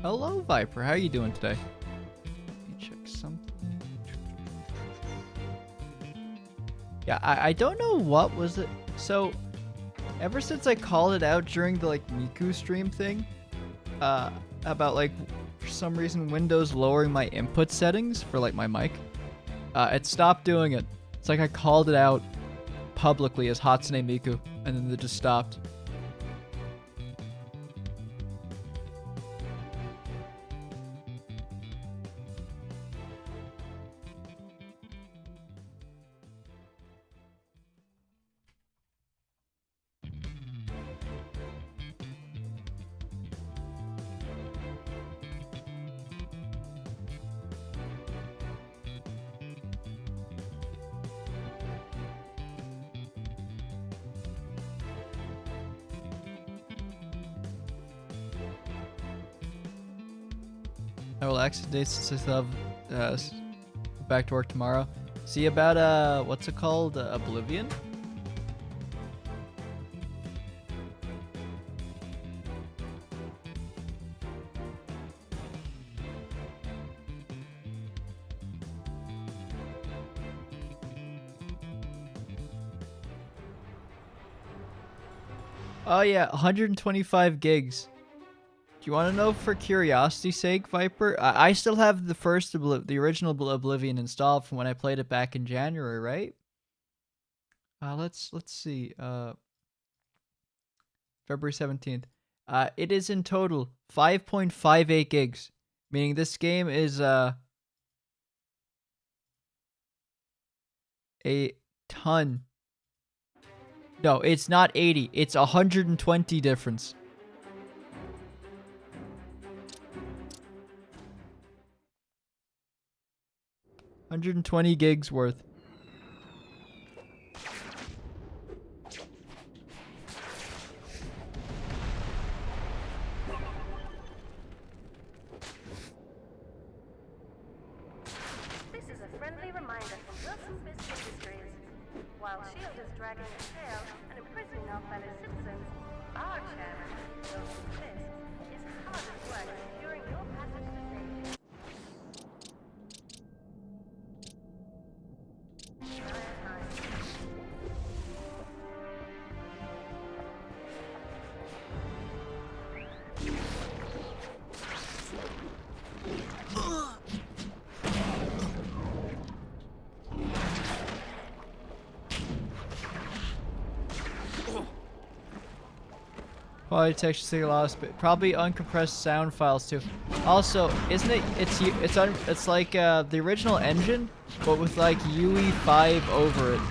Hello, Viper. How are you doing today? Let me check something. Yeah, I don't know what was it. So, ever since I called it out during the Miku stream thing, about for some reason Windows lowering my input settings for my mic, it stopped doing it. It's like I called it out publicly as Hatsune Miku, and then it just stopped. I will exit days of back to work tomorrow. See about what's it called? Oblivion? Oh yeah, 125 gigs. Do you want to know for curiosity's sake, Viper? I still have the original Oblivion installed from when I played it back in January, right? Let's see. February 17th. It is in total 5.58 gigs, meaning this game is a ton. No, it's not 80. It's 120 difference. 120 gigs worth. This is a friendly reminder from Wilson Fisk Industries. While S.H.I.E.L.D. is dragging its tail and imprisoning our fellow citizens, our chairman, Wilson Fisk, is hard at work securing your passage to safety. Quality texture signal loss, but probably uncompressed sound files too. Also, isn't it? It's like the original engine, but with UE5 over it.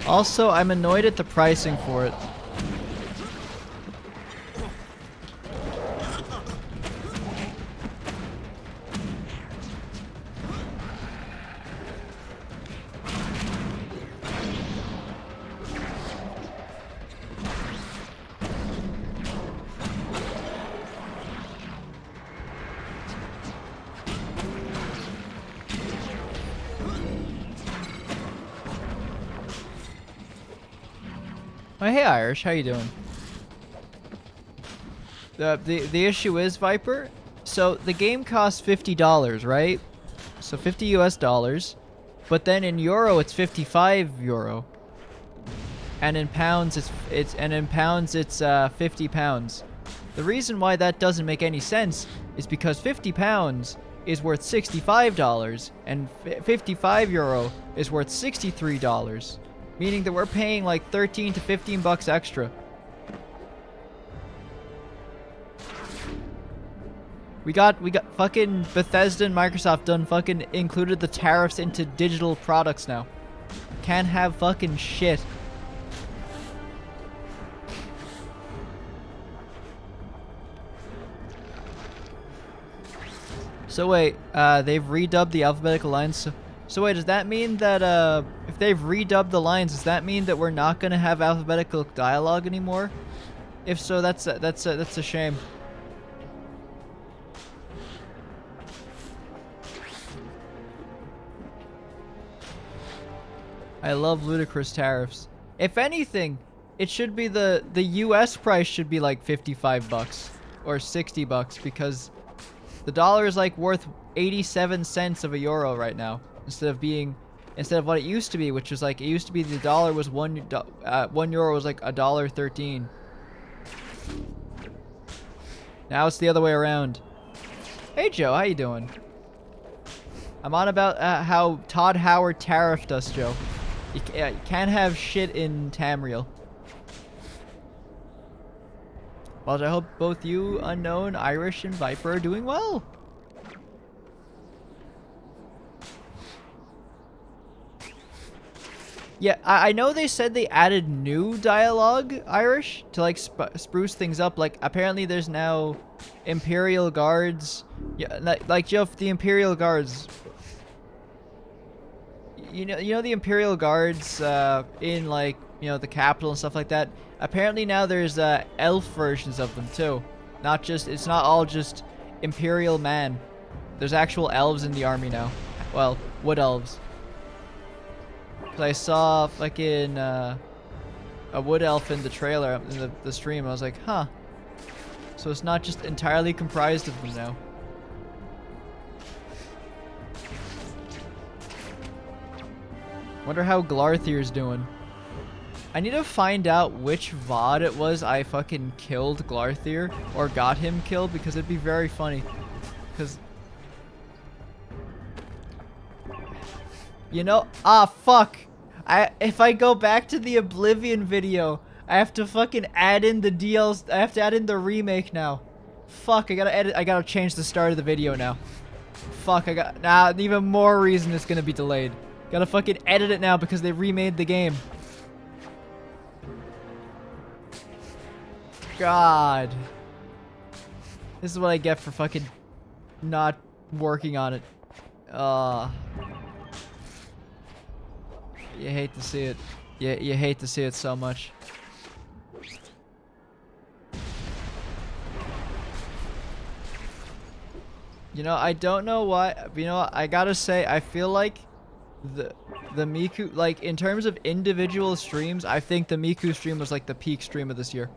Also, I'm annoyed at the pricing for it. Oh, hey Irish, how you doing? The issue is, Viper, so the game costs $50, right? So 50 US dollars, but then in euro it's 55 euro. And in pounds it's 50 pounds. The reason why that doesn't make any sense is because 50 pounds is worth $65 and 55 euro is worth $63. Meaning that we're paying like 13 to 15 bucks extra. We got fucking Bethesda and Microsoft done fucking included the tariffs into digital products now. Can't have fucking shit. So wait, they've redubbed the alphabetical lines. So wait, does that mean that if they've redubbed the lines, does that mean that we're not gonna have alphabetical dialogue anymore? If so, that's a shame. I love ludicrous tariffs. If anything, it should be the US price should be like 55 bucks or 60 bucks because the dollar is like worth 87 cents of a euro right now instead of what it used to be, which was like it used to be the dollar was one euro was like $1.13. Now it's the other way around. Hey Joe, how you doing? I'm on about how Todd Howard tariffed us, Joe. You can't have shit in Tamriel. Well, I hope both you, Unknown, Irish, and Viper are doing well. Yeah, I know they said they added new dialogue, Irish, to like spruce things up. Like, apparently there's now Imperial Guards. Yeah, like Joe, the Imperial Guards. You know the Imperial Guards in like the capital and stuff like that. Apparently now there's elf versions of them too. It's not all just Imperial man. There's actual elves in the army now. Well, wood elves. 'Cause I saw fucking a wood elf in the trailer in the stream. I was like, huh. So it's not just entirely comprised of them now. Wonder how Glarthir's doing. I need to find out which VOD it was I fucking killed Glarthir or got him killed because it'd be very funny. Because fuck. If I go back to the Oblivion video, I have to fucking add in the DLC. I have to add in the remake now. Fuck, I gotta change the start of the video now. Fuck, even more reason it's gonna be delayed. Gotta fucking edit it now because they remade the game. God. This is what I get for fucking not working on it. You hate to see it. You hate to see it so much. I don't know why. I gotta say, I feel like the Miku, like in terms of individual streams, I think the Miku stream was like the peak stream of this year.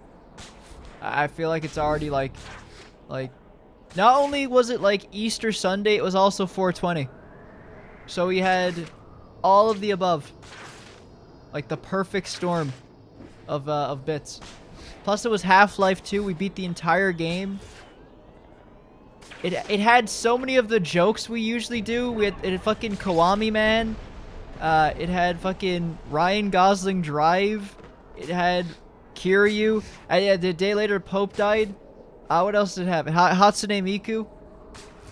I feel like it's already like not only was it like Easter Sunday, it was also 420. So we had all of the above. Like the perfect storm of bits. Plus it was Half-Life 2. We beat the entire game. It had so many of the jokes we usually do. It had fucking Kiwami Man. It had fucking Ryan Gosling Drive. It had Kiryu. The day later, Pope died. What else did it have? Hatsune Miku.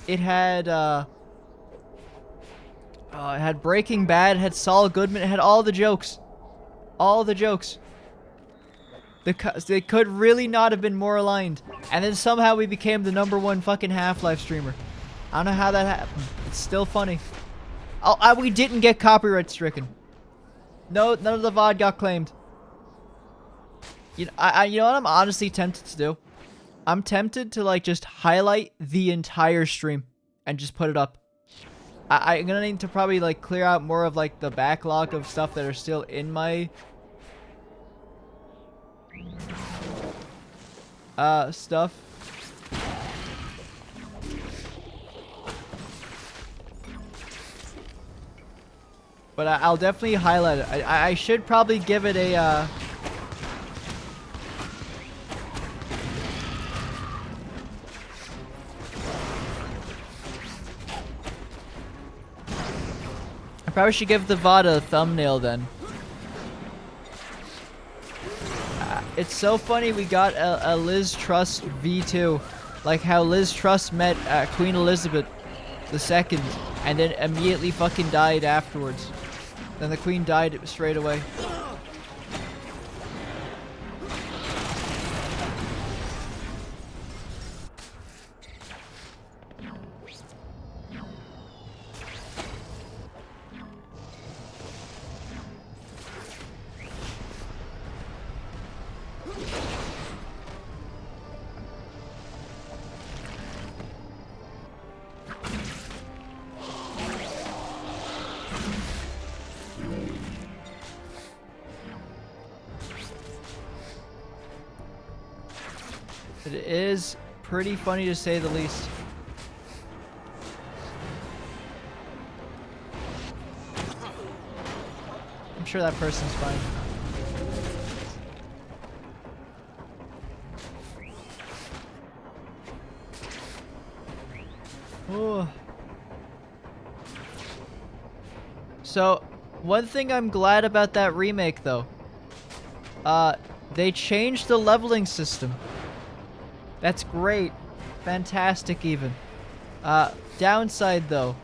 It had Breaking Bad. It had Saul Goodman. It had all the jokes. All the jokes. They could really not have been more aligned. And then somehow we became the #1 fucking Half-Life streamer. I don't know how that happened. It's still funny. Oh, we didn't get copyright stricken. No, none of the VOD got claimed. You know what I'm honestly tempted to do? I'm tempted to like just highlight the entire stream and just put it up. I'm gonna need to probably like clear out more of like the backlog of stuff that are still in my stuff. But I'll definitely highlight it. I should probably give it a I probably should give the VOD a thumbnail then. It's so funny we got a Liz Truss V2. Like how Liz Truss met Queen Elizabeth II and then immediately fucking died afterwards. Then the Queen died straight away. It is pretty funny to say the least. I'm sure that person's fine. Oh. So, one thing I'm glad about that remake, though, they changed the leveling system. That's great. Fantastic, even. Downside, though.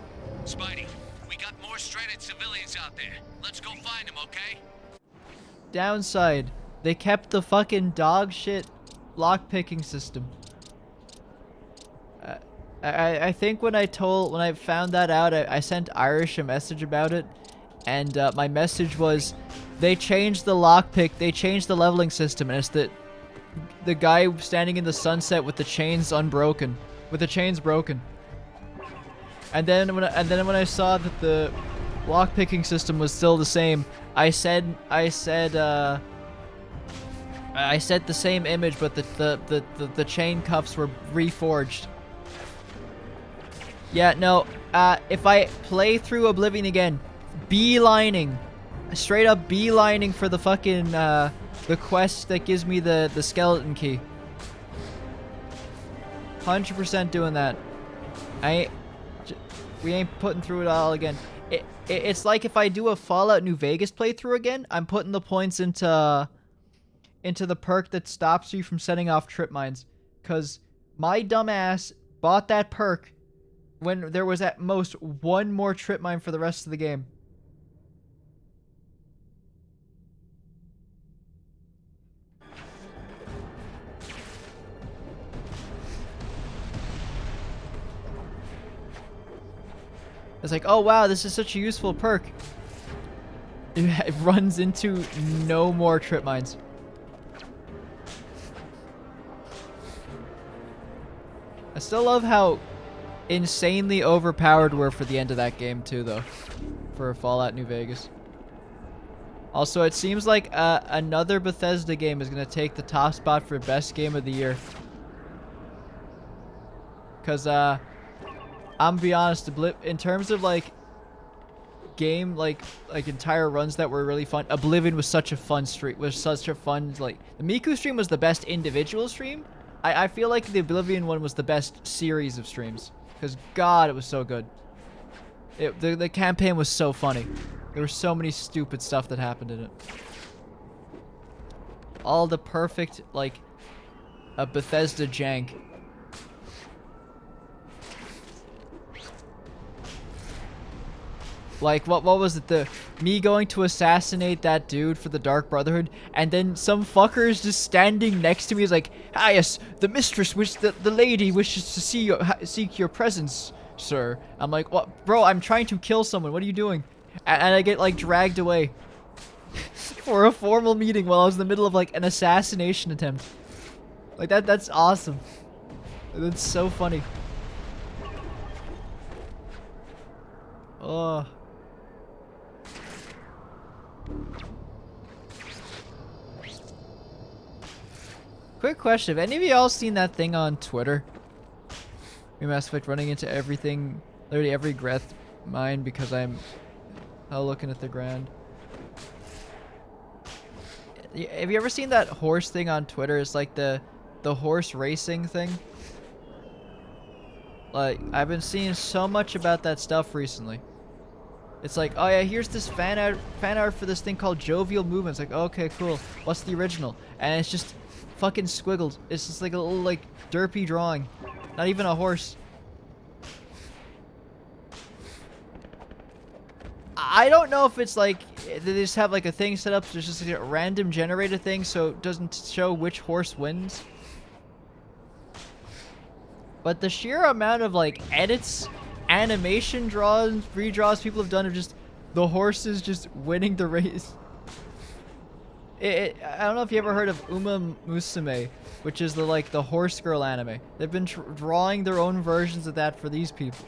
Spidey, we got more stranded civilians out there. Let's go find them, okay? Downside, they kept the fucking dog shit lockpicking system. I think when I found that out, I sent Irish a message about it, and my message was, they changed the lockpick, they changed the leveling system, and it's the guy standing in the sunset with the chains unbroken, with the chains broken. And then when I saw that the lockpicking system was still the same, I sent the same image, but the chain cuffs were reforged. Yeah, no, if I play through Oblivion again, beelining, straight up beelining for the fucking, the quest that gives me the skeleton key. 100% doing that. We ain't putting through it all again. It's like if I do a Fallout New Vegas playthrough again, I'm putting the points into the perk that stops you from setting off trip mines. Cause my dumbass bought that perk when there was at most one more trip mine for the rest of the game. It's like, oh wow, this is such a useful perk. It runs into no more trip mines. I still love how insanely overpowered we're for the end of that game too, though, for Fallout New Vegas. Also, it seems like another Bethesda game is going to take the top spot for best game of the year. Because, I'm gonna be honest, in terms of, like, game, like entire runs that were really fun, Oblivion was such a fun stream, like, the Miku stream was the best individual stream. I feel like the Oblivion one was the best series of streams. Because, God, it was so good. The campaign was so funny. There was so many stupid stuff that happened in it. All the perfect, like, Bethesda jank. Like, what was it? Me going to assassinate that dude for the Dark Brotherhood, and then some fucker is just standing next to me. He's like, ah, yes, the mistress the lady wishes to seek your presence, sir. I'm like, what, bro? I'm trying to kill someone. What are you doing? And I get, like, dragged away for a formal meeting while I was in the middle of, like, an assassination attempt. Like, that's awesome. That's so funny. Oh. Quick question, have any of y'all seen that thing on Twitter? Mass Effect running into everything, literally every Greth mine because I'm looking at the ground. Have you ever seen that horse thing on Twitter? It's like the horse racing thing. Like, I've been seeing so much about that stuff recently. It's like, oh yeah, here's this fan art for this thing called Jovial Movement. It's like, okay, cool. What's the original? And it's just fucking squiggled. It's just like a little, like, derpy drawing. Not even a horse. I don't know if it's like, they just have like a thing set up, so it's just like a random generated thing, so it doesn't show which horse wins. But the sheer amount of, like, edits, animation draws, redraws people have done of just the horses just winning the race. I don't know if you ever heard of Uma Musume, which is the horse girl anime. They've been drawing their own versions of that for these people.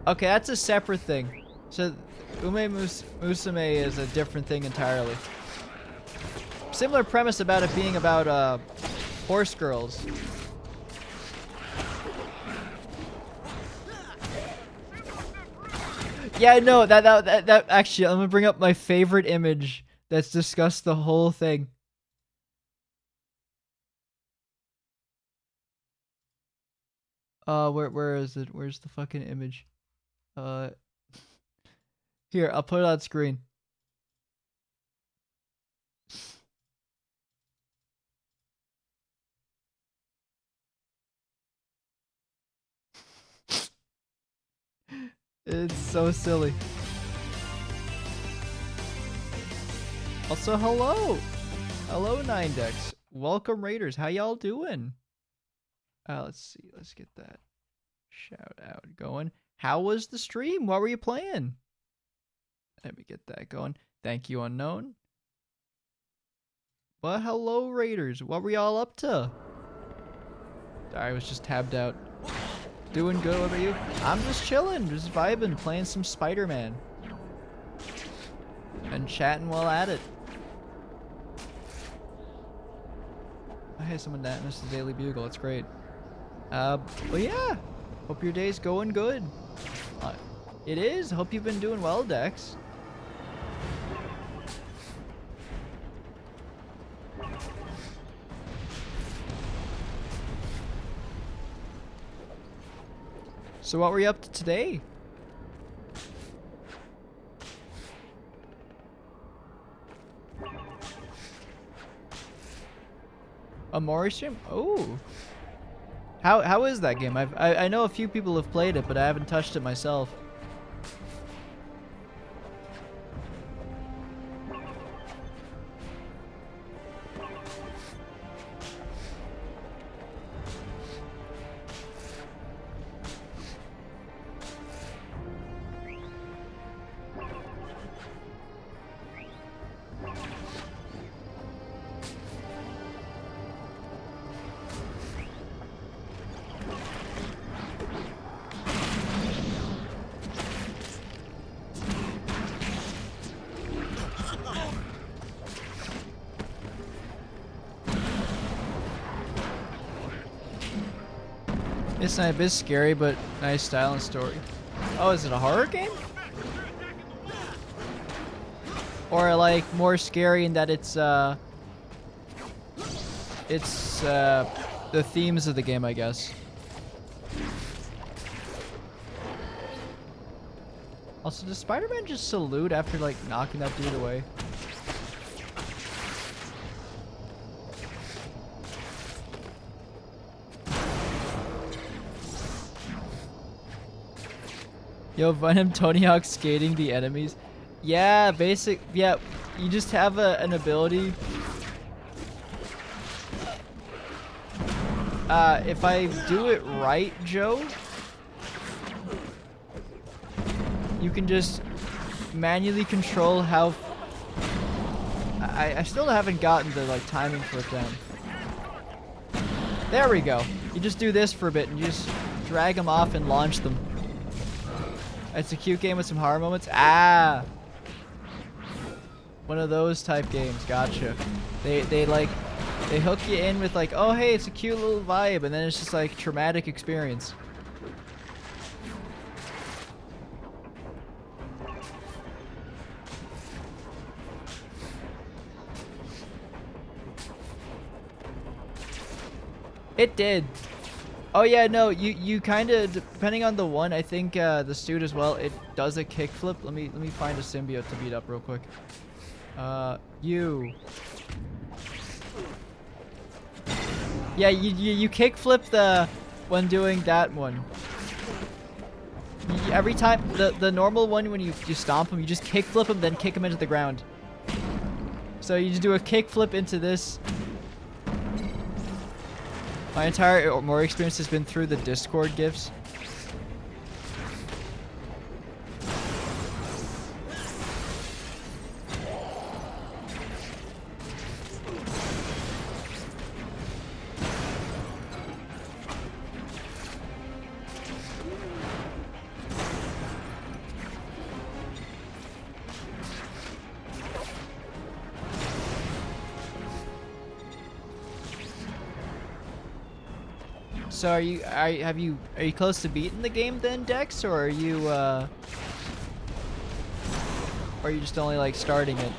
Okay, that's a separate thing. So Uma Musume is a different thing entirely. similar premise about it being about horse girls. Yeah, no, that actually, I'm gonna bring up my favorite image that's discussed the whole thing. Where is it? Where's the fucking image? Here, I'll put it on screen. It's so silly. Also, hello! Hello, 9dex. Welcome, Raiders. How y'all doing? Let's see. Let's get that shout out going. How was the stream? What were you playing? Let me get that going. Thank you, Unknown. Well, hello, Raiders. What were y'all up to? I was just tabbed out. Doing good. What about you? I'm just chilling, just vibing, playing some Spider-Man. And chatting while at it. Oh, hey, someone that missed the Daily Bugle. That's great. But yeah. Hope your day's going good. It is. Hope you've been doing well, Dex. So what were you up to today? A Mori stream? Oh. How is that game? I know a few people have played it, but I haven't touched it myself. It's not a bit scary, but nice style and story. Oh, is it a horror game? Or like more scary in that it's the themes of the game, I guess. Also, does Spider-Man just salute after like knocking that dude away? Yo, Venom Tony Hawk skating the enemies. Yeah, yeah, you just have an ability. If I do it right, Joe, you can just manually control how... I still haven't gotten the like timing for it down. There we go. You just do this for a bit and you just drag them off and launch them. It's a cute game with some horror moments. Ah! One of those type games. Gotcha. They hook you in with like, oh hey, it's a cute little vibe, and then it's just like traumatic experience. It did. Oh yeah, no, you kind of, depending on the one, I think the suit as well, it does a kickflip. Let me find a symbiote to beat up real quick. You. Yeah, you kickflip the when doing that one. Every time the normal one, when you stomp him, you just kickflip him, then kick him into the ground. So you just do a kickflip into this. My entire Mori experience has been through the Discord gifs. So are you close to beating the game then, Dex, or are you just only like starting it?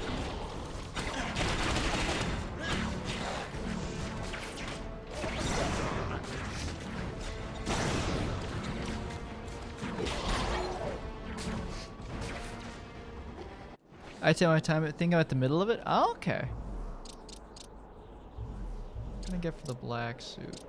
I take my time. I think I'm at the middle of it. Oh, okay. What can I get for the black suit?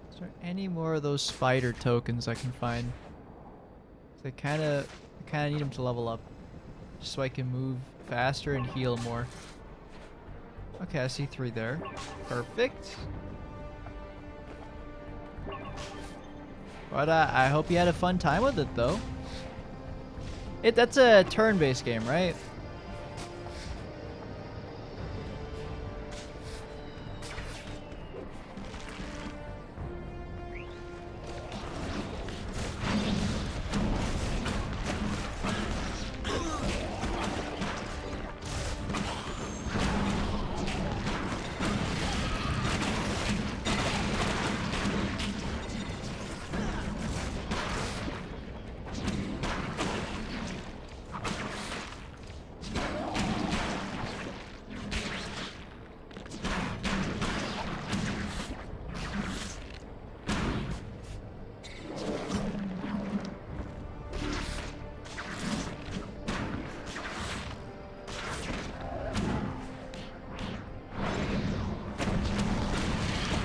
Is there any more of those spider tokens I can find? 'Cause I kind of need them to level up, just so I can move faster and heal more. Okay, I see 3 there. Perfect. But I hope you had a fun time with it, though. That's a turn-based game, right?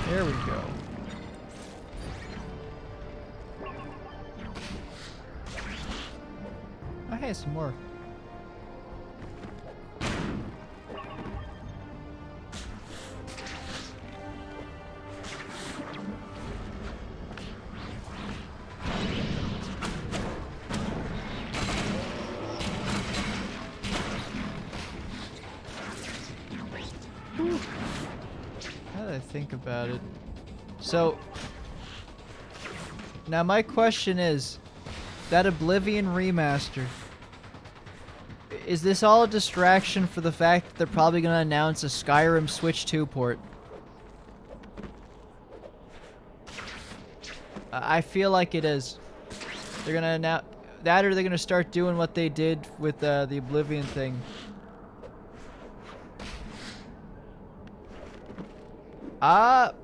There we go. Oh, hey, some more. Now that I think about it. So, now my question is, that Oblivion remaster, is this all a distraction for the fact that they're probably going to announce a Skyrim Switch 2 port? I feel like it is. They're going to announce that, or they're going to start doing what they did with the Oblivion thing.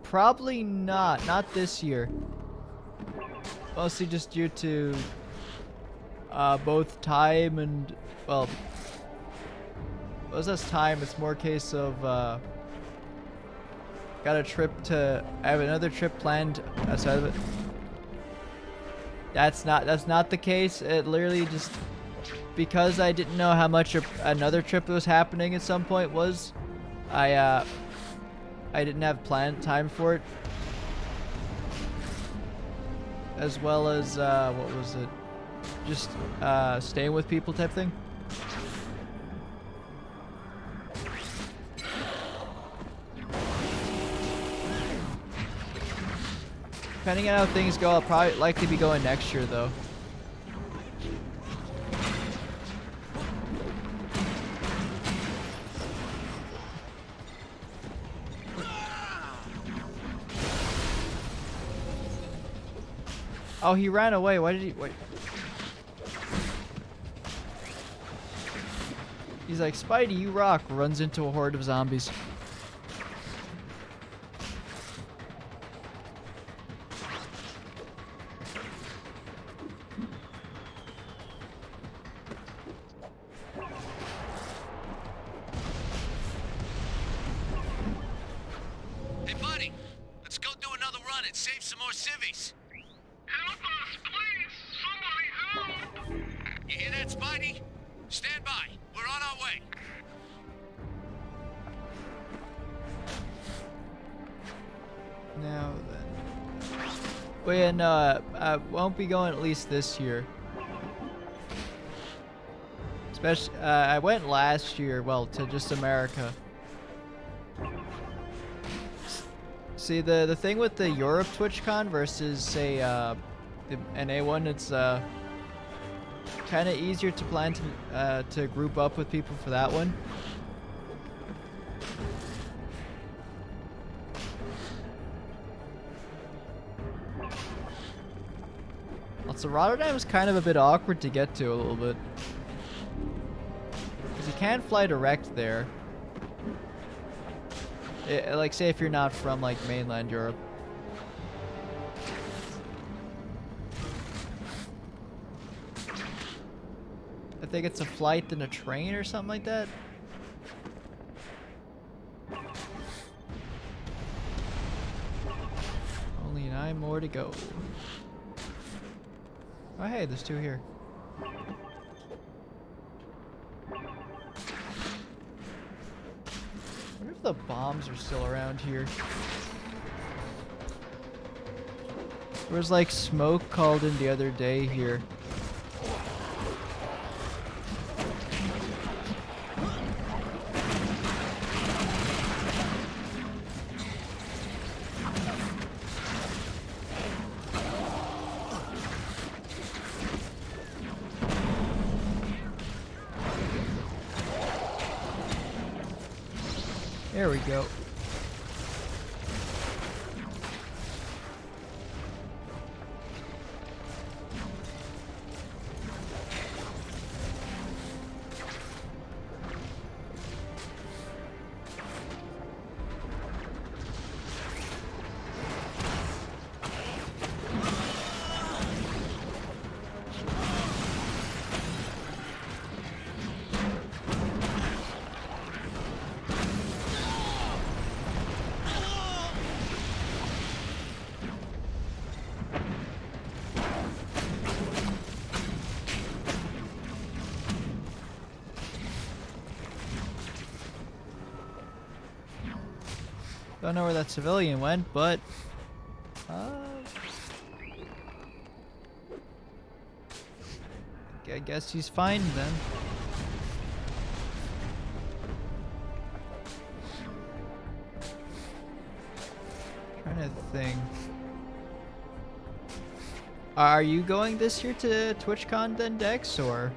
Probably not. Not this year. Mostly just due to both time and, well, less time. It's more a case of got a trip to. I have another trip planned outside of it. That's not the case. It literally just because I didn't know how much another trip was happening at some point was. I didn't have planned time for it. As well as, what was it? Just, staying with people type thing. Depending on how things go, I'll probably likely be going next year, though. Oh, he ran away. Why did he? Wait. He's like, Spidey, you rock. Runs into a horde of zombies. Hey, buddy, let's go do another run and save some more civvies. Help us, please! Somebody help! You hear that, ahead, Spidey. Stand by. We're on our way. Now then. Well, yeah, no, I won't be going at least this year. Especially, I went last year, well, to just America. See, the thing with the Europe TwitchCon versus, say, the NA one, it's kind of easier to plan to group up with people for that one. Also, Rotterdam is kind of a bit awkward to get to a little bit. Because you can't fly direct there. Like, say if you're not from, like, mainland Europe. I think it's a flight and a train or something like that. Only 9 more to go. Oh hey, there's 2 here. I wonder if the bombs are still around here. There was like smoke called in the other day here. There we go. Don't know where that civilian went, but I guess he's fine then. Trying to think. Are you going this year to TwitchCon then, Dex, or?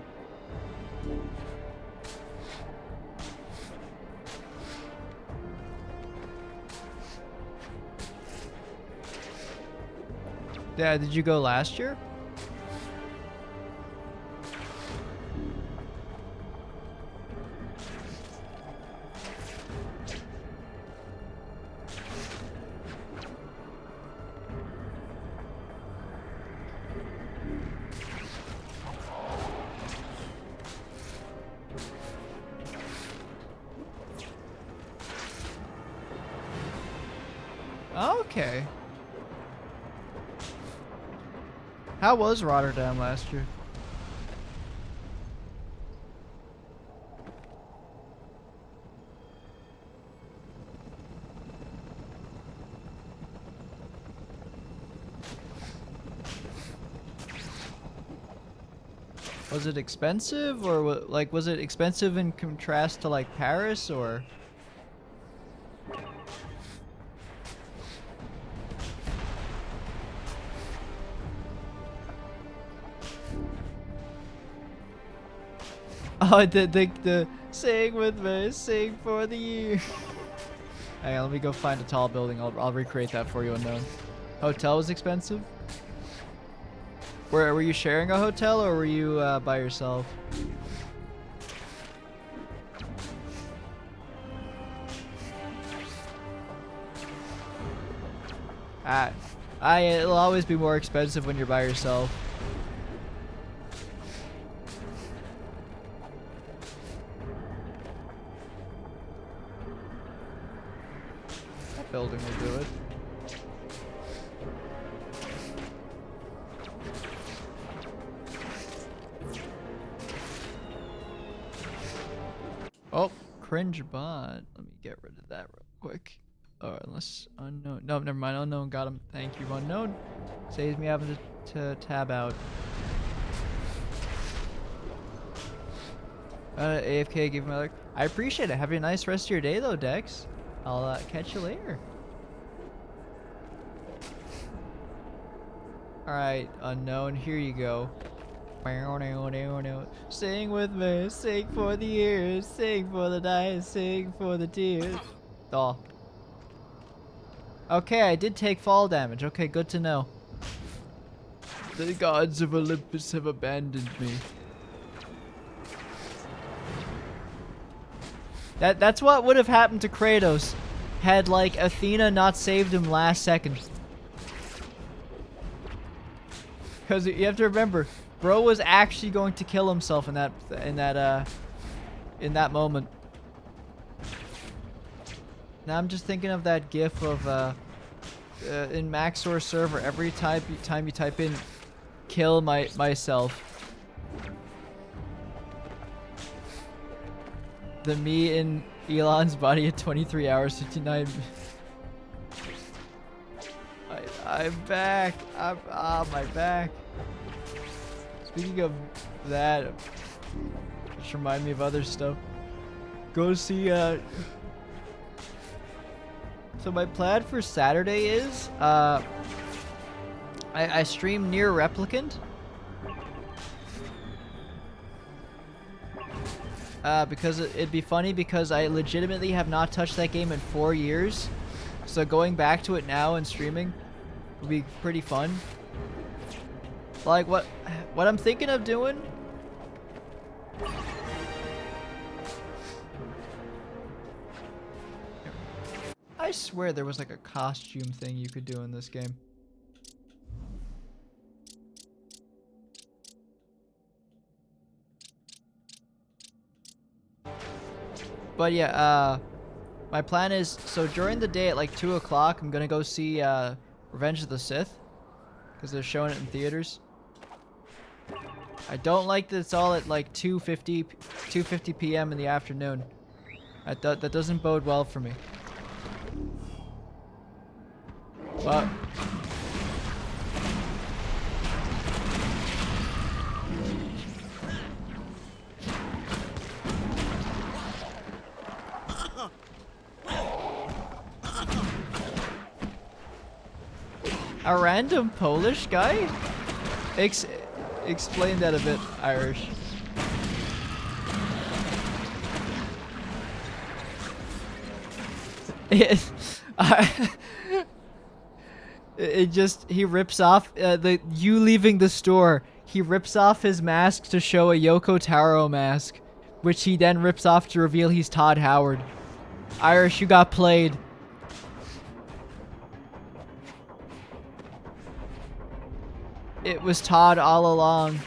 Yeah, did you go last year? Okay. How was Rotterdam last year? Was it expensive, or like was it expensive in contrast to like Paris, or? Oh, the sing with me, sing for the year. Hang on, let me go find a tall building. I'll recreate that for you, Unknown. Hotel was expensive? Were you sharing a hotel, or were you by yourself? It'll always be more expensive when you're by yourself. That building will do it. cringe bot. Let me get rid of that real quick. Unless unknown. No, never mind. Unknown got him. Thank you, unknown. Saves me having to tab out. AFK, give him another. I appreciate it. Have a nice rest of your day, though, Dex. I'll catch you later. Alright, unknown. Here you go. Sing with me. Sing for the years. Sing for the night. Sing for the tears. Oh. Okay, I did take fall damage. Okay, good to know. The gods of Olympus have abandoned me. That's what would have happened to Kratos had, like, Athena not saved him last second. Because you have to remember, bro was actually going to kill himself in that moment. Now I'm just thinking of that GIF of in Maxor server, every time you type in "kill myself," the me in Elon's body at 23 hours 59. I'm back. My back. Speaking of that, just remind me of other stuff. Go see So my plan for Saturday is I stream Nier Replicant. Because it'd be funny because I legitimately have not touched that game in 4 years. So going back to it now and streaming would be pretty fun. Like what I'm thinking of doing. I swear there was like a costume thing you could do in this game. But yeah, my plan is, so during the day at like 2 o'clock, I'm gonna go see Revenge of the Sith, because they're showing it in theaters. I don't like that it's all at like 2:50 p.m. in the afternoon. That doesn't bode well for me. But a random Polish guy? Explain that a bit, Irish. He rips off you leaving the store. He rips off his mask to show a Yoko Taro mask, which he then rips off to reveal he's Todd Howard. Irish, you got played. It was Todd all along.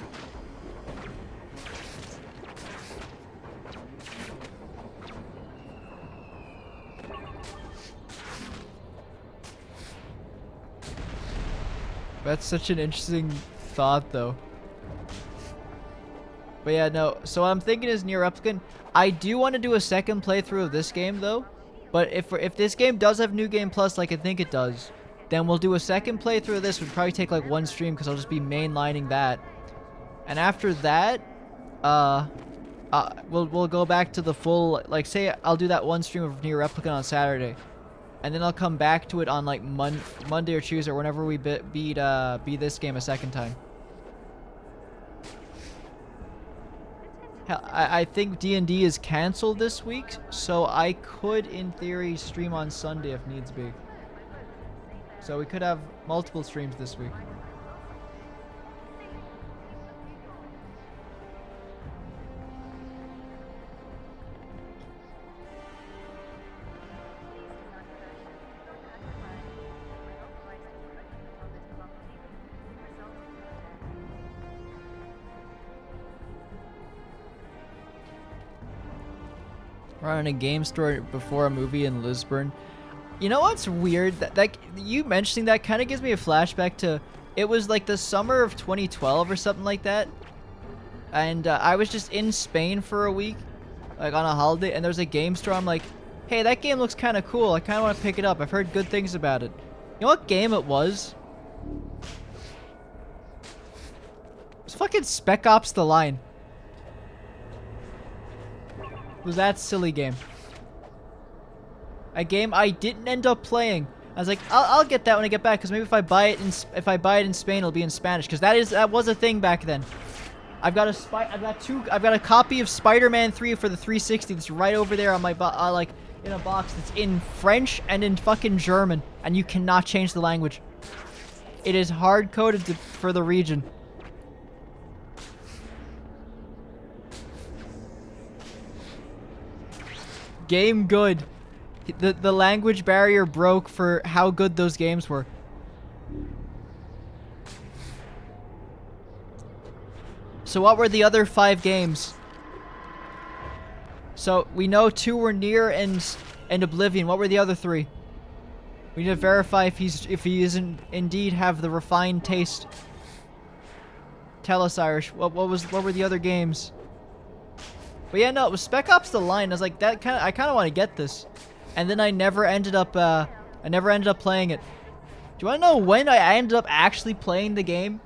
That's such an interesting thought, though. But yeah, no. So what I'm thinking is Nier Replicant. I do want to do a second playthrough of this game, though. But if this game does have New Game Plus, like I think it does, then we'll do a second playthrough of this. Would probably take like one stream because I'll just be mainlining that. And after that, we'll go back to the full. Like, say I'll do that one stream of Nier Replicant on Saturday. And then I'll come back to it on like Monday or Tuesday or whenever we beat this game a second time. Hell, I think D&D is canceled this week, so I could, in theory, stream on Sunday if needs be. So we could have multiple streams this week. Running a game store before a movie in Lisburn. You know what's weird? That you mentioning that kind of gives me a flashback to, it was like the summer of 2012 or something like that. And I was just in Spain for a week. like on a holiday, and there's a game store. I'm like, hey, that game looks kind of cool. I kind of want to pick it up. I've heard good things about it. You know what game it was? It was fucking Spec Ops: The Line. It was that silly game. A game I didn't end up playing. I was like, I'll get that when I get back, because maybe if I buy it in Spain, it'll be in Spanish, because that was a thing back then. I've got a copy of Spider-Man 3 for the 360 that's right over there on my like in a box that's in French and in fucking German, and you cannot change the language. It is hard coded for the region. Game good. The language barrier broke for how good those games were. So what were the other 5 games? So we know 2 were Nier and Oblivion. What were the other 3? We need to verify if he isn't indeed have the refined taste. Tell us, Irish. What were the other games? But yeah, no, it was Spec Ops: The Line. I was like, I kind of want to get this. And then I never ended up playing it. Do you want to know when I ended up actually playing the game?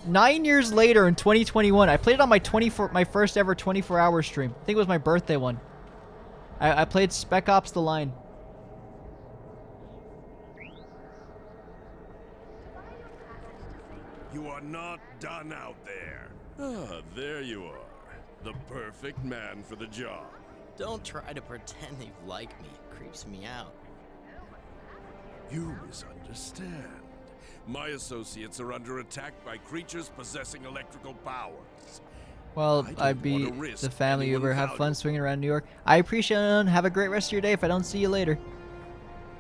9 years later in 2021, I played it on my first ever 24-hour stream. I think it was my birthday one. I played Spec Ops: The Line. You are not done out there. Ah, there you are. The perfect man for the job. Don't try to pretend they like me. It creeps me out. You misunderstand. My associates are under attack by creatures possessing electrical powers. Well, I I don't be wanna risk the family anyone Uber. Have fun valuable. swinging around New York. I appreciate it. Have a great rest of your day if I don't see you later.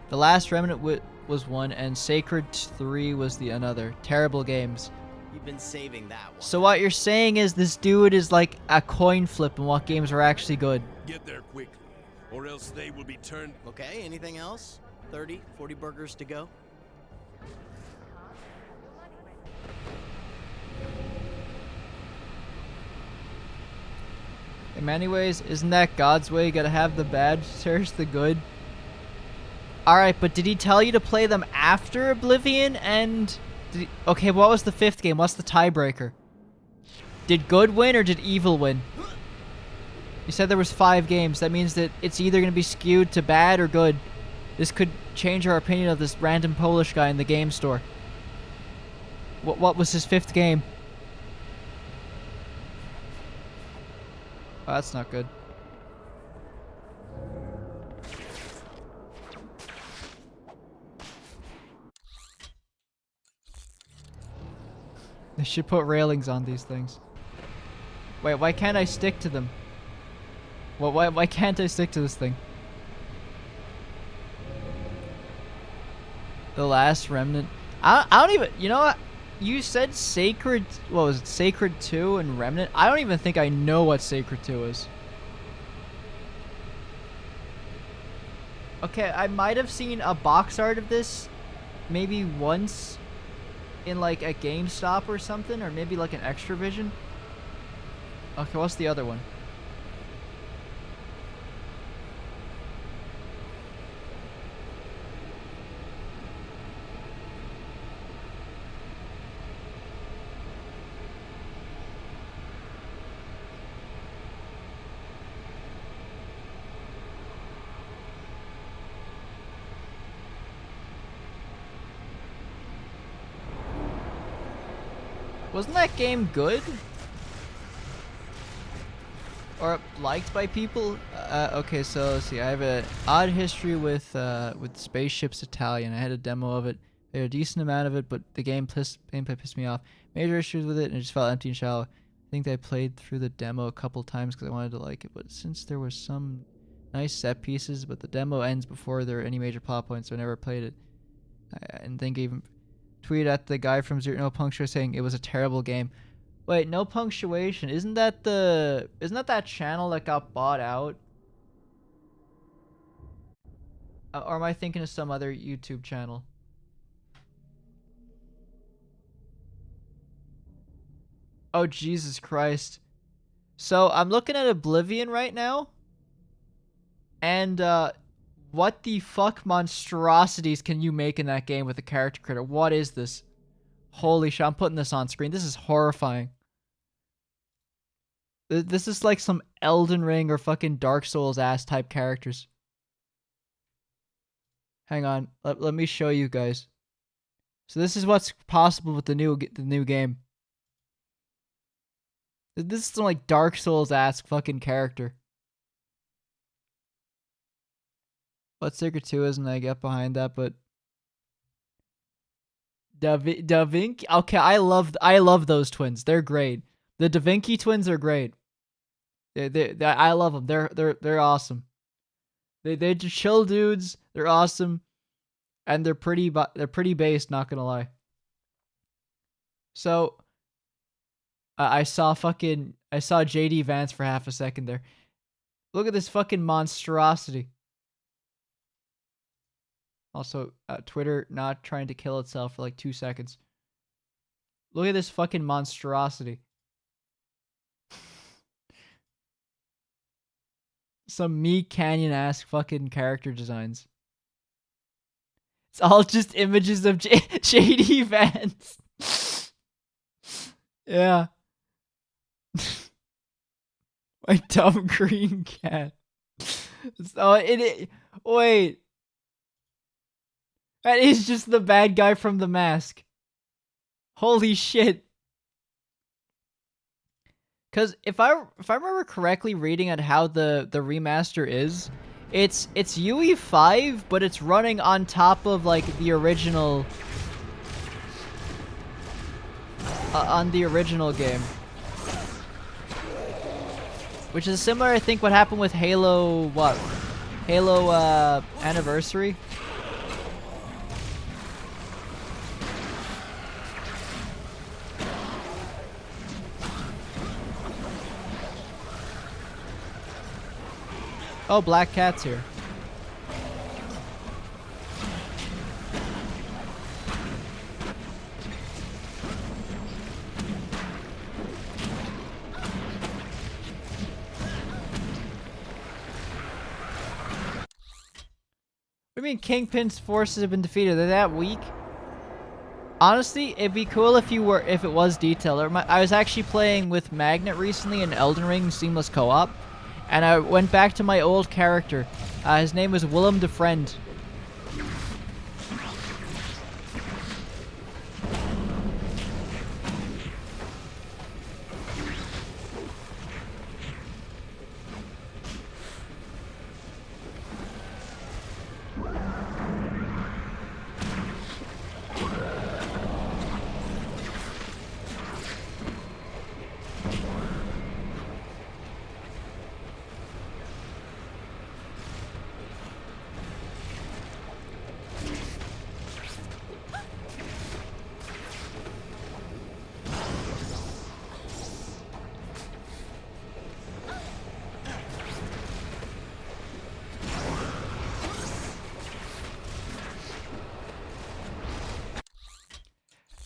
The Last Remnant was one, and Sacred 3 was the another. Terrible games. You've been saving that one. So what you're saying is this dude is like a coin flip in what games are actually good. Get there quickly, or else they will be turned. Okay, anything else? 30, 40 burgers to go? In many ways, isn't that God's way? You gotta have the bad to cherish the good. Alright, but did he tell you to play them after Oblivion and... Okay, what was the 5th game? What's the tiebreaker? Did good win or did evil win? You said there was 5 games. That means that it's either going to be skewed to bad or good. This could change our opinion of this random Polish guy in the game store. What was his 5th game? Oh, that's not good. They should put railings on these things. Wait, why can't I stick to them? Why can't I stick to this thing? The Last Remnant. I don't even... You know what? You said Sacred... What was it? Sacred 2 and Remnant? I don't even think I know what Sacred 2 is. Okay, I might have seen a box art of this maybe once in like a GameStop or something, or maybe like an Extra Vision. Okay, what's the other one? Wasn't that game good? Or liked by people? Okay, so let's see. I have an odd history with Spaceships Italian. I had a demo of it. I had a decent amount of it, but the gameplay pissed me off. Major issues with it, and it just felt empty and shallow. I think I played through the demo a couple times because I wanted to like it, but since there were some nice set pieces, but the demo ends before there are any major plot points, so I never played it. And think I even tweeted at the guy from Zero No Punctuation saying it was a terrible game. Wait, No Punctuation, isn't that that channel that got bought out? Or am I thinking of some other YouTube channel? Oh, Jesus Christ. So I'm looking at Oblivion right now. And what the fuck monstrosities can you make in that game with a character creator? What is this? Holy shit, I'm putting this on screen. This is horrifying. This is like some Elden Ring or fucking Dark Souls ass type characters. Hang on, let me show you guys. So this is what's possible with the new game. This is some like Dark Souls ass fucking character. What Secret 2 is, and I get behind that, but Da Vinci. Okay, I love those twins. They're great. The Da Vinci twins are great. I love them. They're awesome. They're just chill dudes. They're awesome, and they're pretty based. Not gonna lie. So, I saw JD Vance for half a second there. Look at this fucking monstrosity. Also, Twitter not trying to kill itself for like 2 seconds. Look at this fucking monstrosity. Some Meat Canyon-esque fucking character designs. It's all just images of JD Vance. Yeah. My dumb green cat. Wait. That is just the bad guy from The Mask. Holy shit. Cause if I remember correctly reading at how the remaster is, it's UE5, but it's running on top of like the original on the original game. Which is similar, I think, what happened with Halo Anniversary. Oh, Black Cat's here. What do you mean Kingpin's forces have been defeated? They're that weak? Honestly, it'd be cool if it was detailed. I was actually playing with Magnet recently in Elden Ring Seamless Co-op, and I went back to my old character. His name was Willem de Friend.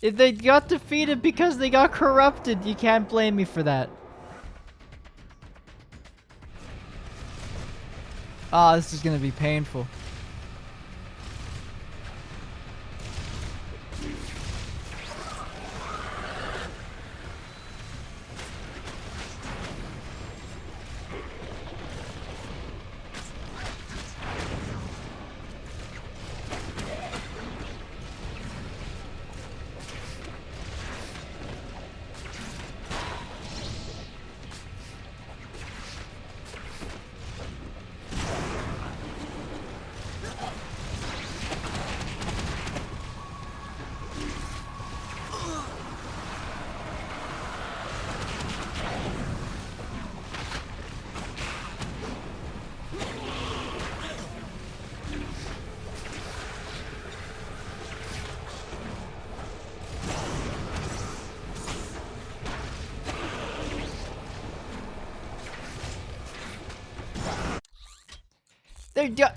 They got defeated because they got corrupted. You can't blame me for that. Ah, this is gonna be painful.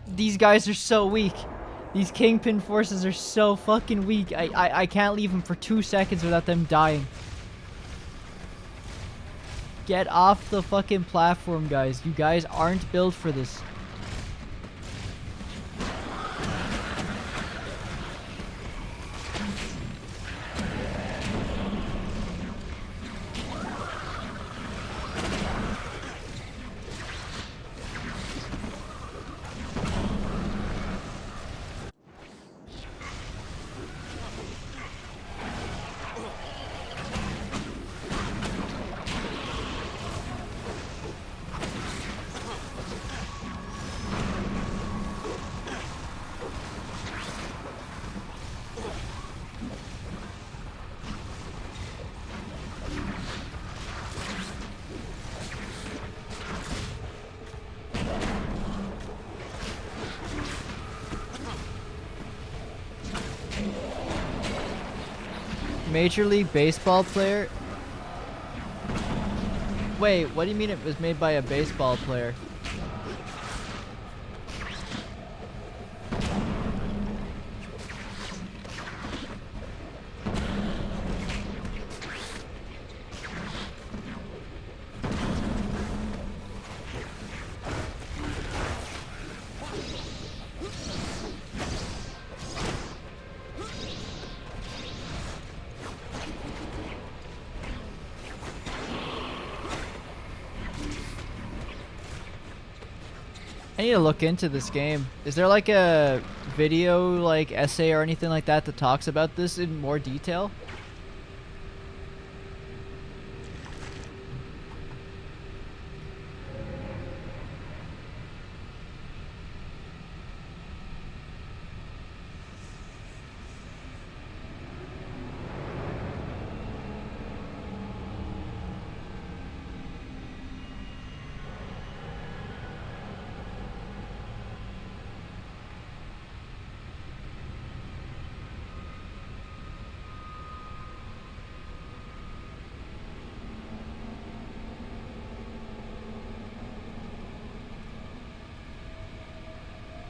These guys are so weak. These Kingpin forces are so fucking weak. I can't leave them for 2 seconds without them dying. Get off the fucking platform, guys. You guys aren't built for this. Major League Baseball player? Wait, what do you mean it was made by a baseball player? I need to look into this game. Is there like a video, like essay or anything like that talks about this in more detail?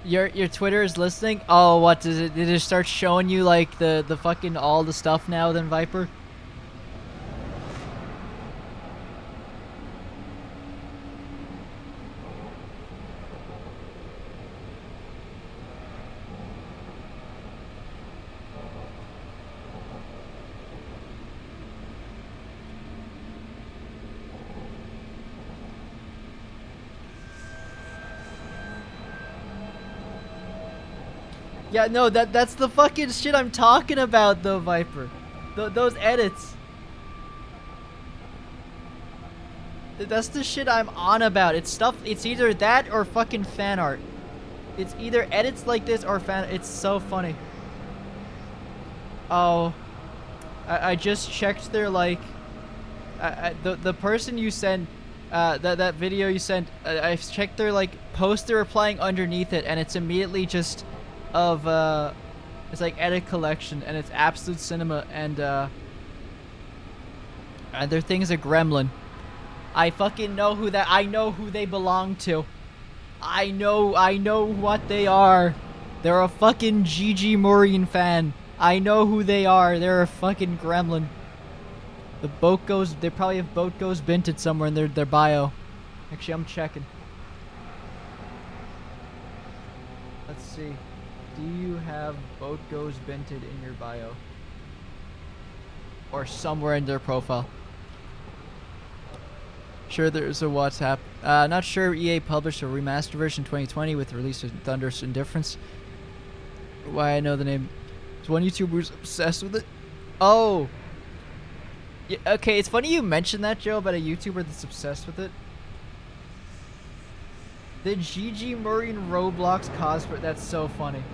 Your Twitter is listening? Oh, what does it? Did it start showing you like the fucking all the stuff now? Then Viper. Yeah, no, that's the fucking shit I'm talking about, though, Viper. Those edits. That's the shit I'm on about. It's stuff. It's either that or fucking fan art. It's either edits like this or fan. It's so funny. Oh, I just checked their like. The person you sent, that video you sent. I checked their like post they're replying underneath it, and it's immediately just. It's like edit collection, and it's Absolute Cinema, and their thing's a gremlin. I fucking know who that. I know who they belong to. I know what they are. They're a fucking Gigi Maureen fan. I know who they are. They're a fucking gremlin. The boat goes. They probably have boat goes binted somewhere in their bio. Actually, I'm checking. Let's see. Do you have boat goes binted in your bio? Or somewhere in their profile? Sure, there's a WhatsApp. Not sure EA published a remastered version 2020 with the release of Thunderous Indifference. Why I know the name. There's one YouTuber who's obsessed with it. Oh! Yeah, okay, it's funny you mentioned that, Joe, about a YouTuber that's obsessed with it. The Gigi Maureen Roblox cosplay. That's so funny.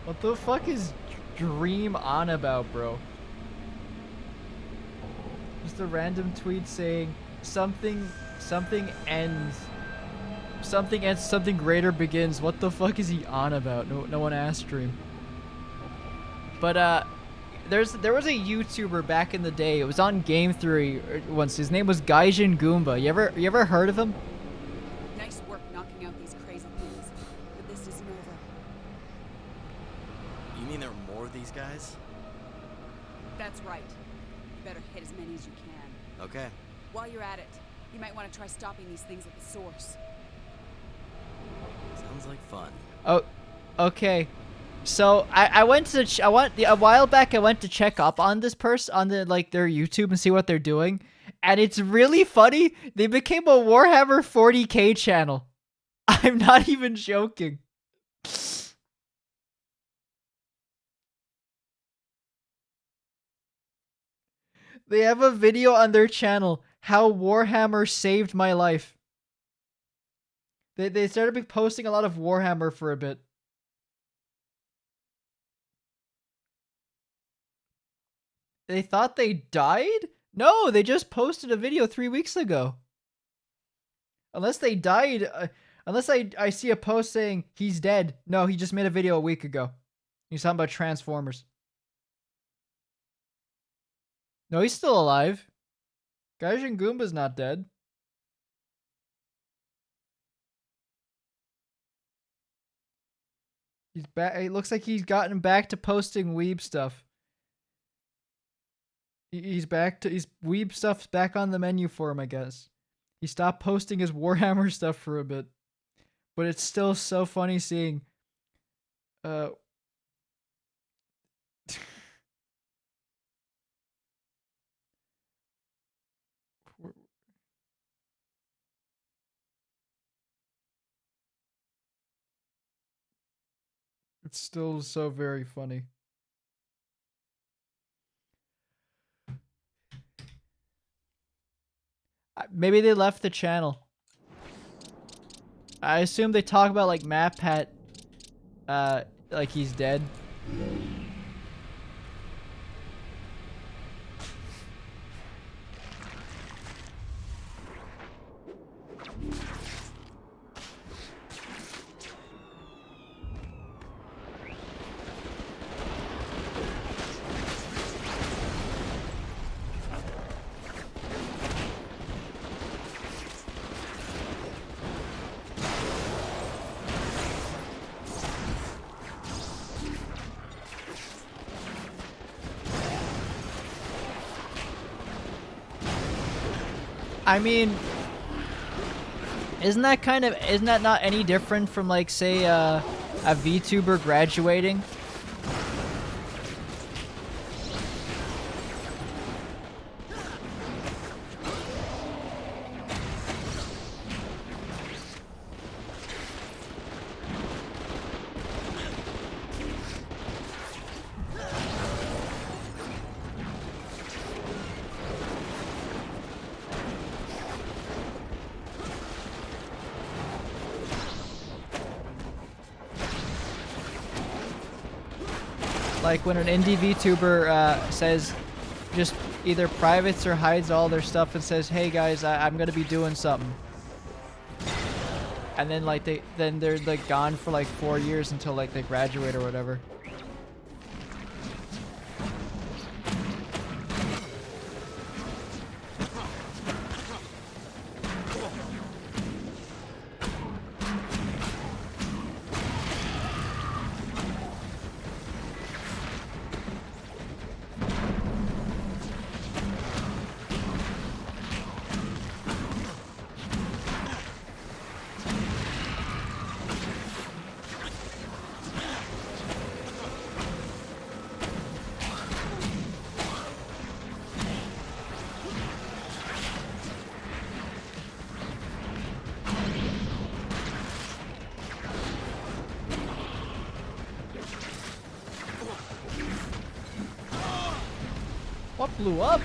What the fuck is Dream on about, bro? Just a random tweet saying something ends. Something ends, something greater begins. What the fuck is he on about? No one asked Dream. But there was a YouTuber back in the day. It was on Game Theory once. His name was Gaijin Goomba. You ever heard of him? Nice work knocking out these crazy things, but this isn't over. You mean there are more of these guys? That's right. You better hit as many as you can. Okay. While you're at it, you might want to try stopping these things at the source. Sounds like fun. Oh, okay. So I went to a while back. I went to check up on this person on their YouTube and see what they're doing, and it's really funny. They became a Warhammer 40K channel. I'm not even joking. They have a video on their channel, how Warhammer saved my life. They started posting a lot of Warhammer for a bit. They thought they died? No, they just posted a video 3 weeks ago. Unless they died, unless I see a post saying he's dead. No, he just made a video a week ago. He's talking about Transformers. No, he's still alive. Gaijin Goomba's not dead. He's back. It looks like he's gotten back to posting weeb stuff. He's back to weeb stuff's back on the menu for him, I guess. He stopped posting his Warhammer stuff for a bit, but it's still so funny seeing. It's still so very funny. Maybe they left the channel. I assume they talk about like MatPat, like he's dead. I mean, isn't that not any different from like say a VTuber graduating? Like when an indie VTuber says, just either privates or hides all their stuff and says, "Hey guys, I'm gonna be doing something," and then like they're like gone for like 4 years until like they graduate or whatever. What blew up?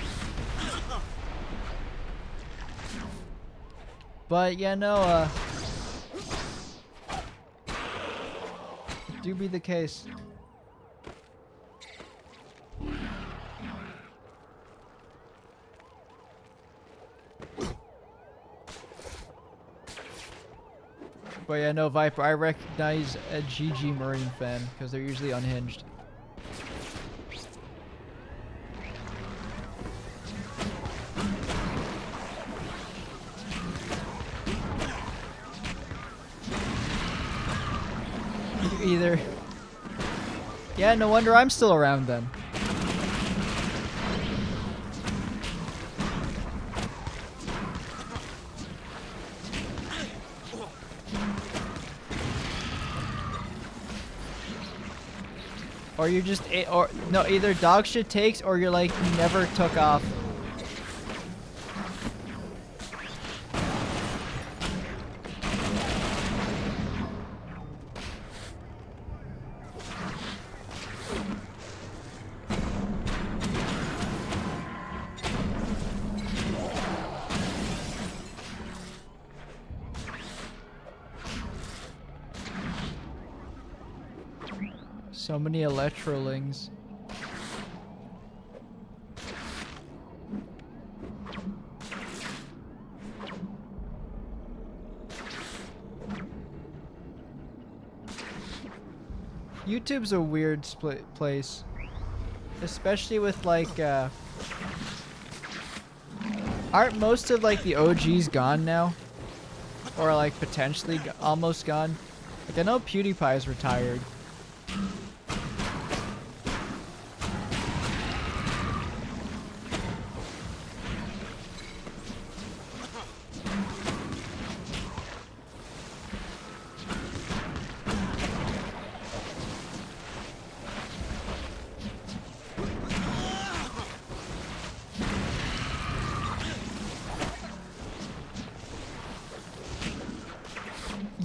But yeah, no, it do be the case. But yeah, no, Viper, I recognize a GG Marine fan because they're usually unhinged. Either. Yeah, no wonder I'm still around then. Or you just, or no, either dog shit takes or you're like, you never took off. So many electrolings. YouTube's a weird place. Especially with like, aren't most of like the OGs gone now? Or like potentially almost gone? Like I know PewDiePie's retired.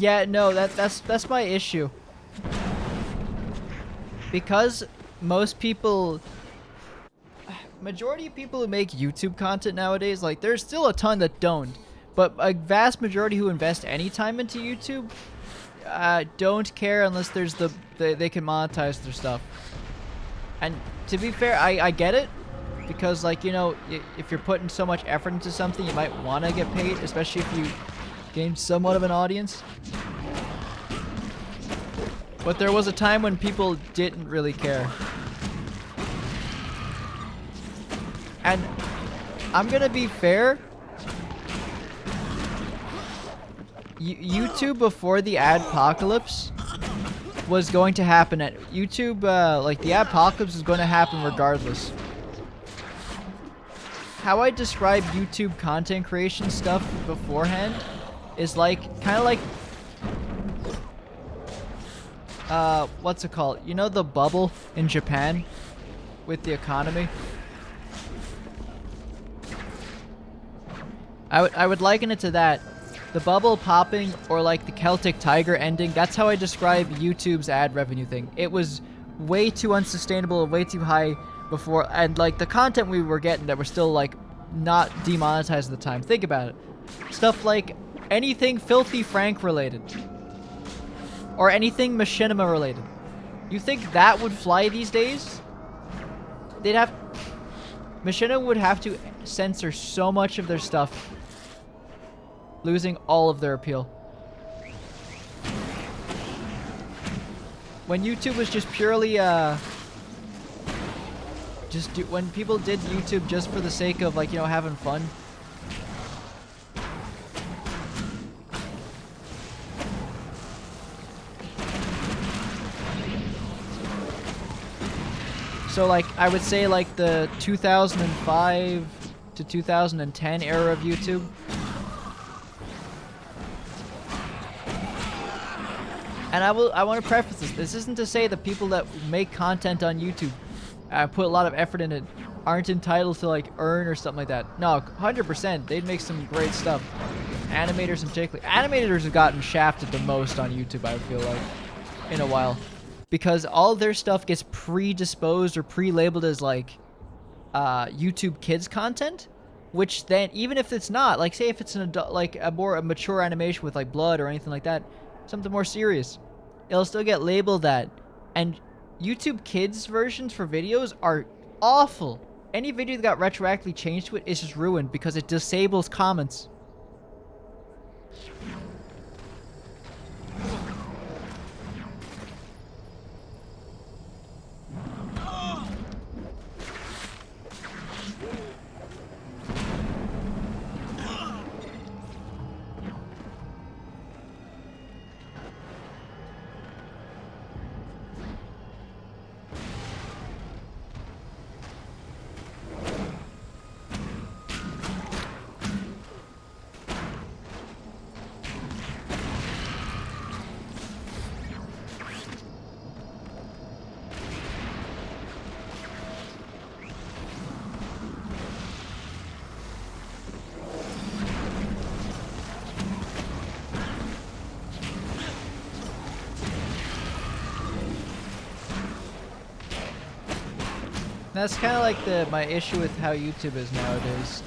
Yeah, no, that's my issue. Because most people, majority of people who make YouTube content nowadays, like there's still a ton that don't, but a vast majority who invest any time into YouTube don't care unless there's they can monetize their stuff. And to be fair, I get it, because like, you know, if you're putting so much effort into something, you might want to get paid, especially if you gain somewhat of an audience. But there was a time when people didn't really care. And I'm gonna be fair, YouTube before the adpocalypse was going to happen. At YouTube, like the adpocalypse is going to happen regardless. How I describe YouTube content creation stuff beforehand is like, kind of like, what's it called? You know the bubble in Japan with the economy? I would liken it to that. The bubble popping, or like the Celtic Tiger ending, that's how I describe YouTube's ad revenue thing. It was way too unsustainable, way too high before, and like the content we were getting that were still like not demonetized at the time. Think about it. Stuff like anything Filthy Frank related. Or anything Machinima related. You think that would fly these days? Machinima would have to censor so much of their stuff, losing all of their appeal. When YouTube was just purely, when people did YouTube just for the sake of, like, you know, having fun. So, like, I would say, like, the 2005 to 2010 era of YouTube. And I want to preface this. This isn't to say that people that make content on YouTube, put a lot of effort in it, aren't entitled to, like, earn or something like that. No, 100%. They'd make some great stuff. Animators in particular. Animators have gotten shafted the most on YouTube, I feel like, in a while. Because all their stuff gets predisposed or pre-labeled as, like, YouTube Kids content. Which then, even if it's not, like, say if it's an adult, like, a more mature animation with, like, blood or anything like that, something more serious, it'll still get labeled that. And YouTube Kids versions for videos are awful. Any video that got retroactively changed to it is just ruined because it disables comments. That's kind of like my issue with how YouTube is nowadays.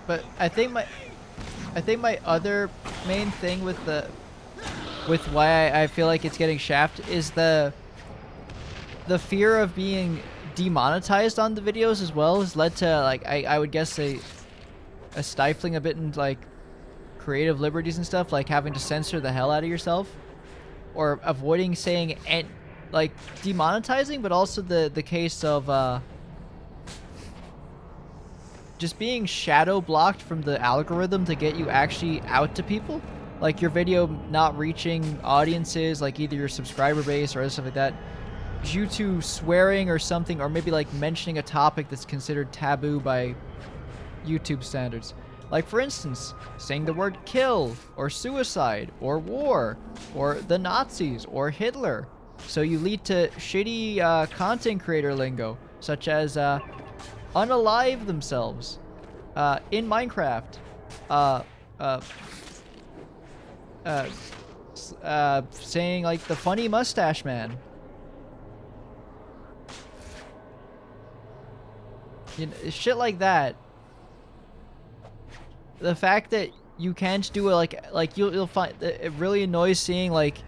But I think my other main thing with why I feel like it's getting shafted is the fear of being demonetized on the videos as well has led to, like, I would guess a stifling a bit in like creative liberties and stuff, like having to censor the hell out of yourself or avoiding saying and like demonetizing, but also the case of just being shadow blocked from the algorithm to get you actually out to people. Like your video not reaching audiences, like either your subscriber base or other stuff like that, due to swearing or something, or maybe like mentioning a topic that's considered taboo by YouTube standards. Like for instance, saying the word kill, or suicide, or war, or the Nazis, or Hitler. So you lead to shitty content creator lingo, such as unalive themselves in Minecraft, saying like the funny mustache man. You know, shit like that. The fact that you can't do it, like you'll find it really annoys seeing like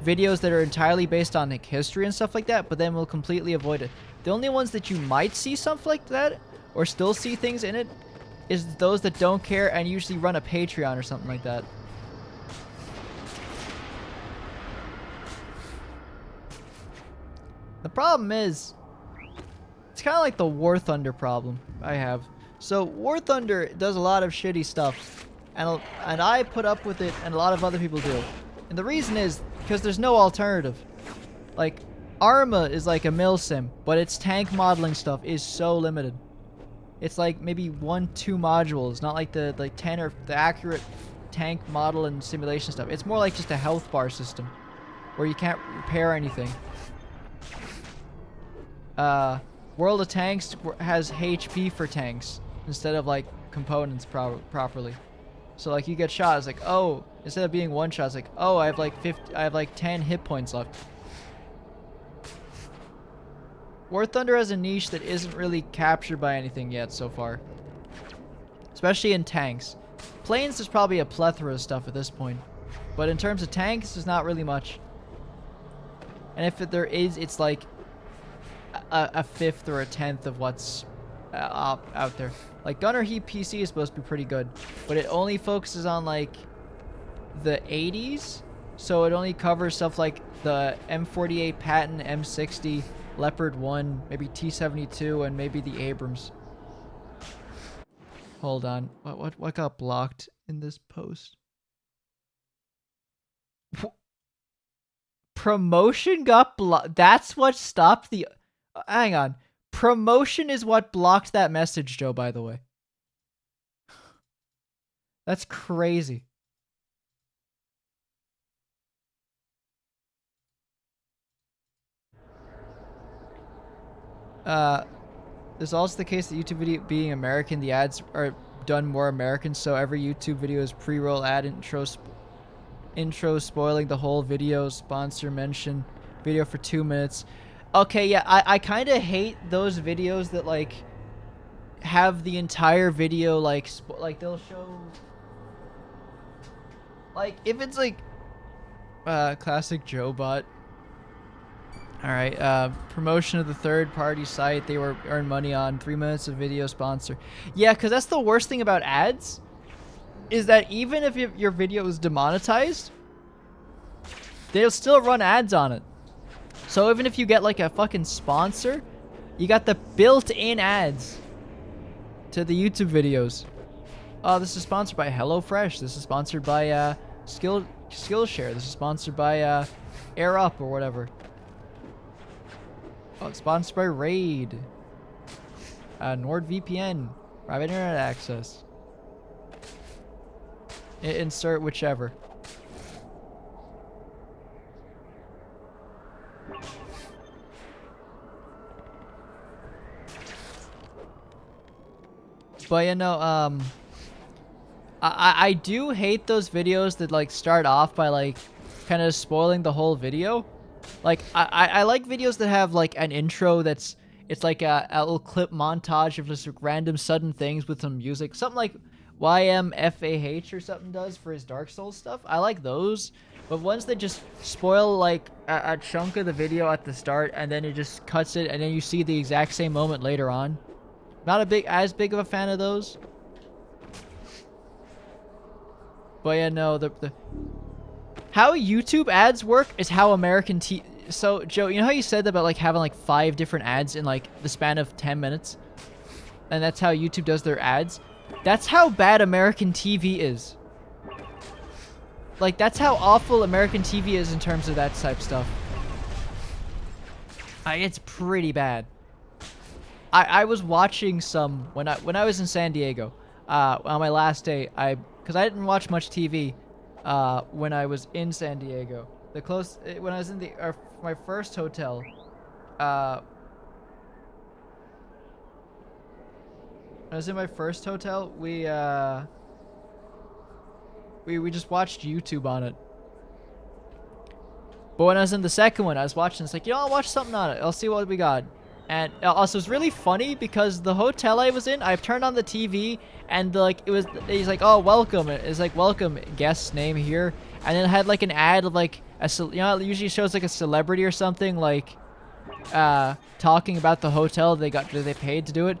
videos that are entirely based on like history and stuff like that, but then we'll completely avoid it. The only ones that you might see something like that, or still see things in it, is those that don't care and usually run a Patreon or something like that. The problem is, it's kind of like the War Thunder problem I have. So War Thunder does a lot of shitty stuff, and I put up with it, and a lot of other people do. And the reason is because there's no alternative. Like, Arma is like a milsim, but its tank modeling stuff is so limited. It's like maybe 1-2 modules, not like the 10 or the accurate tank model and simulation stuff. It's more like just a health bar system where you can't repair anything. World of Tanks has HP for tanks instead of like components properly. So like you get shot, it's like, oh, instead of being one shot, it's like, oh, I have like 10 hit points left. War Thunder has a niche that isn't really captured by anything yet so far. Especially in tanks. Planes, there's probably a plethora of stuff at this point. But in terms of tanks, there's not really much. And if there is, it's like a fifth or a tenth of what's out there. Like Gunner Heat PC is supposed to be pretty good, but it only focuses on like the 80s, so it only covers stuff like the M48 Patton, M60, Leopard 1, maybe T-72, and maybe the Abrams. Hold on, what got blocked in this post? Promotion got blocked. That's what stopped the. Hang on. Promotion is what blocked that message, Joe, by the way. That's crazy. There's also the case that YouTube video being American, the ads are done more American, so every YouTube video is pre-roll ad intro spoiling the whole video, sponsor mention video for 2 minutes. Okay, yeah, I kind of hate those videos that like have the entire video like they'll show Like, if it's like classic Joe bot. All right, promotion of the third-party site they were earn money on, 3 minutes of video sponsor. Yeah, because that's the worst thing about ads, is that even if your video is demonetized, they'll still run ads on it. So even if you get like a fucking sponsor, you got the built-in ads to the YouTube videos. Oh, this is sponsored by HelloFresh. This is sponsored by Skillshare. This is sponsored by Air Up or whatever. Oh, it's sponsored by Raid. NordVPN. Private internet access. Insert whichever. But you know, I do hate those videos that like start off by like kind of spoiling the whole video. Like I like videos that have like an intro it's like a little clip montage of just random sudden things with some music. Something like YMFAH or something does for his Dark Souls stuff. I like those. But ones that just spoil like a chunk of the video at the start and then it just cuts it and then you see the exact same moment later on. Not as big of a fan of those. But yeah, no, the how YouTube ads work is how American So, Joe, you know how you said about like having like 5 different ads in like the span of 10 minutes? And that's how YouTube does their ads? That's how bad American TV is. Like, that's how awful American TV is in terms of that type stuff. It's pretty bad. I was watching some when I was in San Diego on my last day. Because I didn't watch much TV when I was in San Diego. When I was in my first hotel. When I was in my first hotel, we just watched YouTube on it. But when I was in the second one, I was watching. It's like, you know, I'll watch something on it. I'll see what we got. And also, it's really funny because the hotel I was in, I've turned on the TV and he's like, oh, welcome. It's like, welcome, guest name here. And then it had like an ad of like it usually shows like a celebrity or something like talking about the hotel they paid to do it.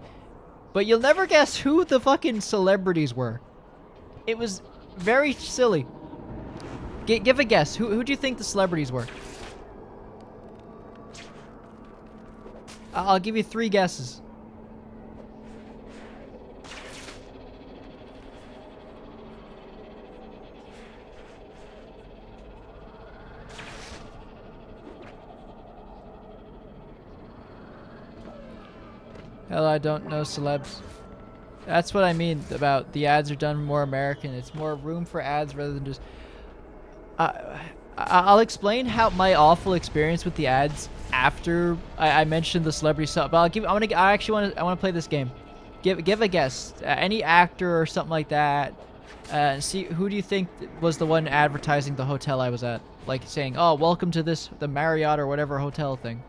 But you'll never guess who the fucking celebrities were. It was very silly. Give a guess. Who do you think the celebrities were? I'll give you 3 guesses. Hell, I don't know celebs. That's what I mean about the ads are done more American. It's more room for ads rather than just... I'll explain how my awful experience with the ads after I mentioned the celebrity stuff. But I want to play this game. Give a guess. Any actor or something like that. And see who do you think was the one advertising the hotel I was at? Like saying, "Oh, welcome to the Marriott or whatever hotel thing."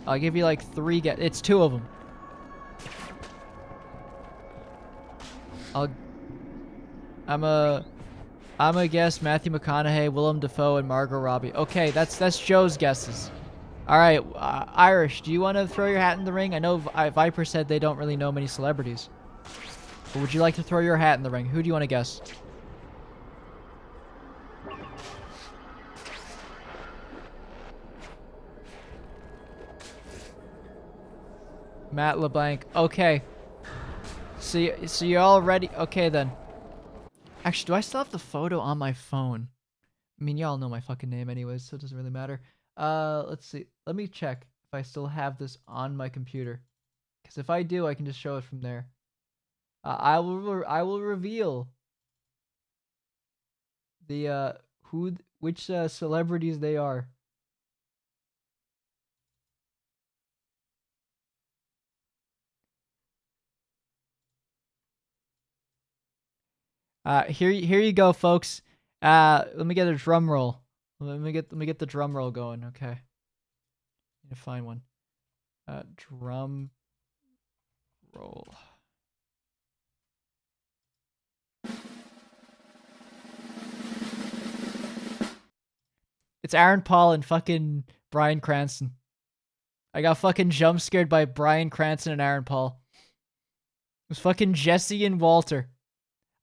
I'll give you like 3 guess. It's 2 of them. I'm a guess Matthew McConaughey, Willem Dafoe, and Margot Robbie. Okay, that's Joe's guesses. All right, Irish, do you want to throw your hat in the ring? I know Viper said they don't really know many celebrities. But would you like to throw your hat in the ring? Who do you want to guess? Matt LeBlanc. Okay. So you're all ready? Okay, then. Actually, do I still have the photo on my phone? I mean, y'all know my fucking name anyways, so it doesn't really matter. Let's see. Let me check if I still have this on my computer. Because if I do, I can just show it from there. I will reveal the which celebrities they are. Here you go, folks. Let me get a drum roll. Let me get the drum roll going. Okay. Need to find one. Drum roll. It's Aaron Paul and fucking Bryan Cranston. I got fucking jump scared by Bryan Cranston and Aaron Paul. It was fucking Jesse and Walter.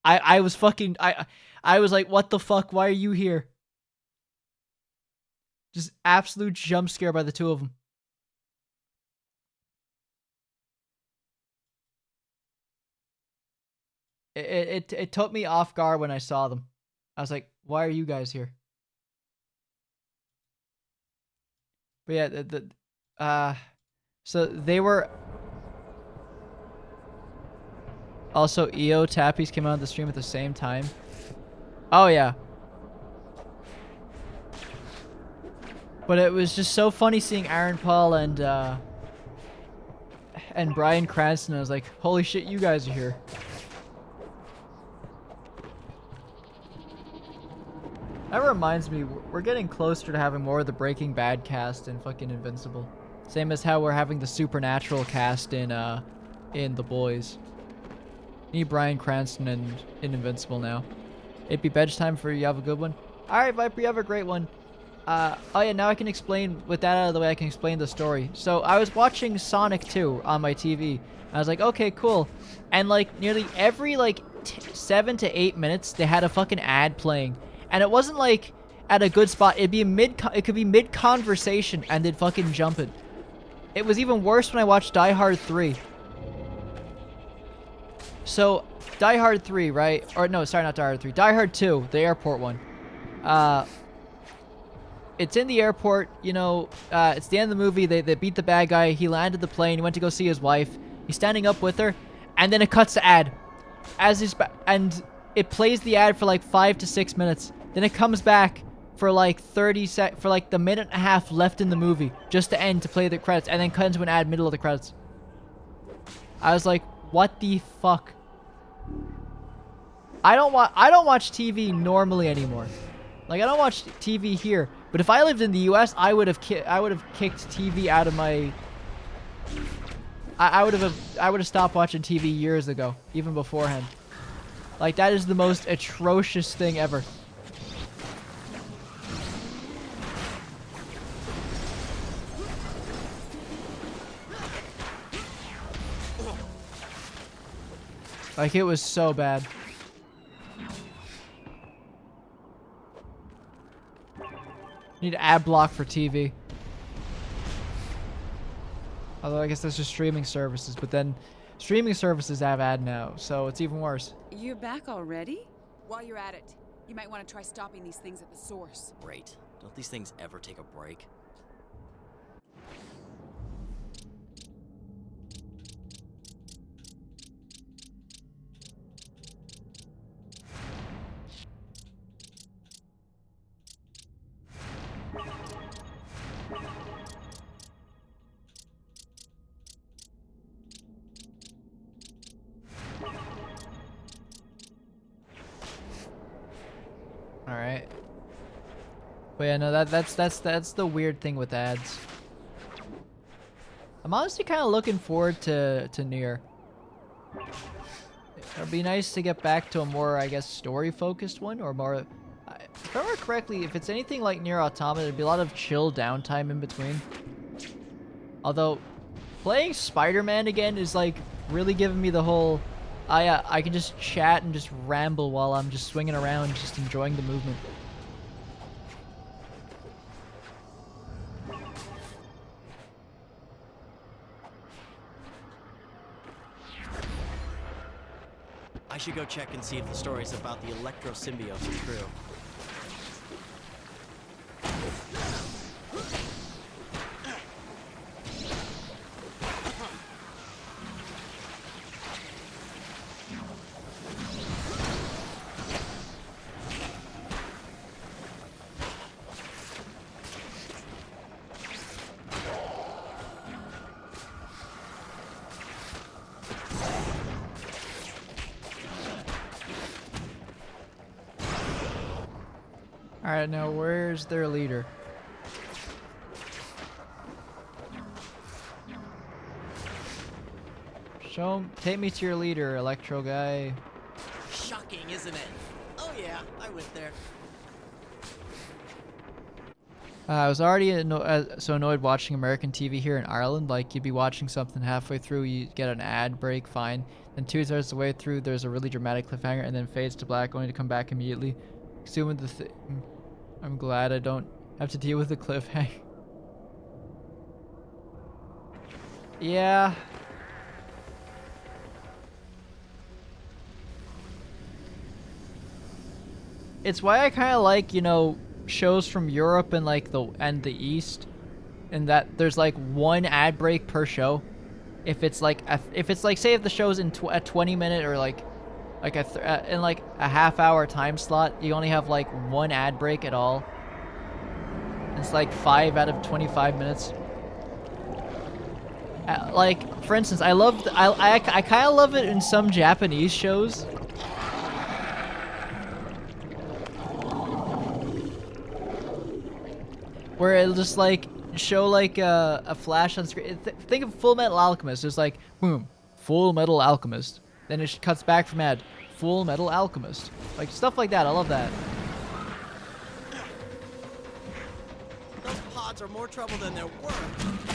I was fucking I was like, what the fuck? Why are you here? Just absolute jump scare by the two of them. It took me off guard when I saw them. I was like, why are you guys here? But yeah, so they were also EO Tappies came out on the stream at the same time. Oh yeah. But it was just so funny seeing Aaron Paul and Bryan Cranston. I was like, holy shit, you guys are here. That reminds me, we're getting closer to having more of the Breaking Bad cast in fucking Invincible. Same as how we're having the Supernatural cast in The Boys. Need Bryan Cranston in Invincible now. It'd be bedtime time for you. Have a good one. Alright, Viper, you have a great one. Oh yeah, now I can explain, with that out of the way, I can explain the story. So I was watching Sonic 2 on my TV. I was like, okay, cool. And like nearly every 7 to 8 minutes, they had a fucking ad playing. And it wasn't like at a good spot. It could be mid conversation and they'd fucking jump it. It was even worse when I watched Die Hard 3. So Die Hard 3, right? Or no, sorry, not Die Hard 3. Die Hard 2, the airport one. It's in the airport, you know, it's the end of the movie. They beat the bad guy. He landed the plane. He went to go see his wife. He's standing up with her, and then it cuts to ad. And it plays the ad for like 5 to 6 minutes. Then it comes back for like 30 for like the minute and a half left in the movie, just to end to play the credits, and then cut into an ad middle of the credits. I was like, what the fuck? I don't watch TV normally anymore. Like, I don't watch TV here. But if I lived in the U.S., I would have kicked TV out of my. I would have stopped watching TV years ago, even beforehand. Like, that is the most atrocious thing ever. Like, it was so bad. Need ad block for TV. Although I guess that's just streaming services, but then streaming services have ad now, so it's even worse. You're back already? While you're at it, you might want to try stopping these things at the source. Great. Don't these things ever take a break? Alright. But yeah, no, that's the weird thing with ads. I'm honestly kind of looking forward to Nier. It'd be nice to get back to a more, I guess, story-focused one, or more... If I remember correctly, if it's anything like Nier Automata, there'd be a lot of chill downtime in between. Although, playing Spider-Man again is, like, really giving me the whole... I can just chat and just ramble while I'm just swinging around, just enjoying the movement. I should go check and see if the stories about the Electro symbiotes are true. Alright, now where's their leader? Take me to your leader, Electro guy. Shocking, isn't it? Oh yeah, I went there. I was already so annoyed watching American TV here in Ireland. Like, you'd be watching something halfway through, you get an ad break, fine. Then 2/3 of the way through, there's a really dramatic cliffhanger, and then fades to black, only to come back immediately. Consuming the thing. I'm glad I don't have to deal with the cliffhanger. Yeah. It's why I kind of like, you know, shows from Europe and like the East, and that there's like one ad break per show. If it's like say if the show's in a 20-minute or like in like a half-hour time slot, you only have like one ad break at all. It's like 5 out of 25 minutes. Like, for instance, I kind of love it in some Japanese shows. Where it'll just like show like a flash on screen. Think of Full Metal Alchemist. There's like, boom, Full Metal Alchemist. Then it cuts back from ad, Full Metal Alchemist. Like, stuff like that. I love that. Those pods are more trouble than they're worth.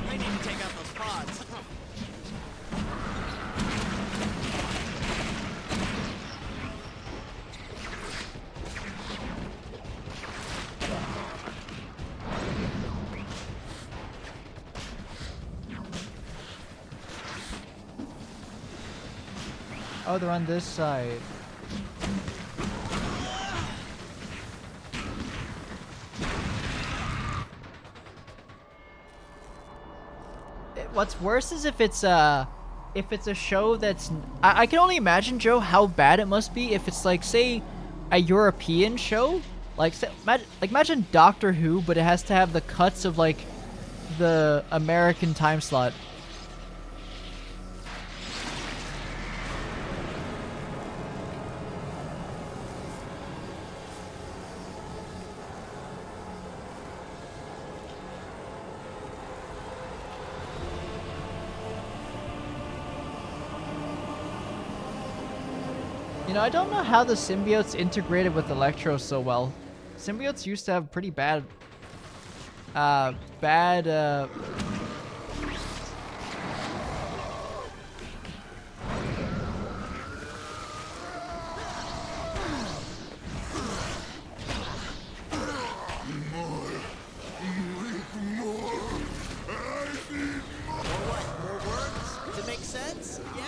They need to take out those pods. Oh, they're on this side. What's worse is if it's a show that's I can only imagine, Joe, how bad it must be if it's like, say, a European show, like imagine Doctor Who, but it has to have the cuts of like the American time slot. You know, I don't know how the symbiotes integrated with Electro so well. Symbiotes used to have pretty bad More words? Does it make sense? Yeah.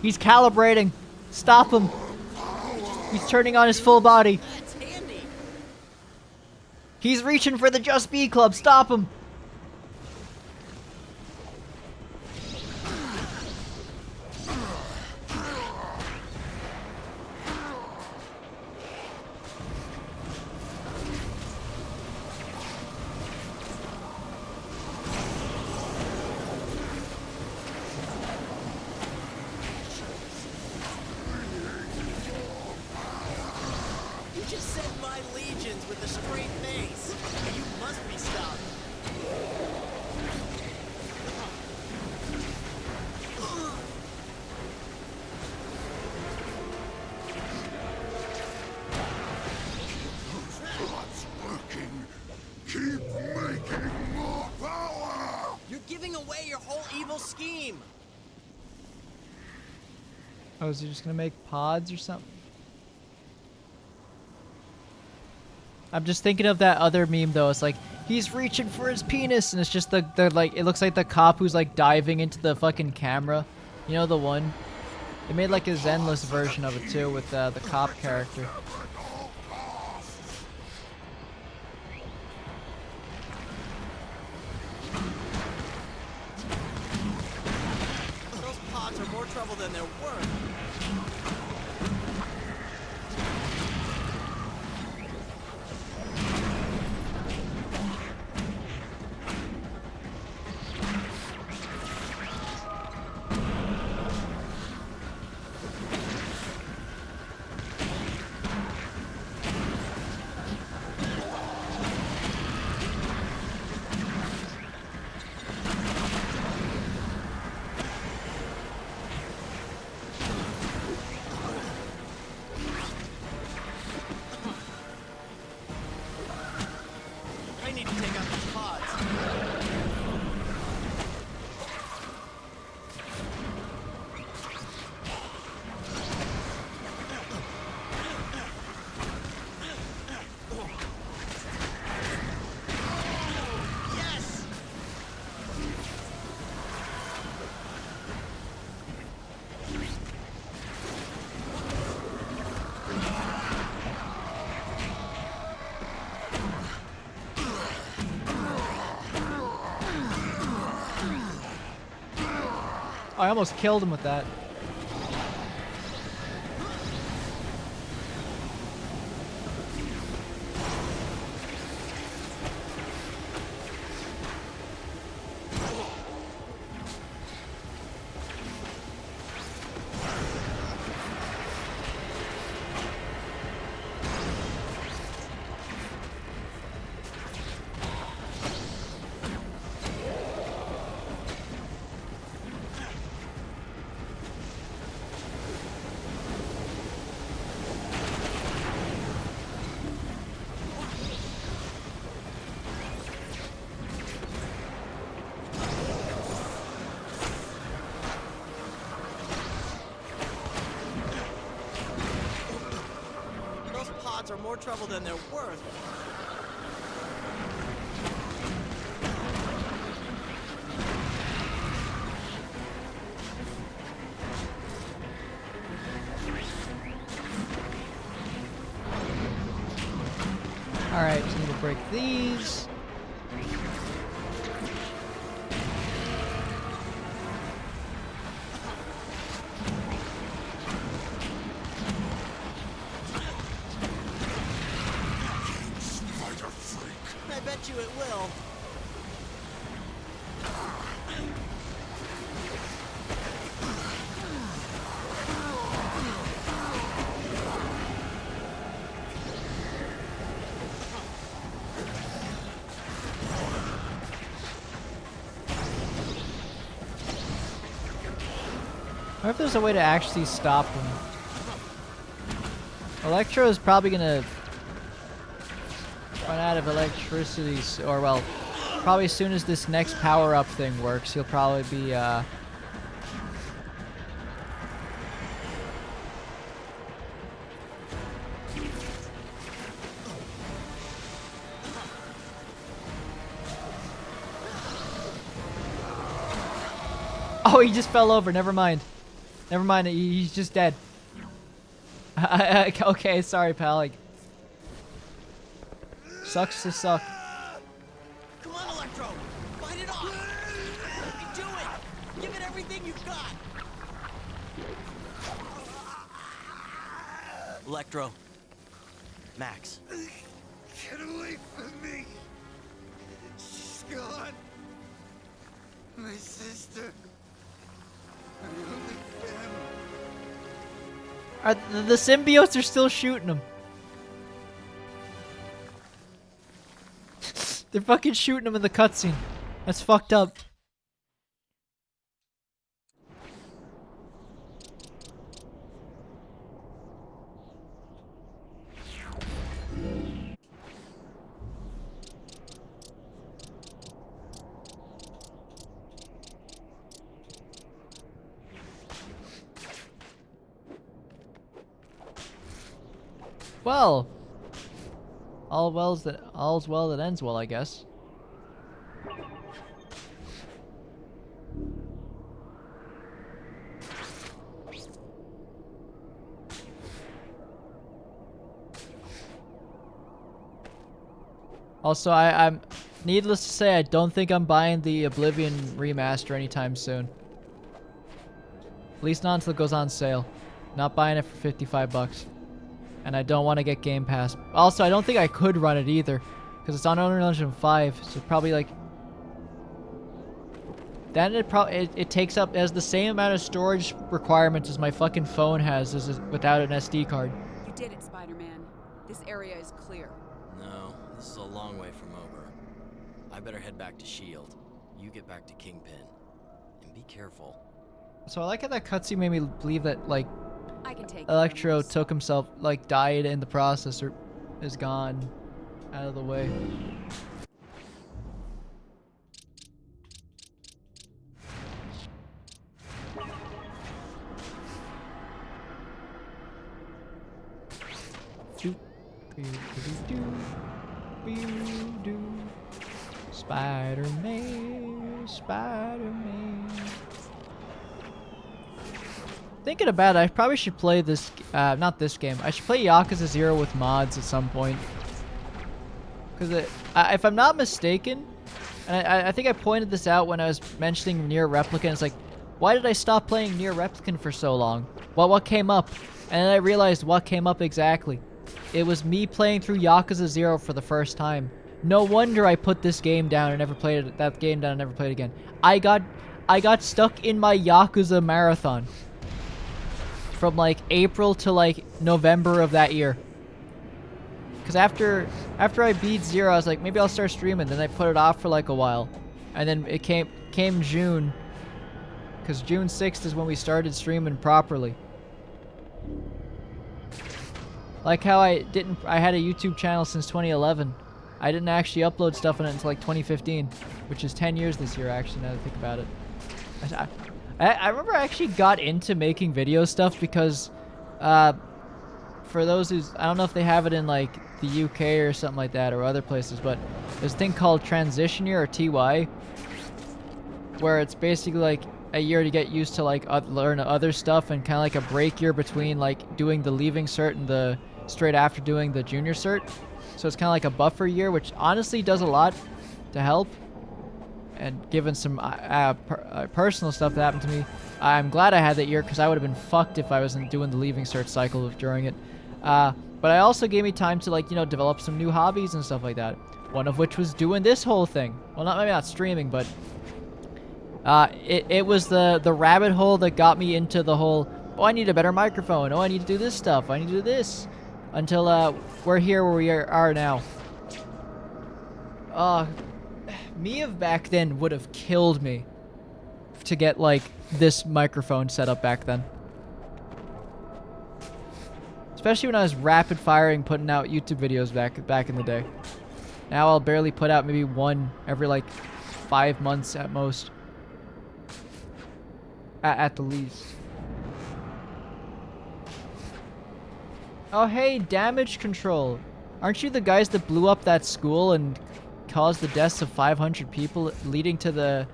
He's calibrating. Stop him. He's turning on his full body. That's handy. He's reaching for the Just Be Club. Stop him. You just said my legions with a straight face. You must be stopped. What's working? Keep making more power! You're giving away your whole evil scheme. Oh, is he just gonna make pods or something? I'm just thinking of that other meme though. It's like, he's reaching for his penis, and it's just the like, it looks like the cop who's like diving into the fucking camera. You know the one? They made like a Zenless version of it too with the cop character. Those more trouble than they're worth. I need to take out these pods. Yes! I almost killed him with that. Those pods are more trouble than they're worth. Alright, just need to break these. I bet you it will. I wonder if there's a way to actually stop him. Electro is probably gonna run out of electricity, or well, probably as soon as this next power-up thing works, he'll probably be, Oh, he just fell over. Never mind. Never mind. He's just dead. Okay, sorry, pal. Like, sucks to suck. Come on, Electro! Fight it off! You can do it! Give it everything you've got! Electro. Max. Get away from me! She's gone. My sister. My only family. The symbiotes are still shooting him. They're fucking shooting him in the cutscene. That's fucked up. Well, all's well that ends well, I guess. Also, I'm needless to say, I don't think I'm buying the Oblivion remaster anytime soon. At least not until it goes on sale. Not buying it for 55 bucks. And I don't want to get Game Pass. Also, I don't think I could run it either. Because it's on Unreal Engine 5. So probably like... Then it takes up as the same amount of storage requirements as my fucking phone has without an SD card. You did it, Spider-Man. This area is clear. No, this is a long way from over. I better head back to S.H.I.E.L.D. You get back to Kingpin. And be careful. So I like how that cutscene made me believe that, like, I can take Electro those. took himself, like, died in the process or is gone out of the way. Spider-Man, Spider-Man. Thinking about it, I probably should play this, not this game. I should play Yakuza 0 with mods at some point. Because if I'm not mistaken, and I think I pointed this out when I was mentioning Nier Replicant, it's like, why did I stop playing Nier Replicant for so long? Well, what came up? And then I realized what came up exactly. It was me playing through Yakuza 0 for the first time. No wonder I put this game down and never played it, that game down and never played it again. I got stuck in my Yakuza marathon. From like April to like November of that year. Cause after I beat 0, I was like, maybe I'll start streaming. Then I put it off for like a while. And then it came June. Cause June 6th is when we started streaming properly. Like how I had a YouTube channel since 2011. I didn't actually upload stuff on it until like 2015, which is 10 years this year actually, now that I think about it. I remember I actually got into making video stuff because, for those who's, I don't know if they have it in like the UK or something like that or other places, but there's a thing called transition year or TY, where it's basically like a year to get used to like learn other stuff and kind of like a break year between like doing the leaving cert and the straight after doing the junior cert. So it's kind of like a buffer year, which honestly does a lot to help. And given some personal stuff that happened to me, I'm glad I had that year because I would have been fucked if I wasn't doing the leaving cert cycle during it. But I also gave me time to like, you know, develop some new hobbies and stuff like that. One of which was doing this whole thing. Well, maybe not streaming, but it was the rabbit hole that got me into the whole, oh, I need a better microphone. Oh, I need to do this stuff. I need to do this. Until we're here where we are now. Me of back then would have killed me to get like this microphone set up back then. Especially when I was rapid firing putting out YouTube videos back in the day. Now I'll barely put out maybe one every like 5 months at most. At the least. Oh hey, Damage Control. Aren't you the guys that blew up that school and caused the deaths of 500 people, leading to the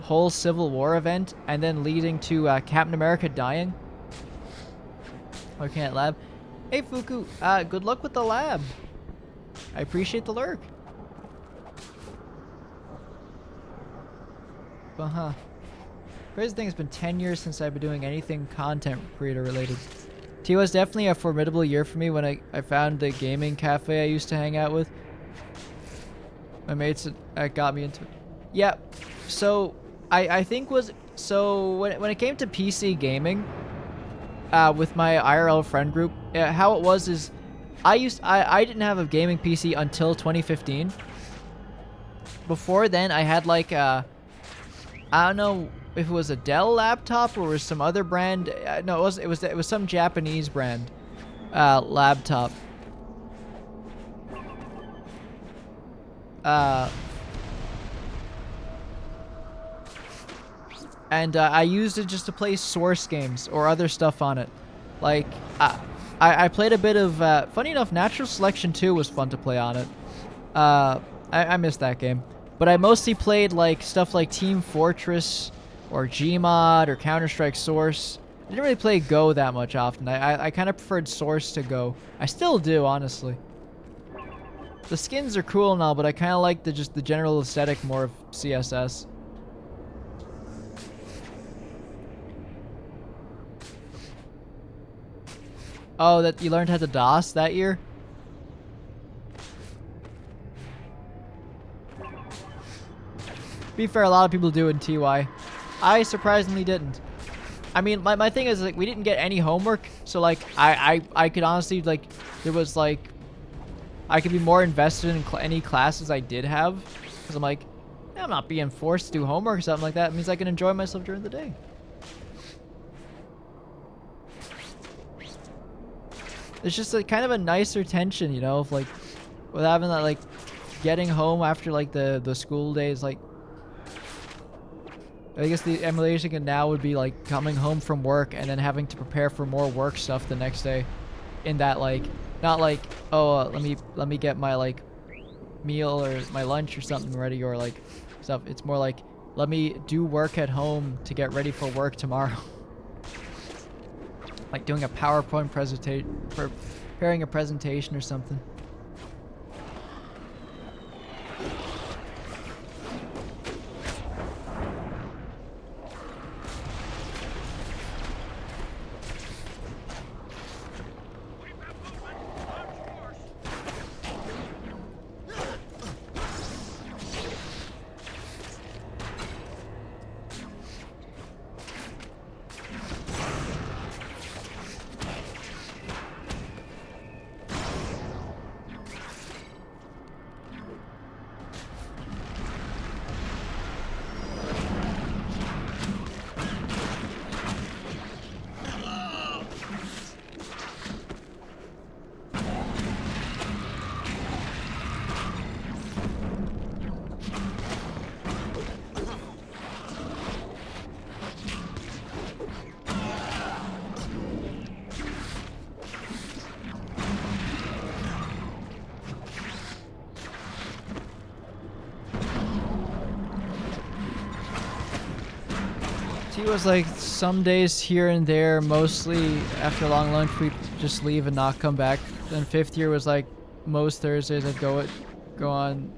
whole Civil War event, and then leading to Captain America dying? Working at lab. Hey Fuku, good luck with the lab. I appreciate the lurk. Crazy thing, it's been 10 years since I've been doing anything content creator related. T was definitely a formidable year for me when I found the gaming cafe I used to hang out with. My mates got me into it. Yeah, so I think when it came to PC gaming, with my IRL friend group, how it was is I didn't have a gaming PC until 2015. Before then, I had like I don't know if it was a Dell laptop or was some other brand. No, it was some Japanese brand laptop. And I used it just to play Source games or other stuff on it. Like, I played a bit of, funny enough, Natural Selection 2 was fun to play on it. I missed that game. But I mostly played like stuff like Team Fortress or Gmod or Counter-Strike Source. I didn't really play Go that much often. I kind of preferred Source to Go. I still do, honestly. The skins are cool and all, but I kind of like the general aesthetic more of CSS. Oh, that you learned how to DOS that year? Be fair, a lot of people do in TY. I surprisingly didn't. I mean, my thing is, like, we didn't get any homework, so, like, I could honestly, like, there was, like, I could be more invested in any classes I did have, because I'm like, I'm not being forced to do homework or something like that. It means I can enjoy myself during the day. It's just like kind of a nicer tension, you know, of like, with having that, like, getting home after like the school days. Like, I guess the emulation now would be like coming home from work and then having to prepare for more work stuff the next day. In that, like, not like, oh, let me get my like meal or my lunch or something ready or like stuff. It's more like, let me do work at home to get ready for work tomorrow. Like doing a PowerPoint presentation, preparing a presentation or something. T was like some days here and there, mostly after a long lunch we just leave and not come back. Then 5th year was like most Thursdays I'd go on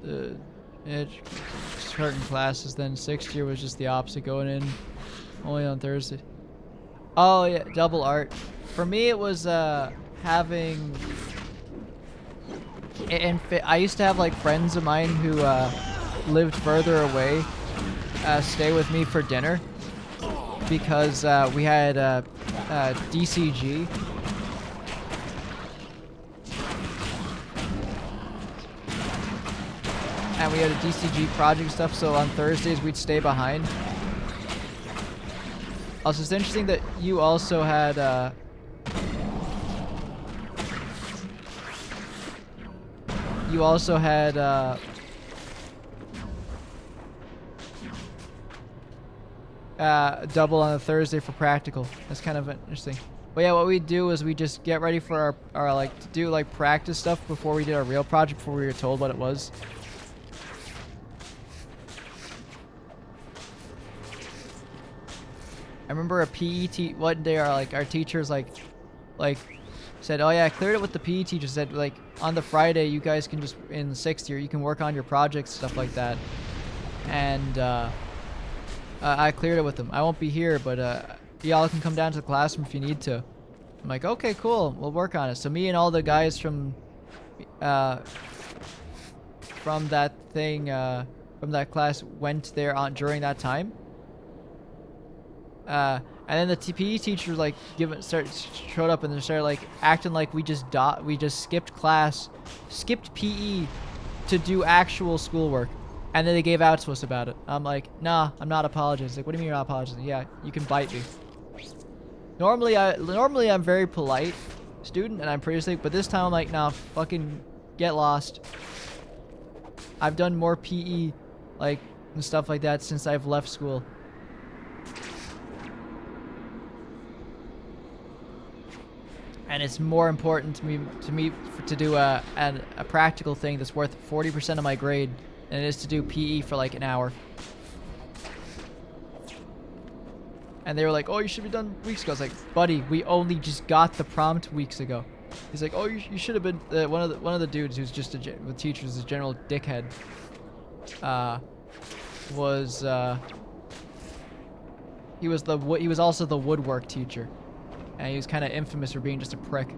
certain classes. Then 6th year was just the opposite, going in only on Thursday. Oh yeah, double art. For me it was having, and I used to have like friends of mine who lived further away stay with me for dinner. Because we had DCG. And we had a DCG project stuff, so on Thursdays we'd stay behind. Also, it's interesting that you also had double on a Thursday for practical. That's kind of interesting. But yeah, what we do is we just get ready for our like to do like practice stuff before we did our real project, before we were told what it was. I remember a PE one day our teachers like said, oh yeah, I cleared it with the PE teacher, said like on the Friday you guys can just, in the 6th year, you can work on your projects, stuff like that. And I cleared it with them. I won't be here, but y'all can come down to the classroom if you need to. I'm like, okay, cool, we'll work on it. So me and all the guys from that thing, from that class went there during that time. And then the PE teacher like showed up and they started like acting like we just skipped class, skipped PE to do actual schoolwork. And then they gave out to us about it. I'm like, nah, I'm not apologizing. Like, what do you mean you're not apologizing? Yeah, you can bite me. Normally I'm very polite student and I'm pretty sick, but this time I'm like, nah, fucking get lost. I've done more PE, like, and stuff like that since I've left school. And it's more important to me to do a practical thing that's worth 40% of my grade than it is to do PE for like an hour. And they were like, oh, you should be done weeks ago. I was like, buddy, we only just got the prompt weeks ago. He's like, oh, you should have been one of the dudes who's just the teacher, who's a general dickhead. He was also the woodwork teacher, and he was kind of infamous for being just a prick.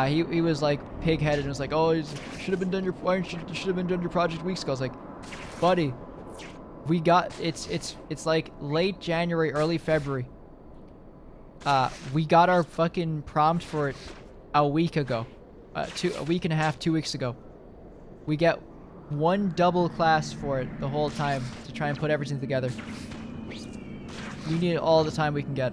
He was like pig-headed and was like, oh, you should have been done your should have been done your project weeks ago. I was like, buddy, we got it's like late January, early February. We got our fucking prompt for it a week ago, a week and a half, 2 weeks ago. We get one double class for it the whole time to try and put everything together. We need all the time we can get.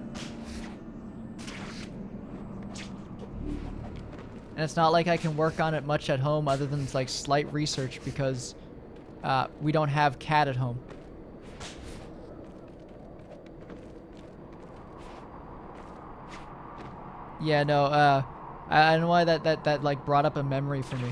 And it's not like I can work on it much at home other than like slight research because we don't have Cat at home. Yeah, no, I don't know why that like brought up a memory for me.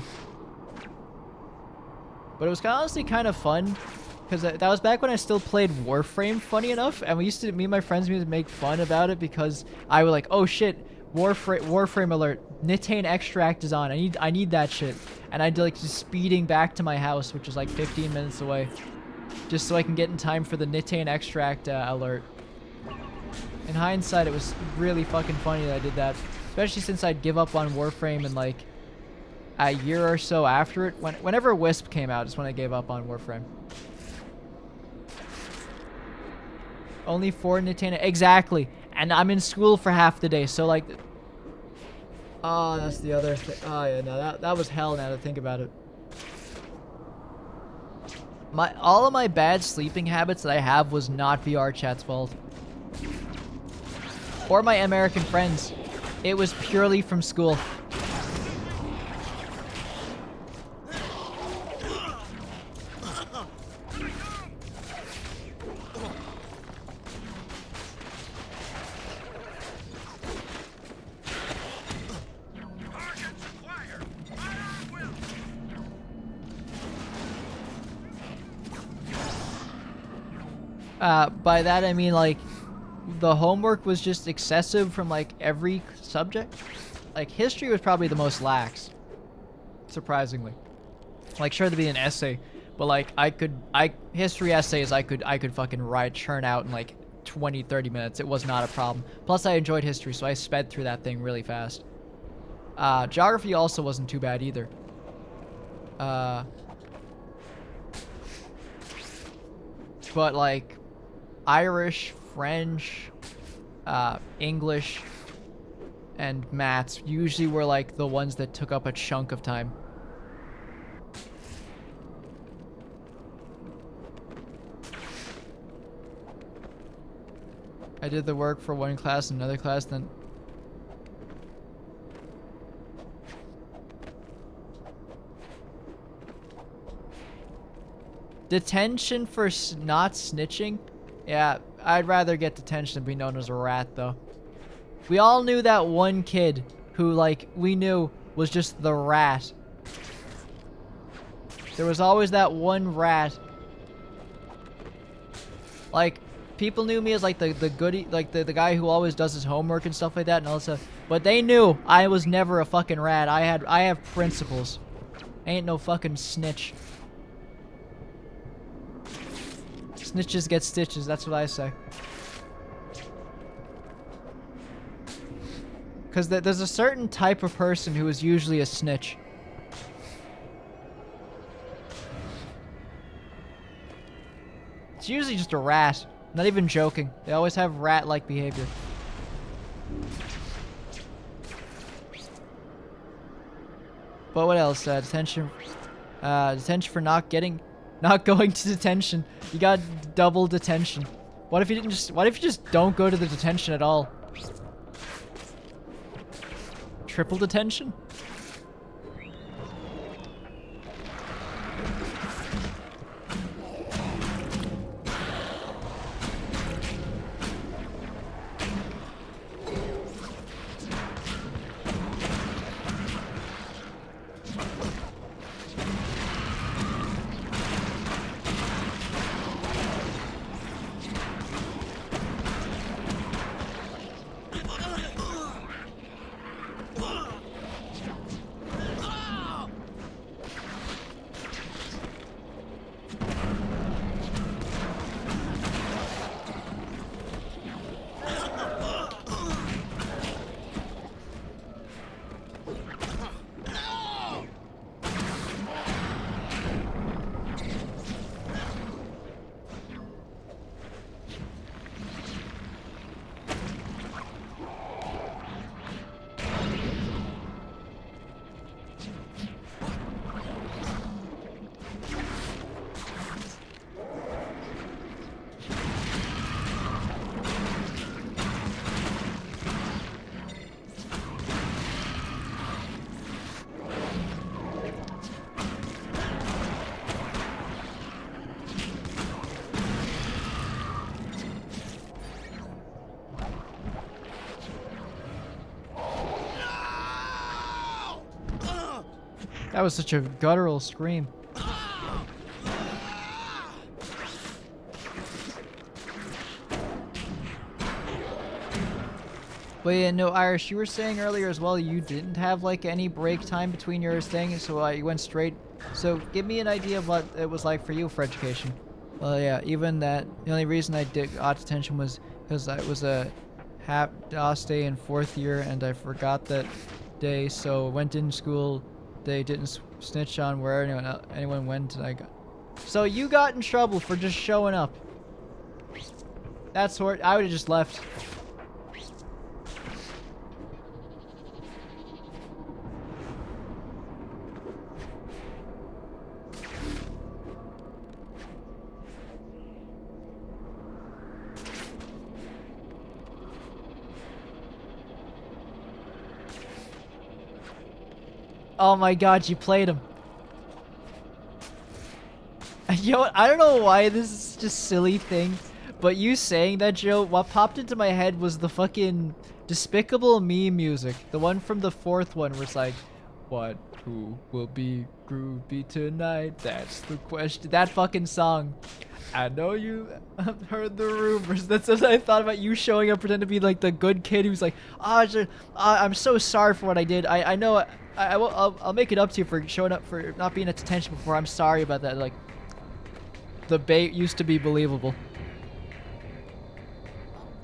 But it was honestly kind of fun because that was back when I still played Warframe, funny enough, and me and my friends used to make fun about it because I was like, oh shit, Warframe alert, Nitane extract is on. I need that shit. And I'd like just speeding back to my house, which is like 15 minutes away, just so I can get in time for the Nitane extract alert. In hindsight, it was really fucking funny that I did that, especially since I'd give up on Warframe in like a year or so after it. Whenever Wisp came out is when I gave up on Warframe. Only 4 Nitane, exactly. And I'm in school for half the day, so like, oh, that's the other thing. Oh yeah, no, that was hell now to think about it. All of my bad sleeping habits that I have was not VR chat's fault. Or my American friends. It was purely from school. By that I mean like the homework was just excessive from like every subject. Like history was probably the most lax, surprisingly. Like sure there'd be an essay, but like history essays I could fucking churn out in like 20-30 minutes. It was not a problem. Plus I enjoyed history, so I sped through that thing really fast. Geography also wasn't too bad either. But like Irish, French, English, and maths usually were like the ones that took up a chunk of time. I did the work for one class and another class, then detention for not snitching? Yeah, I'd rather get detention than be known as a rat, though. We all knew that one kid who, like, we knew was just the rat. There was always that one rat. Like, people knew me as, like, the goody, like, the guy who always does his homework and stuff like that and all that stuff. But they knew I was never a fucking rat. I have principles. Ain't no fucking snitch. Snitches get stitches, that's what I say. Because there's a certain type of person who is usually a snitch. It's usually just a rat. Not even joking. They always have rat-like behavior. But what else? Detention. Detention for not going to detention. You got double detention. What if you just don't go to the detention at all? Triple detention? That was such a guttural scream. But yeah, no, Irish, you were saying earlier as well you didn't have like any break time between your things, so you went straight. So give me an idea of what it was like for you for education. Well, yeah, even that, the only reason I got detention was because it was a DOS day in 4th year and I forgot that day, so went in school. They didn't snitch on where anyone went, and I got. So you got in trouble for just showing up. That's what I would have just left. Oh my god, you played him. Yo, I don't know why this is just silly thing, but you saying that, Joe, what popped into my head was the fucking Despicable Me music. The one from the 4th one where it's like, who will be groovy tonight? That's the question. That fucking song. I know you have heard the rumors. That's what I thought about you showing up, pretending to be like the good kid who's like, I'm so sorry for what I did. I know I'll make it up to you for showing up, for not being at detention before. I'm sorry about that. Like, the bait used to be believable.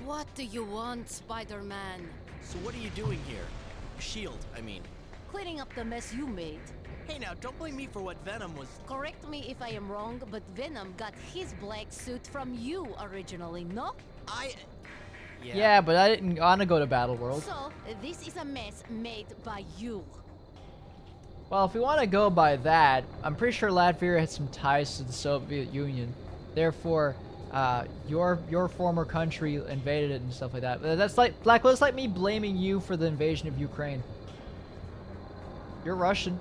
What do you want, Spider-Man? So what are you doing here? Shield, I mean. Cleaning up the mess you made. Hey now, don't blame me for what Venom was... Correct me if I am wrong, but Venom got his black suit from you originally, no? Yeah, but I didn't want to go to Battle World. So, this is a mess made by you. Well, if we want to go by that, I'm pretty sure Latvia had some ties to the Soviet Union. Therefore, your former country invaded it and stuff like that. But that's like, Black, that's like me blaming you for the invasion of Ukraine. You're Russian.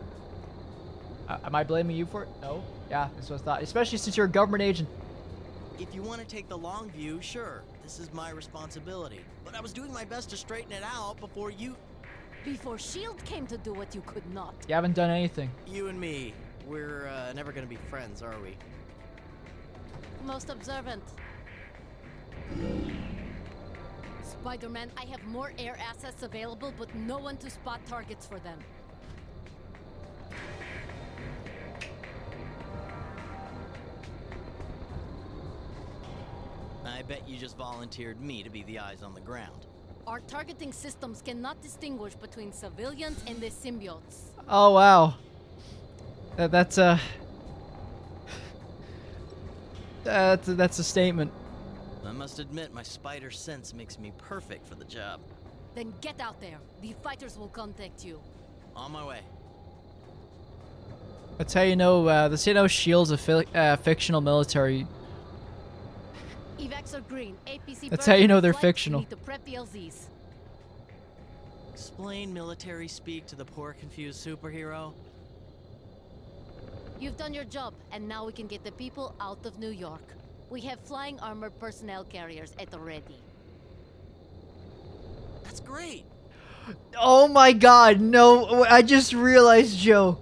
Am I blaming you for it? No. Yeah, that's what I thought. Especially since you're a government agent. If you want to take the long view, sure. This is my responsibility. But I was doing my best to straighten it out before you... Before S.H.I.E.L.D. came to do what you could not. You haven't done anything. You and me, we're never gonna be friends, are we? Most observant. Spider-Man, I have more air assets available, but no one to spot targets for them. I bet you just volunteered me to be the eyes on the ground. Our targeting systems cannot distinguish between civilians and the symbiotes. Oh, wow. That's a statement. I must admit, my spider sense makes me perfect for the job. Then get out there. The fighters will contact you. On my way. That's how you know, that's how you know S.H.I.E.L.D.'s a fictional military. Evacs are green. APC That's how you know they're flight, fictional. Need to prep the LZs. Explain military speak to the poor, confused superhero. You've done your job, and now we can get the people out of New York. We have flying armored personnel carriers at the ready. That's great. Oh my god, no, I just realized, Joe.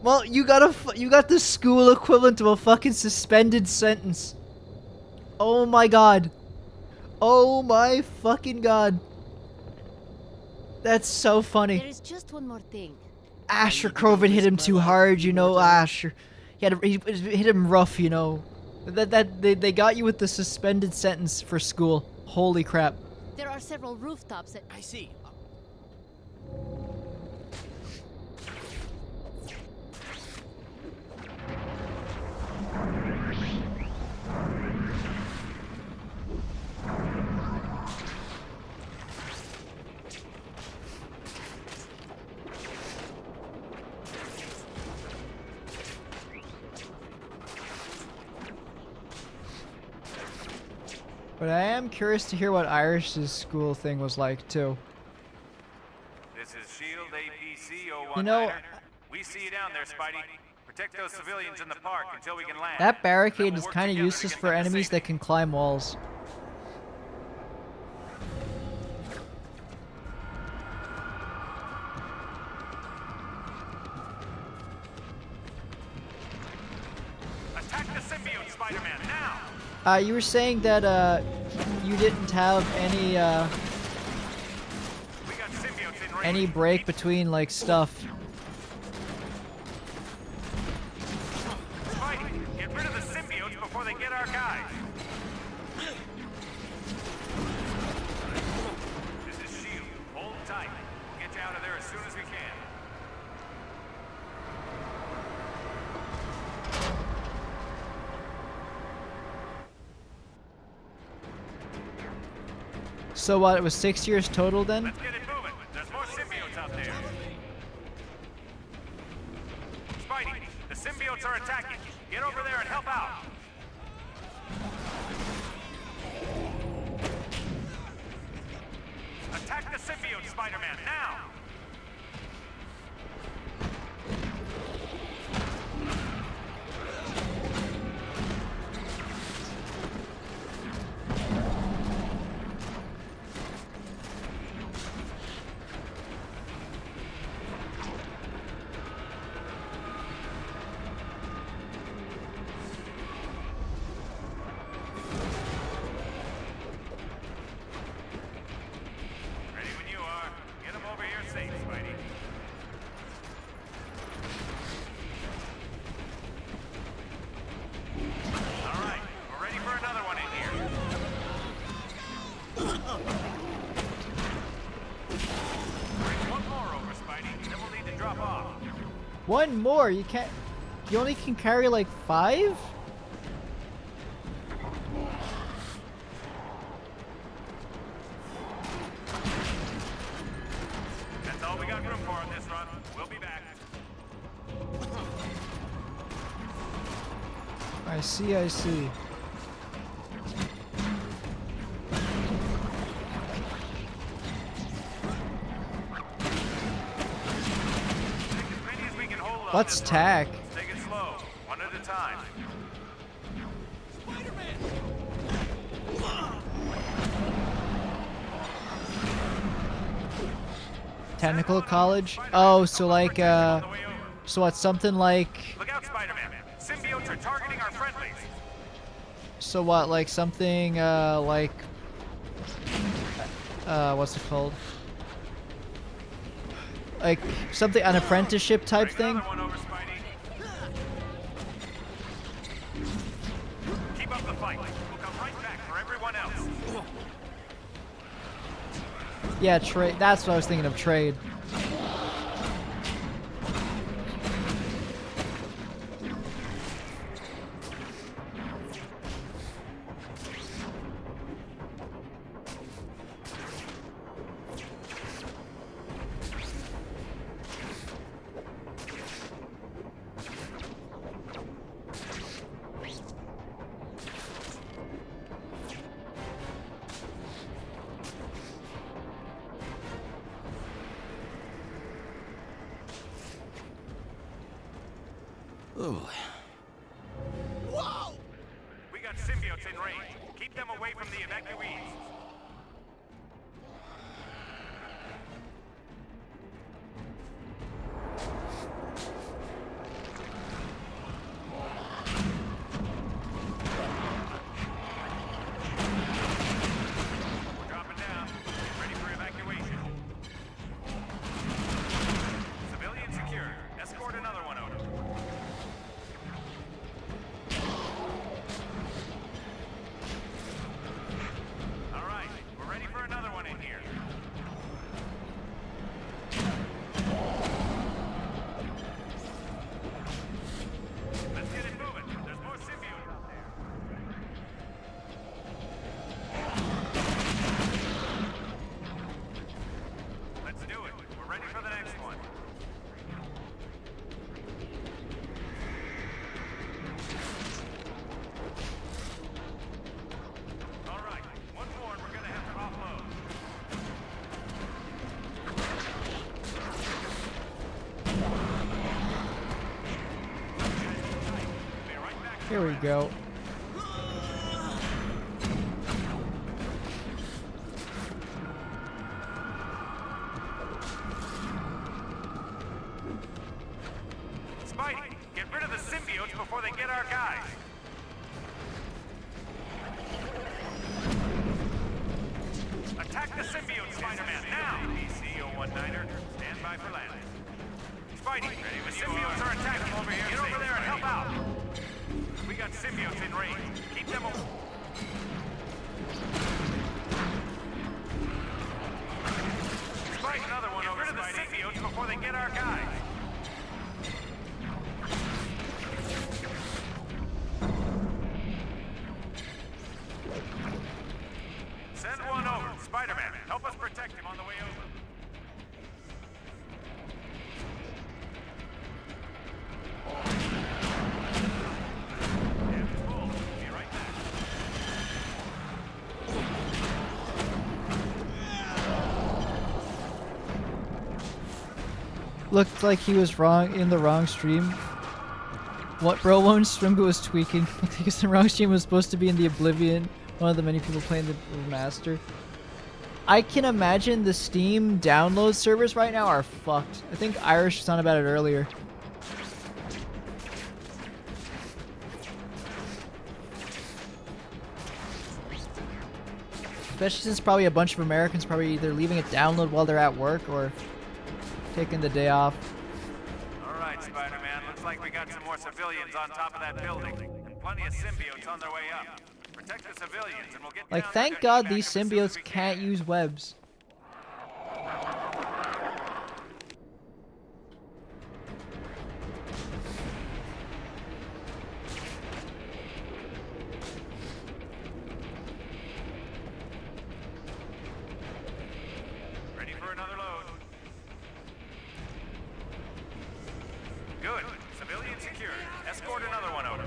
Well, you got the school equivalent of a fucking suspended sentence. Oh my god. Oh my fucking god. That's so funny. There is just one more thing. Asher Corbin hit him too hard, you know, Asher. He hit him rough, you know. They got you with the suspended sentence for school. Holy crap. There are several rooftops that... I see. But I am curious to hear what Irish's school thing was like, too. This is S.H.I.E.L.D. APC 019er. You know, we see you down there, Spidey. Protect those civilians in the park until we can land. that barricade Then is we'll work kind of together to useless get for them to enemies safety. that can climb walls. You were saying that you didn't have any We got symbiotes in range. any break between like stuff. Spidey, get rid of the symbiotes before they get our guys. This is S.H.I.E.L.D. Hold tight. We'll get you out of there as soon as we can. So what? It was 6 years total then? Let's get it moving. There's more symbiotes out there. Spidey, the symbiotes are attacking. Get over there and help out. Attack the symbiote, Spider-Man, now! Ready when you are. Get him over here safe, Spidey. All right, we're ready for another one in here. Bring one more over, Spidey. Then we'll need to drop off. One more. You can't. You only can carry like 5? That's all we got room for on this run. We'll be back. I see. I see. Take as many as we can hold on What's this tack? run. Take it slow, one at a time. Technical college? Oh, so like so what's something like Look out, Spider-Man. Symbiotes are targeting our friendlies. so what like something like what's it called? Like something an apprenticeship type Bring thing? another one over, Spidey. Keep up the fight. We'll come right back for everyone else. Yeah, trade. That's what I was thinking of, trade. Oh boy. Whoa! We got symbiotes in range. Keep them away from the evacuees. We're dropping down. Get ready for evacuation. Civilian secure. Escort another one out. All right, we're ready for another one in here. Let's get it moving. There's more symbiotes out there. Let's do it. We're ready for the next one. All right, one more and we're gonna have to offload. Be right back. Here we go. Spidey, get rid of the symbiotes before they get our guys. Attack the symbiote, Spider-Man, now! DC-019er, stand by for landing. Spidey, the symbiotes are attacking over here. Get over there and help out. We got symbiotes in range. Keep them over. Spike another one over. Get rid of the symbiotes before they get our guys. Send one over. Spider-Man, help us protect him on the way over. Damn full. Be right back. Looked like he was wrong in the wrong stream. What bro? One Swimbo was tweaking because the wrong stream was supposed to be in the Oblivion. One of the many people playing the remaster. I can imagine the Steam download servers right now are fucked. I think Irish was on about it earlier. Especially since probably a bunch of Americans probably either leaving it download while they're at work or taking the day off. All right, Spider-Man. Looks like we got some more civilians on top of that building, and plenty of symbiotes on their way up. Protect the civilians, and we'll get Like, down there thank to God back these them as soon as symbiotes we can't can. use webs. Ready for another load. Good. Civilian secured. Escort another one over.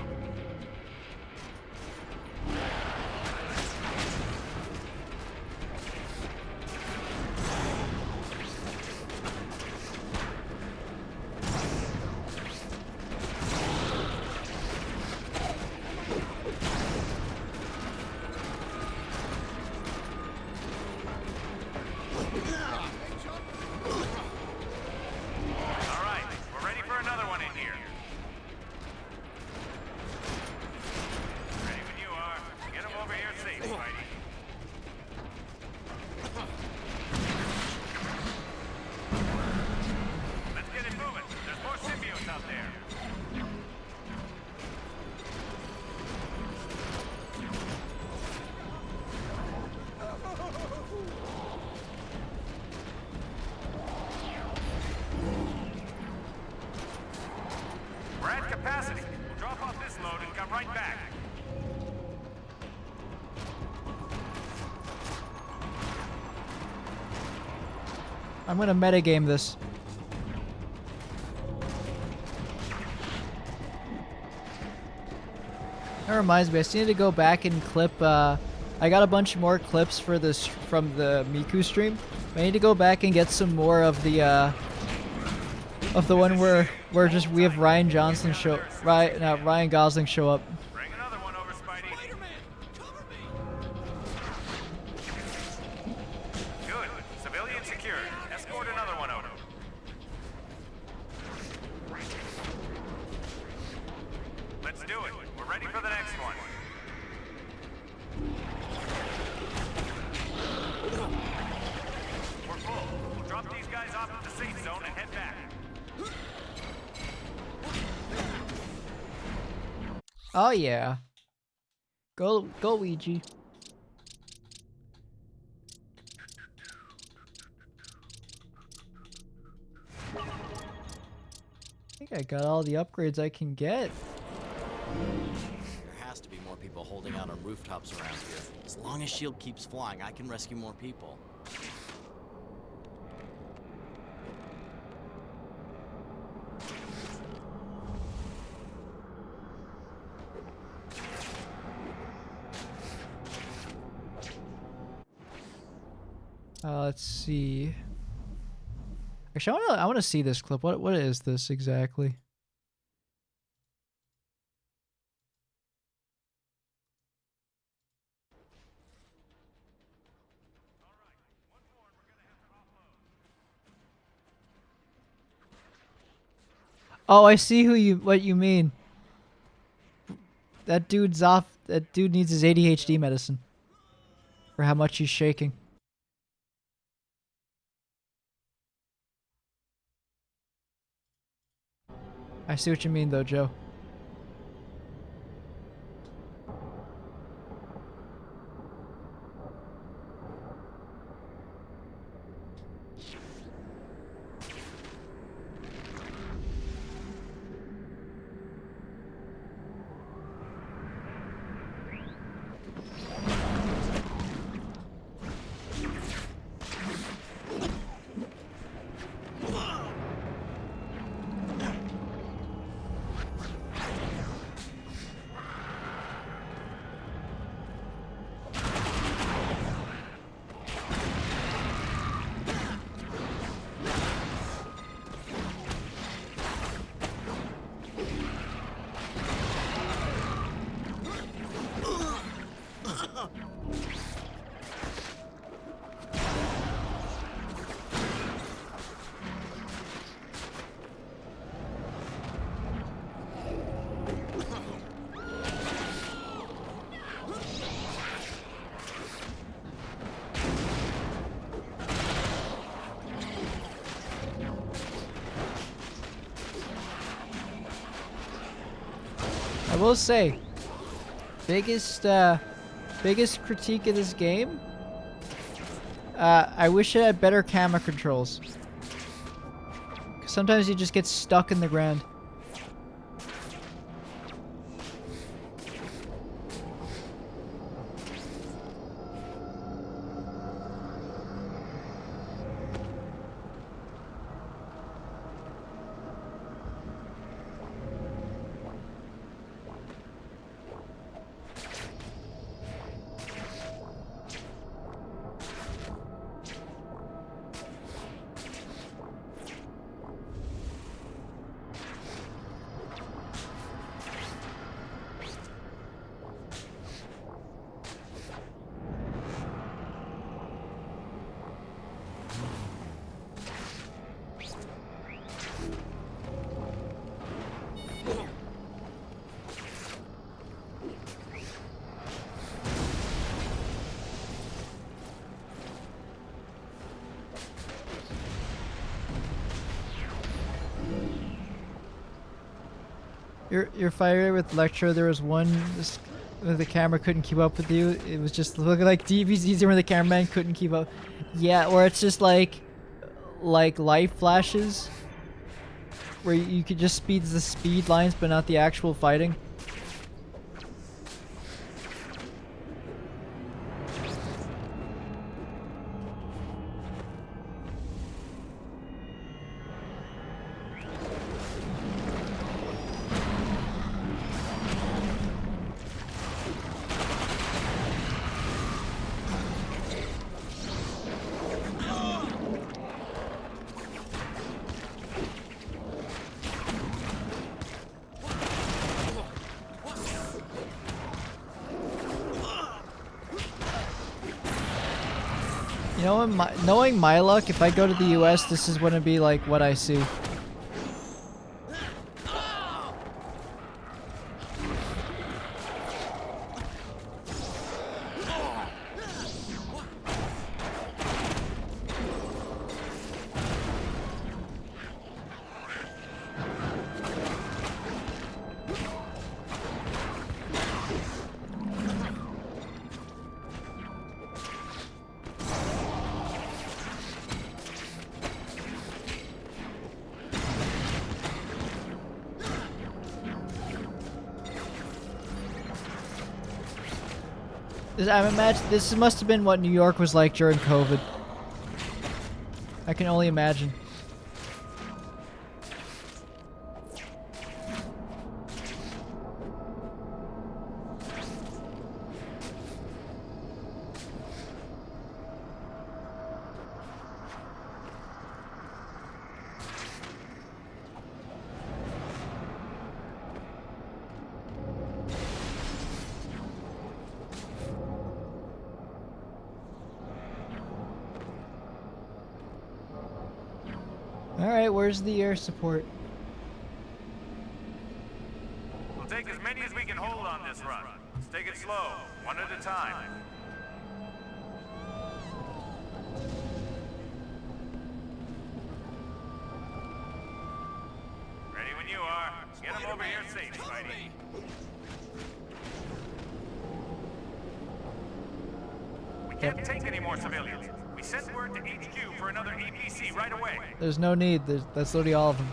All right, we're ready for another one in here. Ready when you are. Get him over here safe, Spidey. Let's get it moving. There's more symbiotes out there. We're at capacity. We'll drop off this load and come right back. I'm gonna metagame this. That reminds me, I still need to go back and clip. I got a bunch more clips for this from the Miku stream. I need to go back and get some more of the one where just we have Ryan Johnson show Ryan Gosling show up. Bring another one over, Spidey. Spider-Man, cover me! Good. Civilian secured. Escort another one over. Let's do it. We're ready for the next one. We're full. We'll drop these guys off at the safe zone and head back. Oh yeah. Go Ouija. I think I got all the upgrades I can get. There has to be more people holding out on rooftops around here. As long as S.H.I.E.L.D. keeps flying, I can rescue more people. Let's see. Actually, I want to see this clip. What is this exactly? Oh, I see what you mean. That dude's off. That dude needs his ADHD medicine. For how much he's shaking. I see what you mean, though, Joe. I will say, biggest critique of this game, I wish it had better camera controls. 'Cause sometimes you just get stuck in the ground. Your fire with Lectra, there was one where the camera couldn't keep up with you. It was just looking like DBZs where the cameraman couldn't keep up. Yeah, or it's just like light flashes where you could just speed the speed lines but not the actual fighting. You know, knowing my luck, if I go to the US, this is gonna be like what I see. I imagine this must have been what New York was like during COVID. I can only imagine. Alright, where's the air support? We'll take as many as we can hold on this run. Let's take it slow, one at a time. Ready when you are. Get him over here safe, Spidey. We can't take any more civilians. We sent word to HQ for another APC right away. There's no need. That's literally all of them.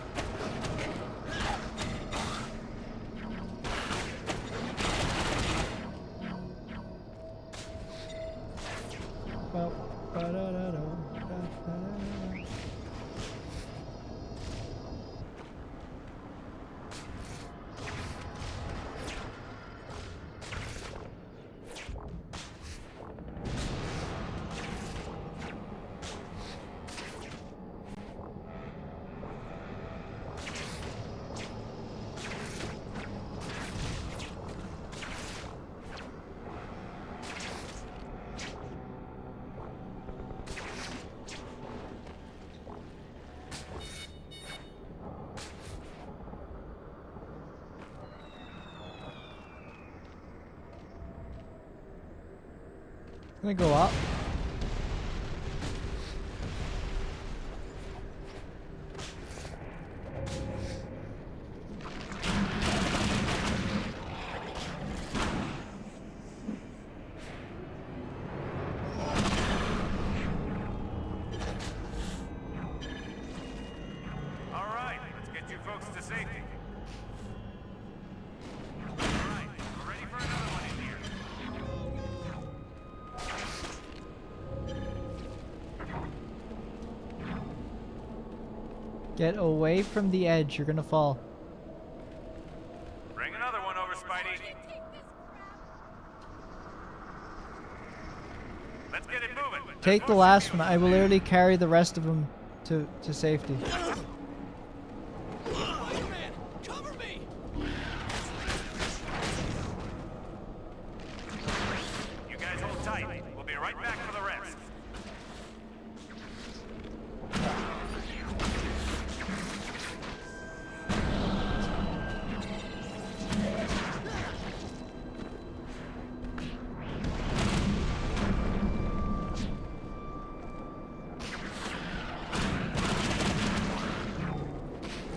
Gonna go up. All right, let's get you folks to safety. All right, we're ready for another one in here. Get away from the edge. You're gonna fall. Bring another one over, Spidey. Let's get it moving. Take the last one. I will literally carry the rest of them to safety. Spider-Man, cover me! You guys hold tight. We'll be right back for the rest.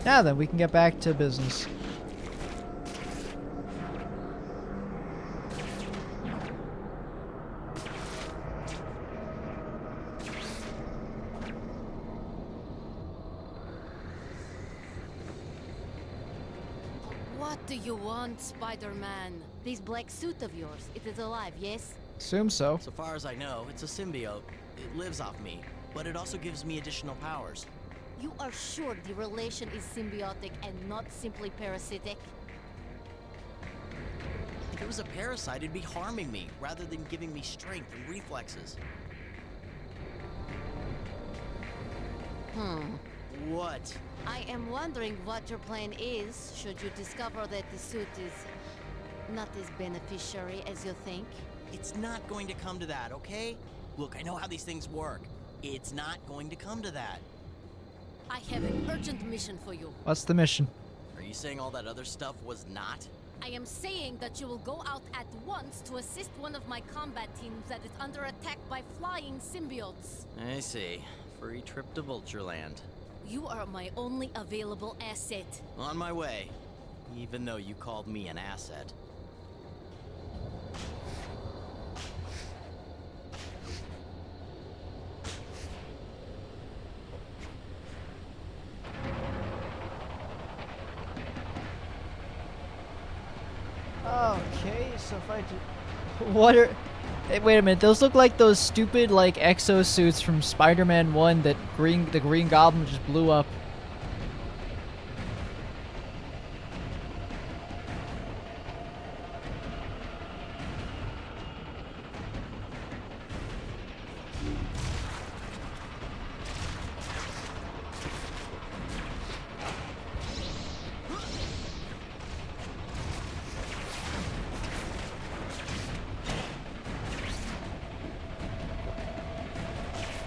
Now then, we can get back to business. What do you want, Spider-Man? This black suit of yours, it is alive, yes? Assume so. So far as I know, it's a symbiote. It lives off me, but it also gives me additional powers. You are sure the relation is symbiotic and not simply parasitic? If it was a parasite, it'd be harming me rather than giving me strength and reflexes. What? I am wondering what your plan is should you discover that the suit is not as beneficiary as you think. It's not going to come to that, okay? Look, I know how these things work. It's not going to come to that. I have an urgent mission for you. What's the mission? Are you saying all that other stuff was not? I am saying that you will go out at once to assist one of my combat teams that is under attack by flying symbiotes. I see. Free trip to Vultureland. You are my only available asset. On my way. Even though you called me an asset. Okay, so if I do... What are... Hey, wait a minute, those look like those stupid, like, exosuits from Spider-Man 1 that the Green Goblin just blew up.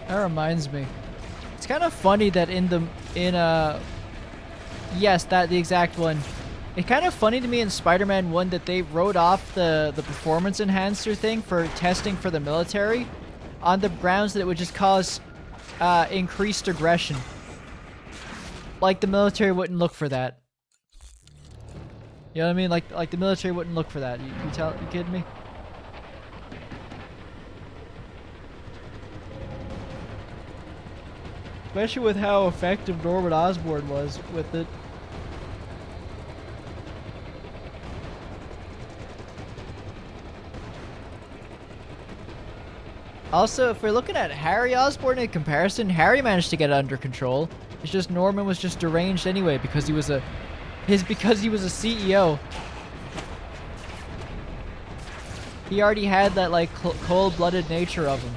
That reminds me. It's kind of funny that yes, the exact one. It's kind of funny to me in Spider-Man 1 that they wrote off the performance enhancer thing for testing for the military on the grounds that it would just cause increased aggression. Like the military wouldn't look for that. You know what I mean? Like the military wouldn't look for that. You kidding me? Especially with how effective Norman Osborn was with it. Also, if we're looking at Harry Osborn in comparison, Harry managed to get it under control. It's just Norman was just deranged anyway because he was a CEO. He already had that like cold-blooded nature of him.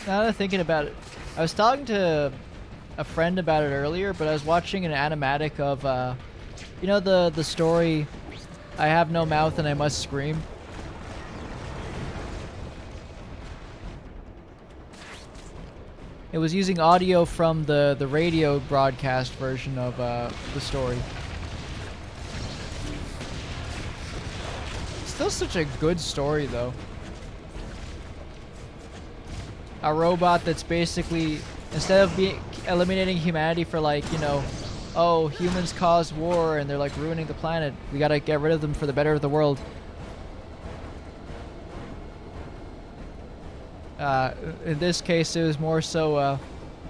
Now that I'm thinking about it, I was talking to a friend about it earlier, but I was watching an animatic of, you know the story, I have no mouth and I must scream? It was using audio from the radio broadcast version of the story. Still such a good story though. A robot that's basically, instead of eliminating humanity for like, you know, oh, humans cause war and they're like ruining the planet, we gotta get rid of them for the better of the world. In this case, it was more so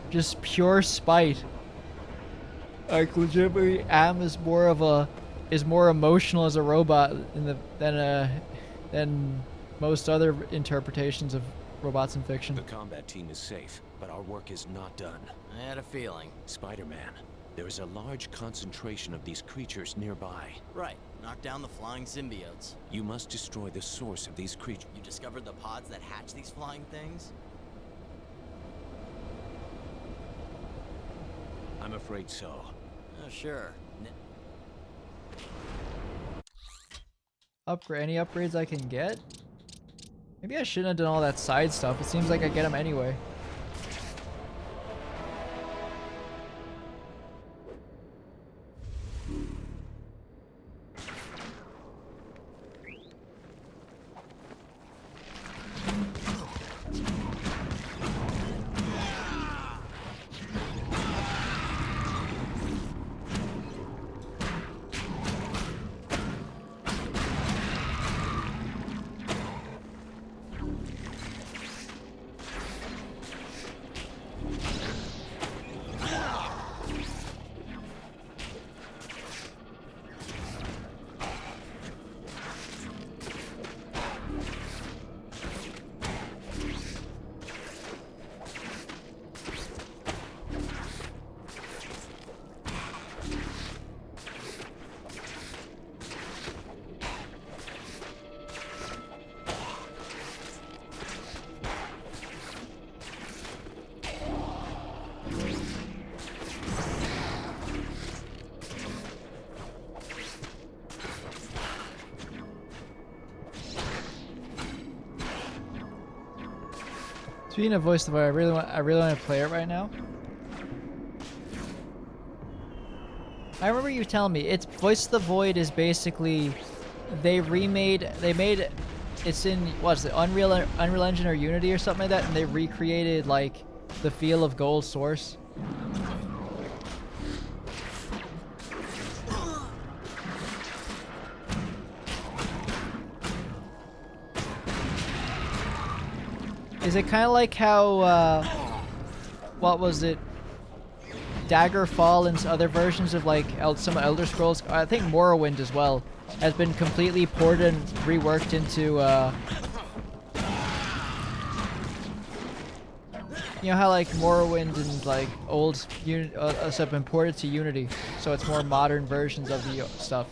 just pure spite. Like legitimately, Am is more emotional as a robot than most other interpretations of robots in fiction. The combat team is safe, but our work is not done. I had a feeling. Spider-Man, there is a large concentration of these creatures nearby. Right. Knock down the flying symbiotes. You must destroy the source of these creatures. You discovered the pods that hatch these flying things? I'm afraid so. Oh, sure. Any upgrades I can get? Maybe I shouldn't have done all that side stuff. It seems like I get them anyway. Speaking of Voice the Void, I really want to play it right now. I remember you telling me it's Voice of the Void is basically they made it's in what's it, Unreal Engine or Unity or something like that, and they recreated like the feel of Gold Source. Is it kind of like how, what was it? Daggerfall and other versions of like some Elder Scrolls, I think Morrowind as well, has been completely ported and reworked into, you know how like Morrowind and like old stuff have been ported to Unity, so it's more modern versions of the stuff.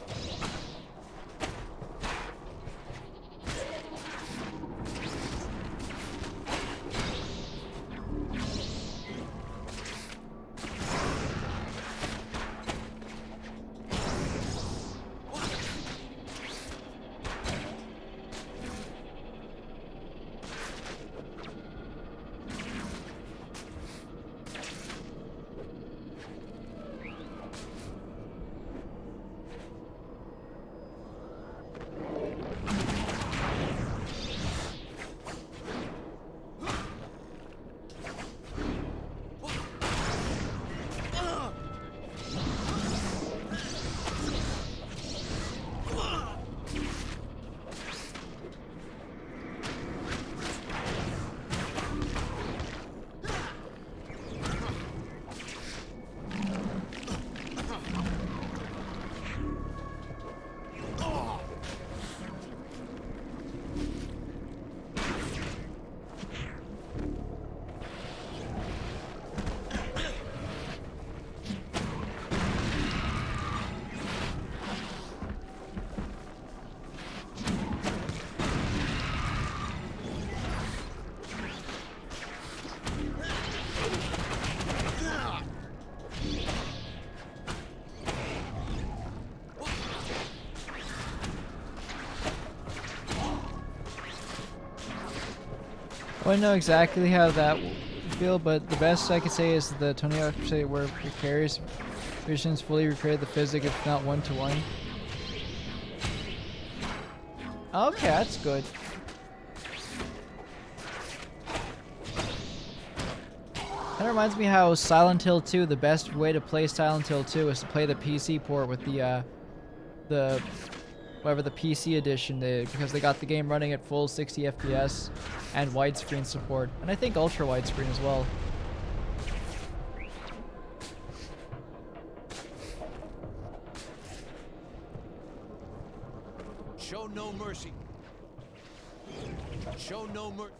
I don't know exactly how that will feel, but the best I could say is the Tony Hawk say where precarious visions fully recreate the physics, if not one-to-one. Okay, that's good. That reminds me how Silent Hill 2, the best way to play Silent Hill 2 is to play the PC port with the whatever the PC edition did, because they got the game running at full 60 FPS and widescreen support, and I think ultra widescreen as well. Show no mercy. Show no mercy.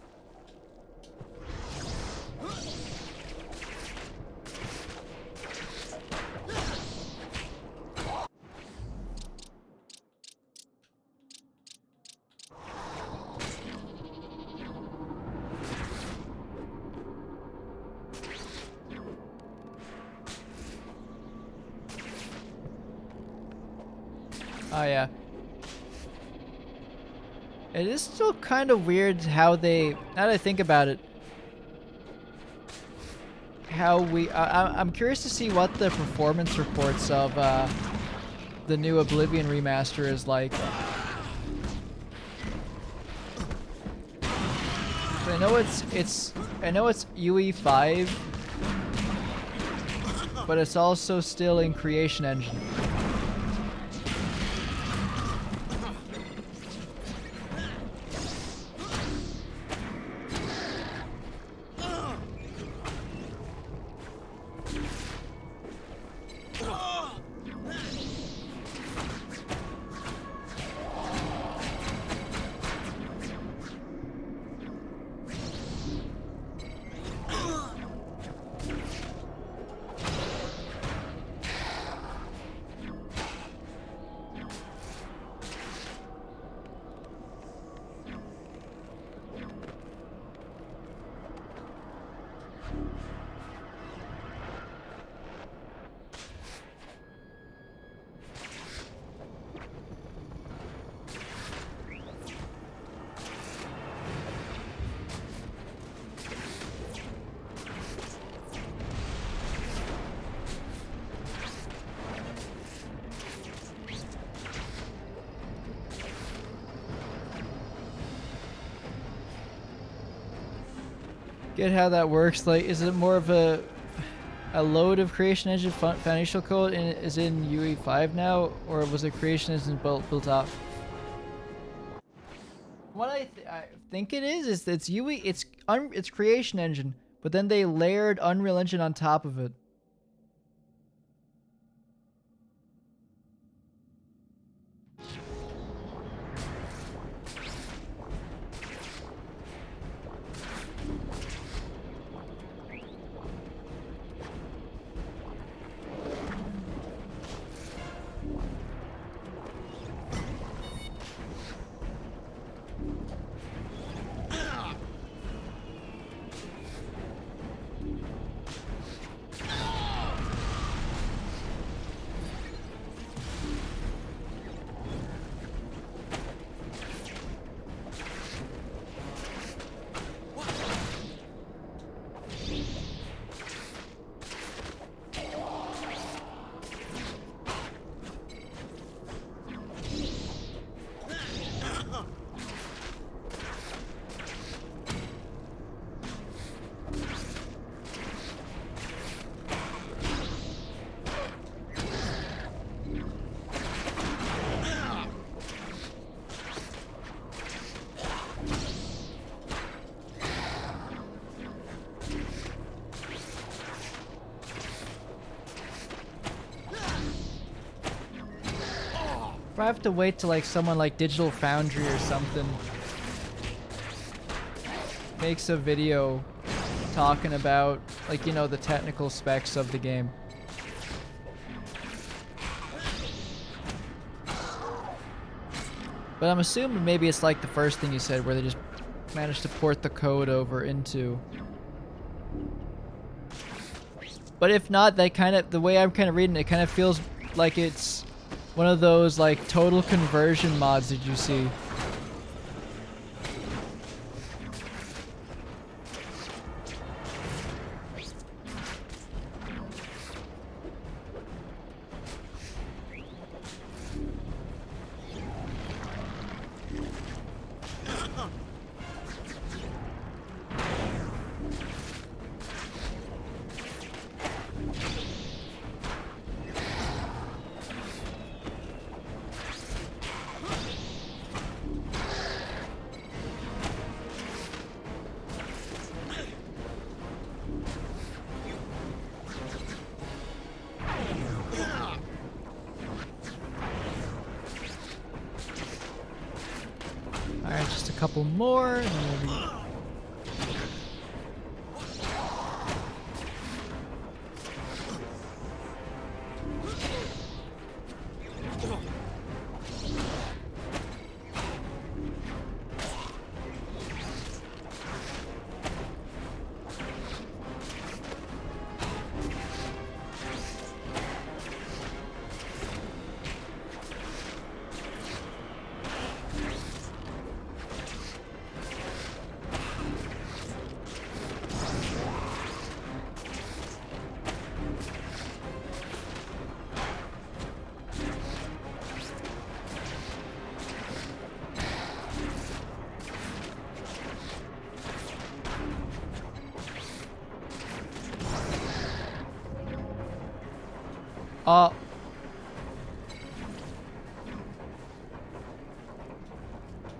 Oh yeah. It is still kind of weird how they, now that I think about it, how I'm curious to see what the performance reports of the new Oblivion remaster is like. So I know it's UE5, but it's also still in Creation Engine. Get how that works. Like, is it more of a load of Creation Engine Foundational code is in UE5 now, or was it Creation Engine built up? What I think it is it's UE. It's it's Creation Engine, but then they layered Unreal Engine on top of it. If I have to wait till like someone like Digital Foundry or something makes a video talking about like, you know, the technical specs of the game. But I'm assuming maybe it's like the first thing you said where they just managed to port the code over into. But if not, they kind of, the way I'm kind of reading it, kind of feels like it's one of those like total conversion mods that you see. Alright, just a couple more, and then we'll be...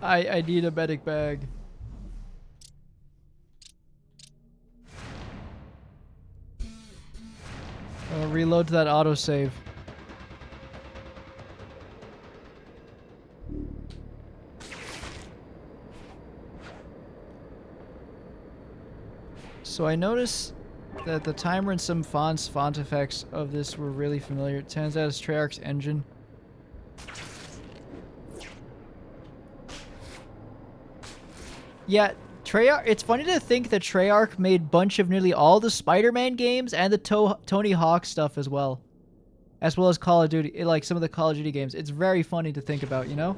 I need a medic bag. I'll reload to that autosave. So I noticed that the timer and some font effects of this were really familiar. It turns out it's Treyarch's engine. Yeah, Treyarch. It's funny to think that Treyarch made a bunch of nearly all the Spider-Man games and the Tony Hawk stuff as well as Call of Duty, like some of the Call of Duty games. It's very funny to think about, you know?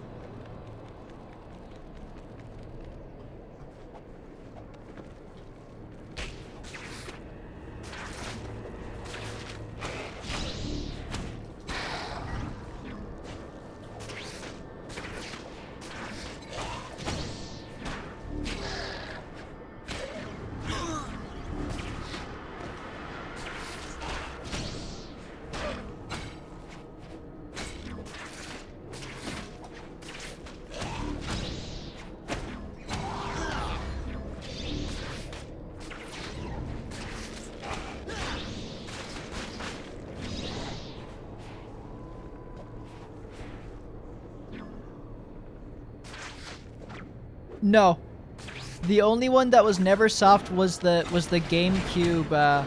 No. The only one that was Neversoft was the GameCube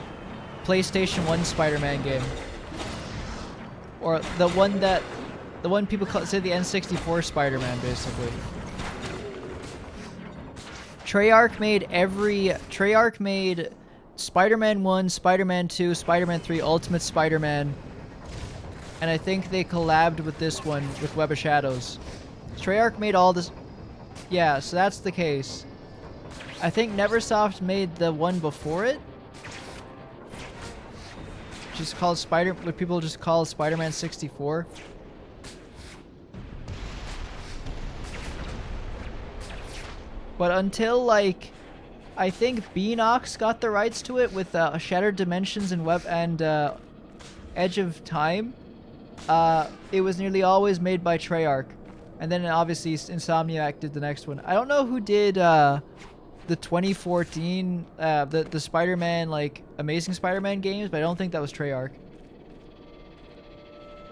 PlayStation 1 Spider-Man game. Or the one people say the N64 Spider-Man, basically. Treyarch made Spider-Man 1, Spider-Man 2, Spider-Man 3, Ultimate Spider-Man, and I think they collabed with this one with Web of Shadows. Treyarch made all this. Yeah, so that's the case. I think Neversoft made the one before it, which is called what people just call Spider-Man 64. But until, like, I think Beanox got the rights to it with Shattered Dimensions and Edge of Time, it was nearly always made by Treyarch. And then obviously Insomniac did the next one. I don't know who did the 2014 the Spider-Man, like, Amazing Spider-Man games, but I don't think that was Treyarch.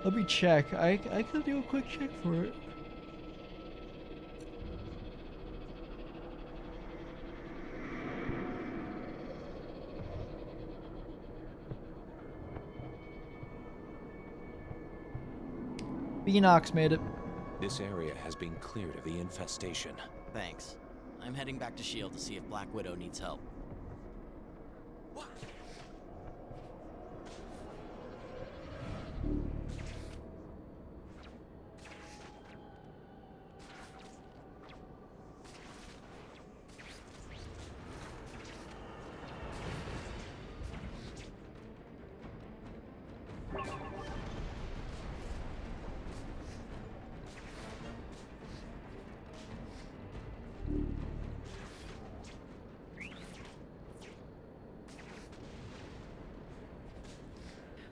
Let me check. I could do a quick check for it. Beanox made it. This area has been cleared of the infestation. Thanks. I'm heading back to S.H.I.E.L.D. to see if Black Widow needs help.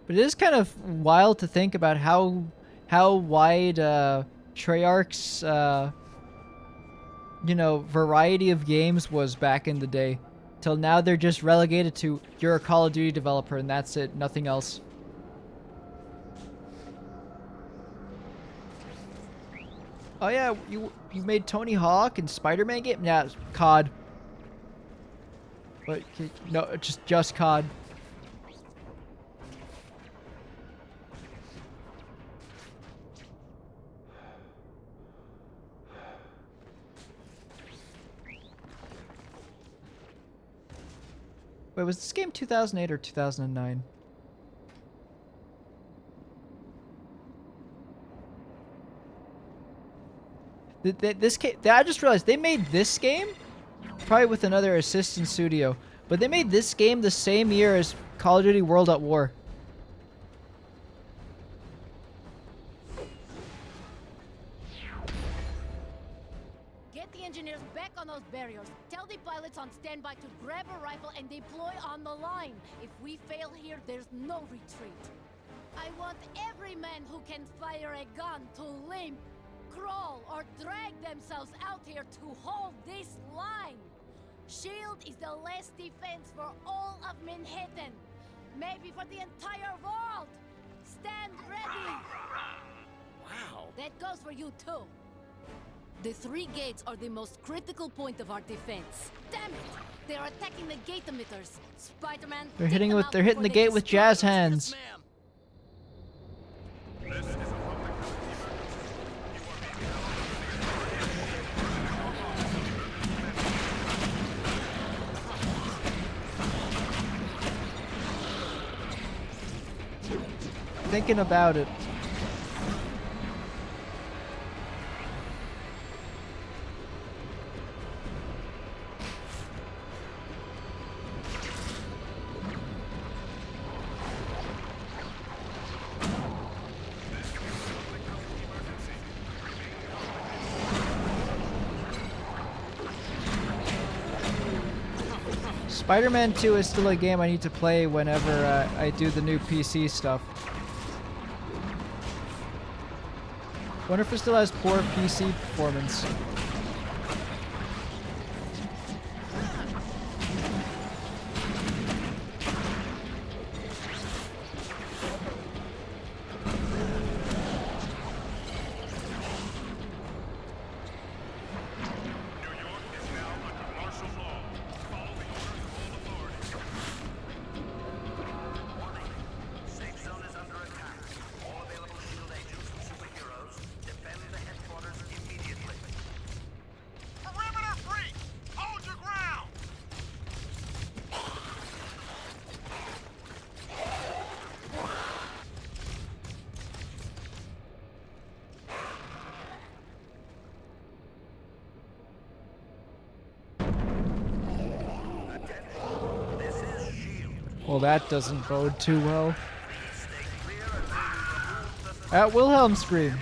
But it is kind of wild to think about how wide Treyarch's variety of games was back in the day. Till now they're just relegated to, you're a Call of Duty developer and that's it, nothing else. Oh yeah, you made Tony Hawk and Spider-Man game? Yeah, COD. But no, just COD. Wait, was this game 2008 or 2009? I just realized they made this game, probably with another assistant studio, but they made this game the same year as Call of Duty World at War. Get the engineers back on those barriers. Tell the pilots on standby to grab a rifle and deploy on the line. If we fail here, there's no retreat. I want every man who can fire a gun to limp, crawl, or drag themselves out here to hold this line. S.H.I.E.L.D. is the last defense for all of Manhattan. Maybe for the entire world. Stand ready. Wow. That goes for you too. The 3 gates are the most critical point of our defense. Damn it! They are attacking the gate emitters. Spider-Man, they're hitting the gate with jazz hands. This is a public emergency. Thinking about it. Spider-Man 2 is still a game I need to play whenever I do the new PC stuff. Wonder if it still has poor PC performance. New York Well, that doesn't bode too well. At Wilhelm scream.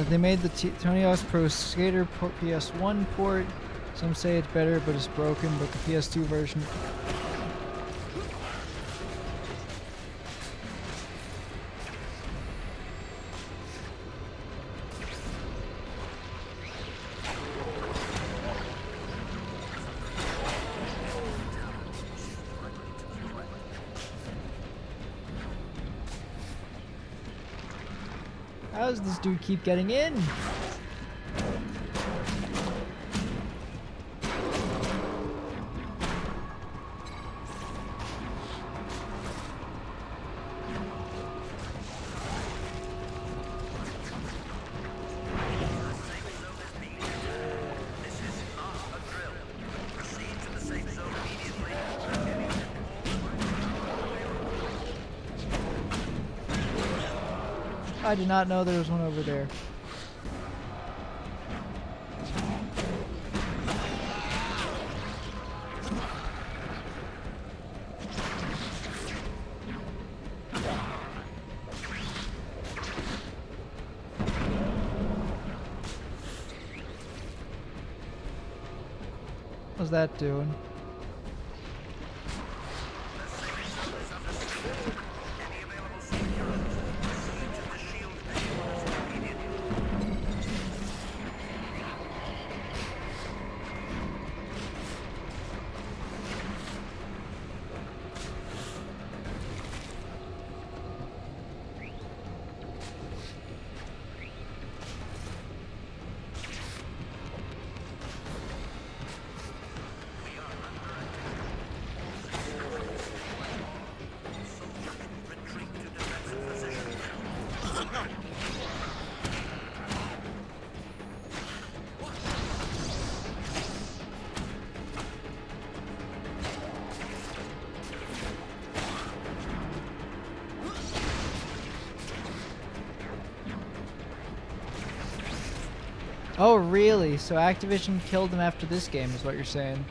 They made the Tony Hawk's Pro Skater PS1 port. Some say it's better, but it's broken. But the PS2 version. How does this dude keep getting in? I did not know there was one over there. What's that doing? Oh, really? So Activision killed him after this game is what you're saying?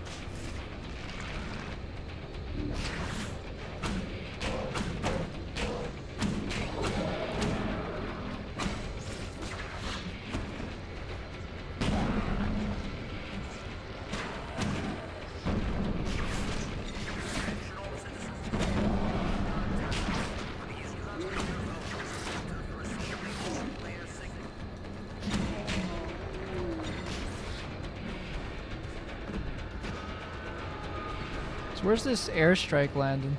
So where's this airstrike landing?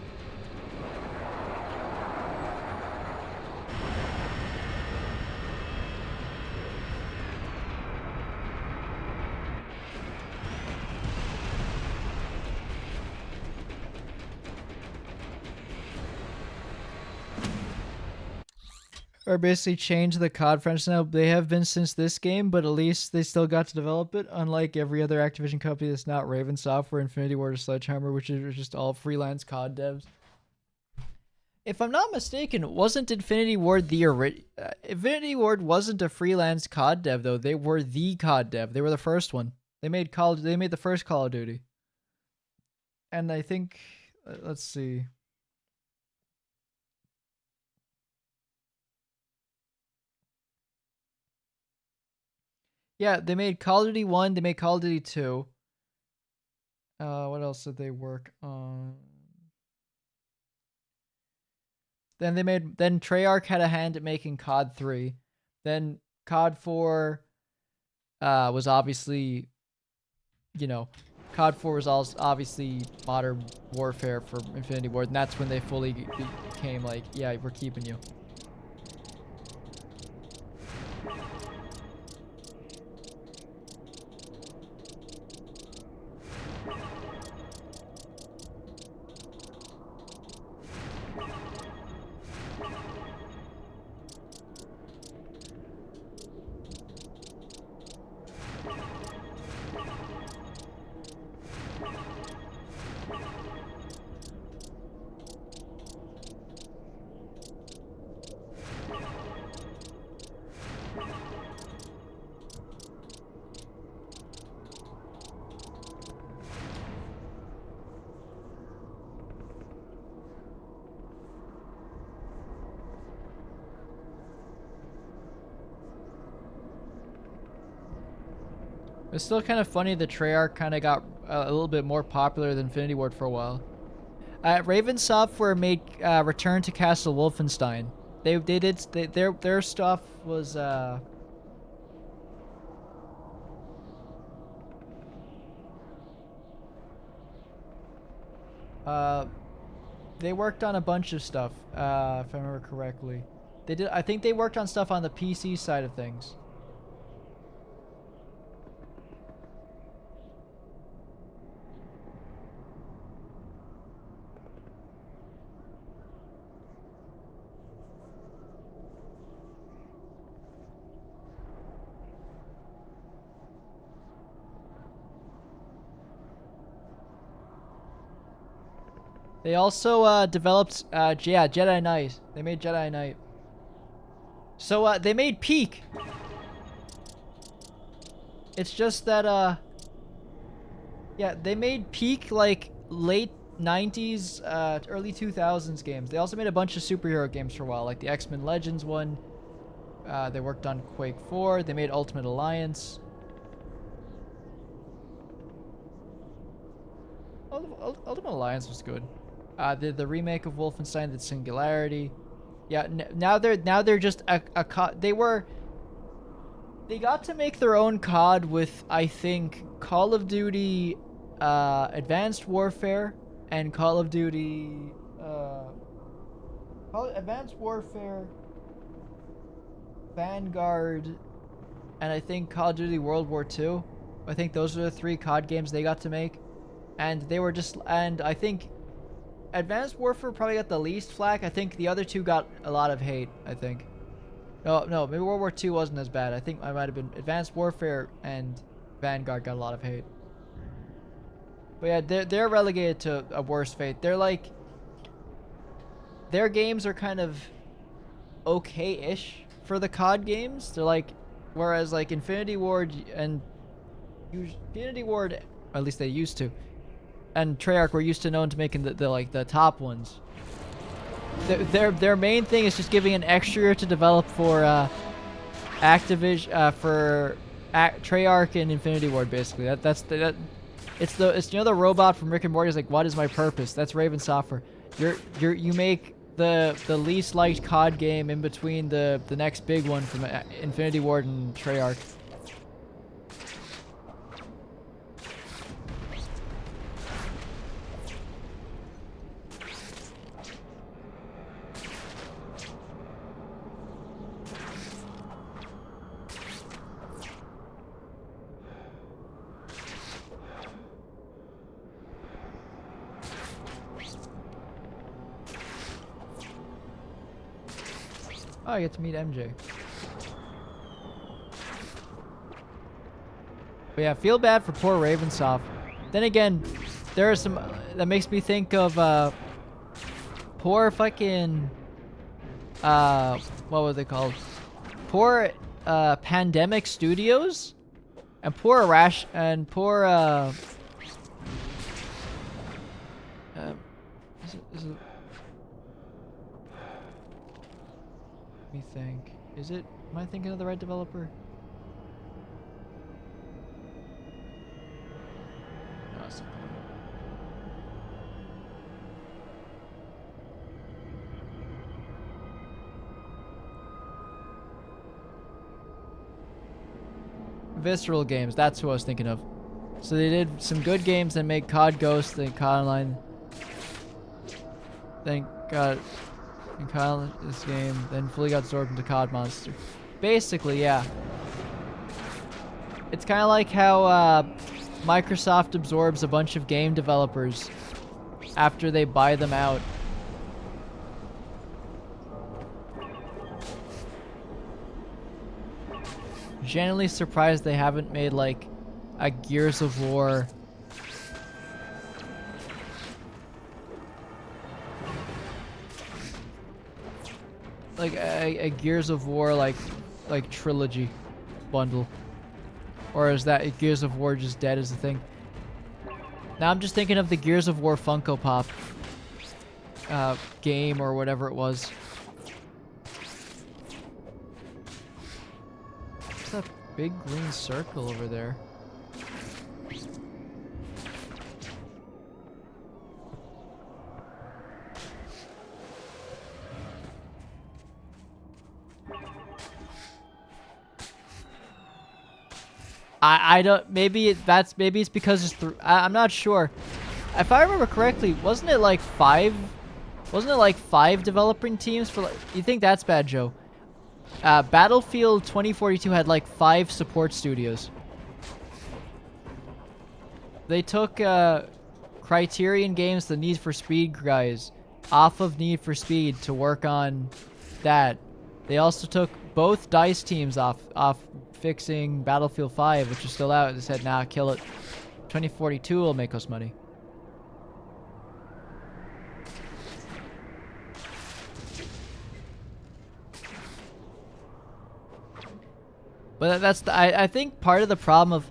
are basically changed the COD franchise now. They have been since this game, but at least they still got to develop it, unlike every other Activision company that's not Raven Software, Infinity Ward, or Sledgehammer, which is just all freelance COD devs. If I'm not mistaken, wasn't Infinity Ward Infinity Ward wasn't a freelance COD dev though. They were the COD dev. They were the first one. They made the first Call of Duty. And I think let's see. Yeah, they made Call of Duty 1, they made Call of Duty 2. What else did they work on? Then Treyarch had a hand at making COD 3. Then COD 4 was obviously, COD 4 was also obviously Modern Warfare for Infinity Ward, and that's when they fully became like, yeah, we're keeping you. It's still kind of funny that Treyarch kind of got a little bit more popular than Infinity Ward for a while. Raven Software made Return to Castle Wolfenstein. Their stuff was they worked on a bunch of stuff, if I remember correctly. I think they worked on stuff on the PC side of things. They also developed Jedi Knight. They made Jedi Knight. So they made Peak. It's just that yeah, they made Peak like late 90s, early 2000s games. They also made a bunch of superhero games for a while, like the X-Men Legends one. They worked on Quake 4. They made Ultimate Alliance. Ultimate Alliance was good. The remake of Wolfenstein, the Singularity. Yeah, now they're just a COD. They got to make their own COD with, I think, Call of Duty Advanced Warfare and Call of Duty Advanced Warfare, Vanguard, and I think Call of Duty World War II. I think those are the 3 COD games they got to make. And they were just, and I think Advanced Warfare probably got the least flack. I think the other 2 got a lot of hate, I think. No, maybe World War II wasn't as bad. I think I might have been Advanced Warfare and Vanguard got a lot of hate. But yeah, they're relegated to a worse fate. They're like, their games are kind of okay-ish for the COD games. They're like, whereas like Infinity Ward, at least they used to, and Treyarch were used to known to making the top ones. Their main thing is just giving an extra year to develop for Activision, for Treyarch and Infinity Ward, basically. It's the robot from Rick and Morty is like, what is my purpose? That's Raven Software. You make the least liked COD game in between the next big one from Infinity Ward and Treyarch. Oh, I get to meet MJ. But yeah, feel bad for poor Ravensoft. Then again, there are some that makes me think of poor fucking what were they called? Poor Pandemic Studios and poor is it, let me think. Am I thinking of the right developer? No, it's not. Visceral Games, that's who I was thinking of. So they did some good games that made COD Ghost, then COD Online, then got in COD this game, then fully got absorbed into COD Monster. Basically, yeah. It's kind of like how Microsoft absorbs a bunch of game developers after they buy them out. Genuinely surprised they haven't made like a Gears of War. Like a Gears of War like trilogy bundle. Or is that Gears of War just dead as a thing? Now I'm just thinking of the Gears of War Funko Pop game or whatever it was. What's that big green circle over there? I don't, maybe it's because it's I'm not sure. If I remember correctly, wasn't it like five developing teams for like, you think that's bad, Joe? Battlefield 2042 had like 5 support studios. They took Criterion Games, the Need for Speed guys, off of Need for Speed to work on that. They also took both DICE teams off fixing Battlefield 5, which is still out. They said, nah, kill it. 2042 will make us money. But that's I think part of the problem of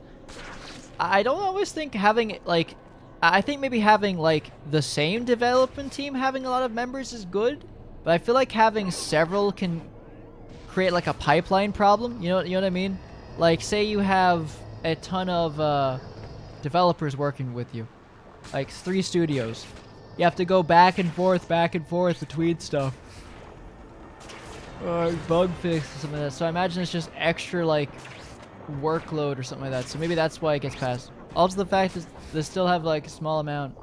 I don't always think having like I think maybe having like the same development team having a lot of members is good, but I feel like having several can create like a pipeline problem. You know what I mean? Like say you have a ton of developers working with you, like 3 studios. You have to go back and forth between stuff. Or bug fix or something like that. So I imagine it's just extra like workload or something like that. So maybe that's why it gets passed. Also the fact that they still have like a small amount.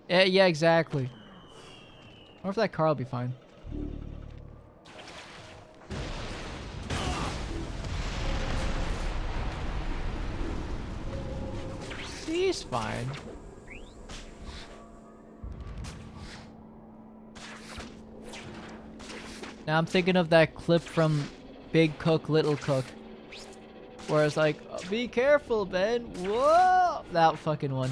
Yeah, exactly. I wonder if that car will be fine. He's fine. Now I'm thinking of that clip from Big Cook, Little Cook, where it's like, oh, be careful, Ben. Whoa! That fucking one.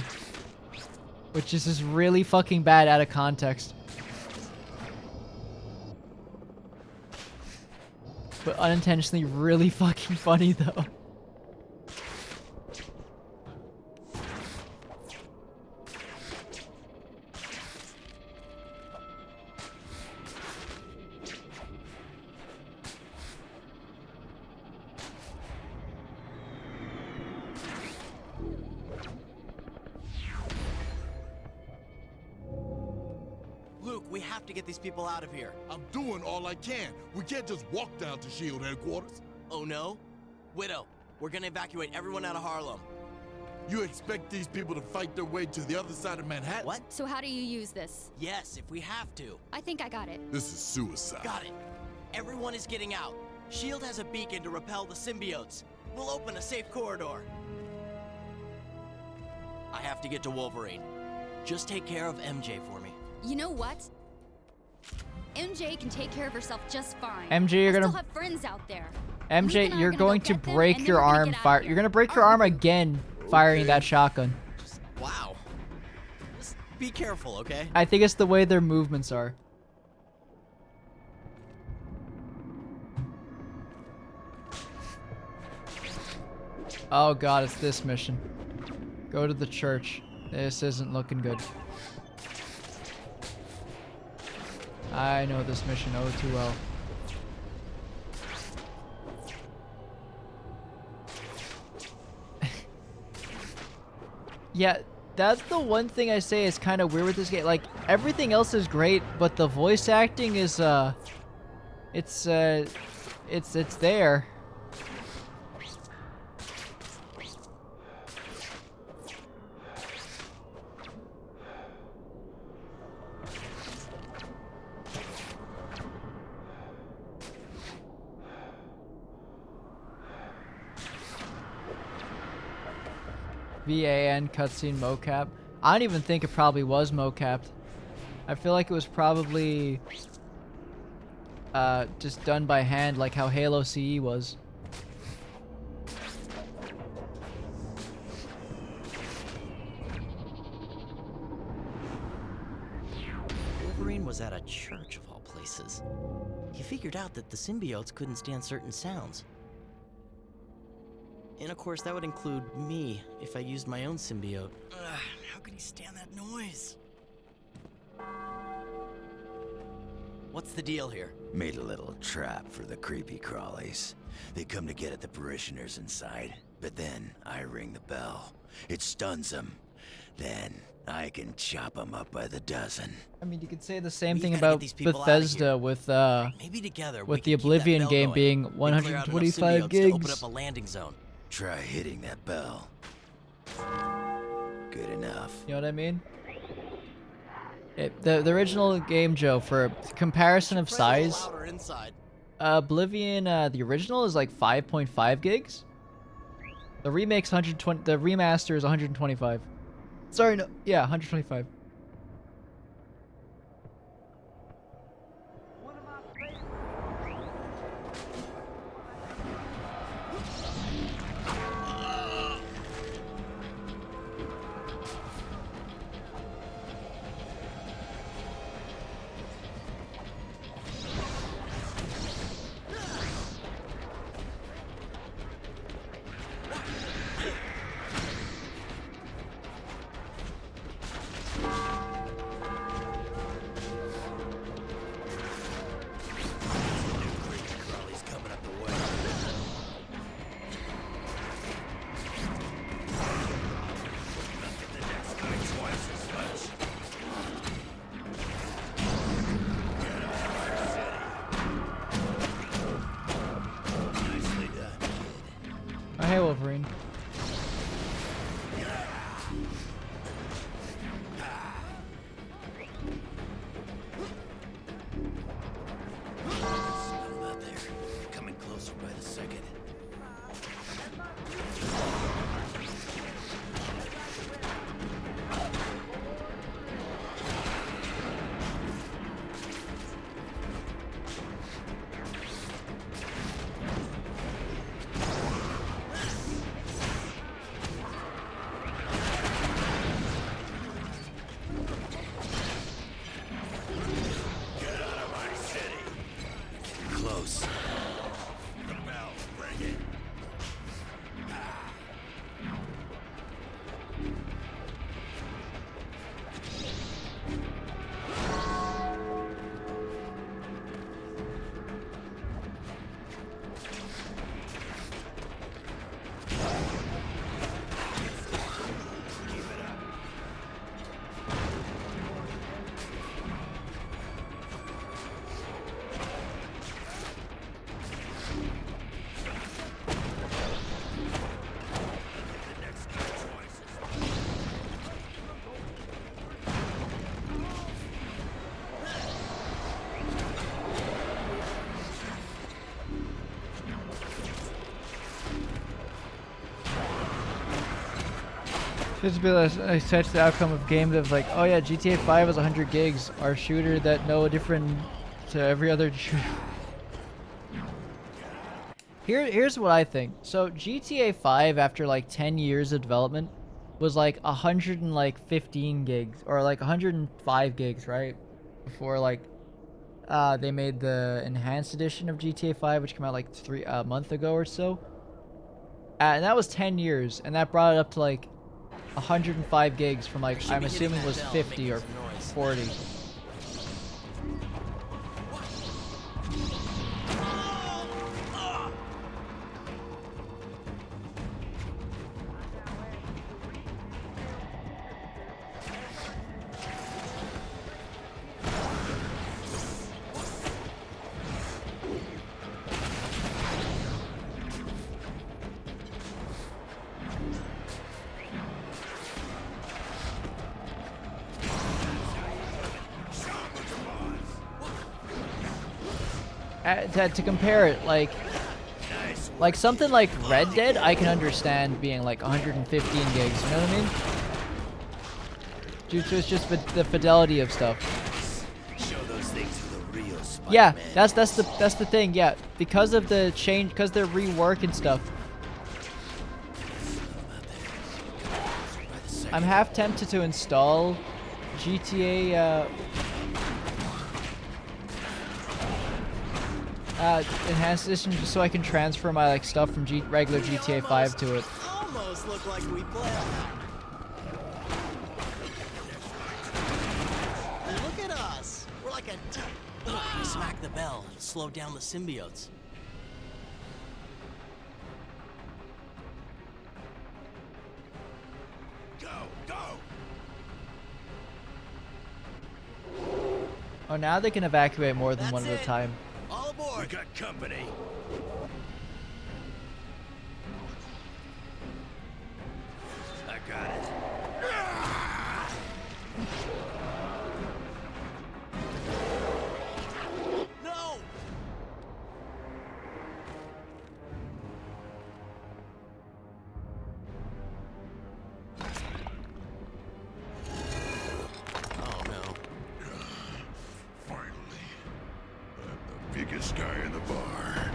Which is just really fucking bad out of context. But unintentionally really fucking funny though. We have to get these people out of here. I'm doing all I can. We can't just walk down to SHIELD headquarters. Oh no? Widow, we're gonna evacuate everyone out of Harlem. You expect these people to fight their way to the other side of Manhattan? What? So how do you use this? Yes, if we have to. I think I got it. This is suicide. Got it. Everyone is getting out. S.H.I.E.L.D. has a beacon to repel the symbiotes. We'll open a safe corridor. I have to get to Wolverine. Just take care of MJ for me. You know what? MJ can take care of herself just fine. MJ, you're I gonna still have friends out there. MJ, Luke and I are you're gonna go going to get them, break and your then we're gonna arm. get out of You're here. gonna break your arm again firing that shotgun. Wow. Just be careful, okay? I think it's the way their movements are. Oh god, it's this mission. Go to the church. This isn't looking good. I know this mission oh too well. Yeah, that's the one thing I say is kind of weird with this game. Like, everything else is great, but the voice acting is, it's there. VAN cutscene mocap. I don't even think it probably was mocapped. I feel like it was probably just done by hand, like how Halo CE was. Wolverine was at a church of all places. He figured out that the symbiotes couldn't stand certain sounds. And of course, that would include me if I used my own symbiote. Ugh, how could he stand that noise? What's the deal here? Made a little trap for the creepy crawlies. They come to get at the parishioners inside, but then I ring the bell. It stuns them. Then I can chop them up by the dozen. I mean, you could say the same We thing gotta about get these people outta Bethesda here. with Maybe together we with the can keep that Oblivion bell game going being and clear out enough 125 symbiotes to open gigs. up a landing zone. Try hitting that bell. Good enough. You know what I mean? The original game, Joe, for comparison of Press a little size, louder inside. Oblivion, the original is like 5.5 gigs. The remake's 120. The remaster is 125. Sorry, no, yeah, 125. This would be like such the outcome of game that's like, oh yeah, GTA 5 is 100 gigs. Our shooter that no different to every other shooter. Here's what I think. So GTA 5, after like 10 years of development, was like 115 gigs or like 105 gigs, right? Before like they made the enhanced edition of GTA 5, which came out like a month ago or so. And that was 10 years, and that brought it up to like 105 gigs from like, I'm assuming was 50 or 40. To compare it, like something like Red Dead, I can understand being like 115 gigs. You know what I mean? Due to it's just the fidelity of stuff. Show those things to the real Spider-Man. Yeah, that's the thing. Yeah, because of the change, because they're rework and stuff. I'm half tempted to install GTA. Enhanced edition just so I can transfer my like stuff from regular GTA 5 to it. Almost look like we planned. Look at us. We're like a team. We smack the bell and slow down the symbiotes. Go, go! Oh, now they can evacuate more than one at a time. All aboard. We got company. I got it. No! Oh no. Finally. I'm the biggest guy in the bar.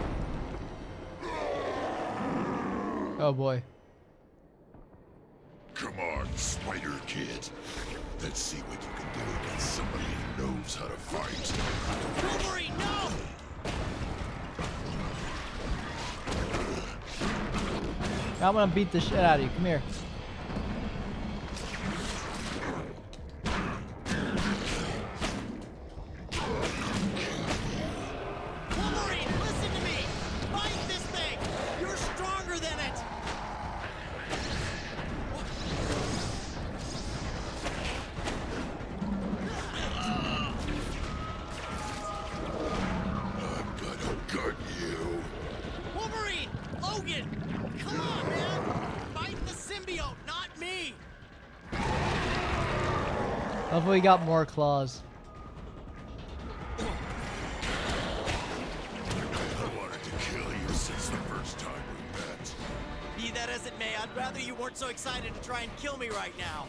Oh boy. Come on, Spider Kid. Let's see what you can do against somebody who knows how to fight. Wolverine, no! I'm gonna beat the shit out of you. Come here. Wolverine, listen to me! Fight this thing! You're stronger than it! I'm gonna gut you. Wolverine! Logan! Come on, man! Fight the symbiote, not me! Hopefully we got more claws. I wanted to kill you since the first time we met. Be that as it may, I'd rather you weren't so excited to try and kill me right now.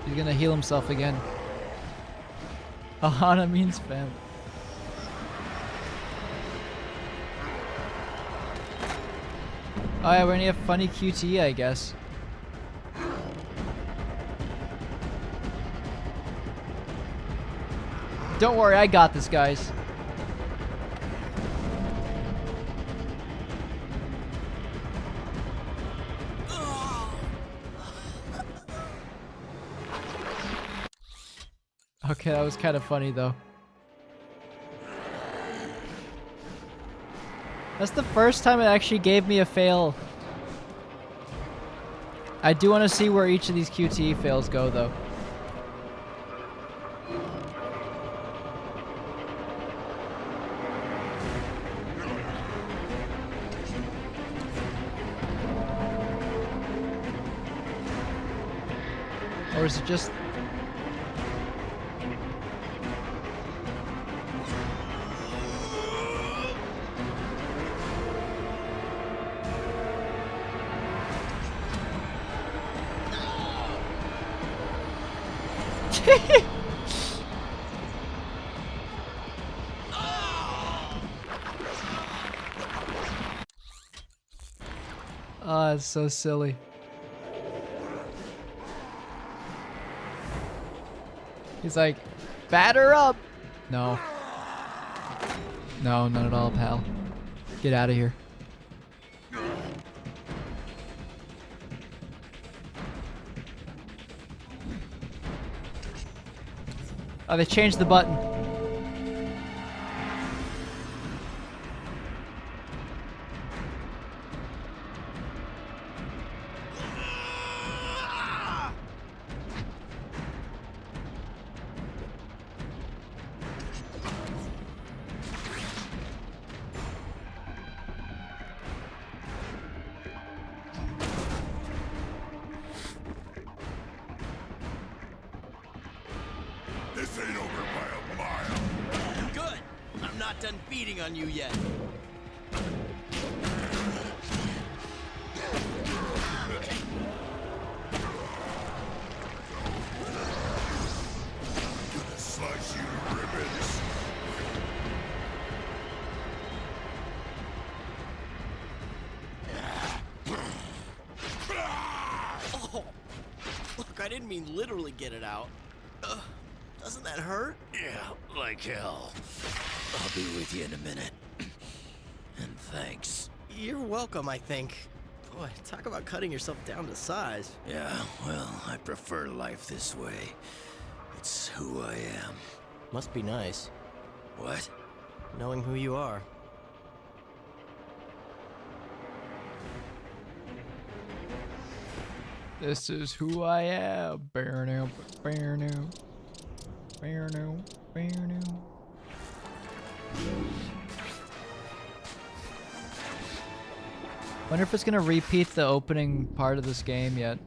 He's gonna heal himself again. Ahana means spam. Oh yeah, we're gonna have funny QTE, I guess. Don't worry, I got this, guys. Okay, that was kind of funny though. That's the first time it actually gave me a fail. I do want to see where each of these QTE fails go though. Or is it just... Oh, it's so silly. He's like, batter up! No. No, not at all, pal. Get out of here. Oh, they changed the button. This ain't over by a mile. Good. I'm not done beating on you yet. Gonna slice you to ribbons. Oh, look, I didn't mean literally get it out. Doesn't that hurt? Yeah, like hell. I'll be with you in a minute. And thanks. You're welcome, I think. Boy, talk about cutting yourself down to size. Yeah, well, I prefer life this way. It's who I am. Must be nice. What? Knowing who you are. This is who I am. Bear now, bear now. Bear now, bear now. Wonder if it's gonna repeat the opening part of this game yet.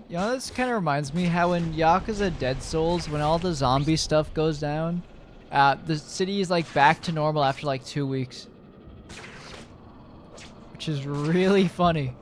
You know, this kind of reminds me how in Yakuza Dead Souls, when all the zombie stuff goes down, the city is like back to normal after like 2 weeks. Which is really funny.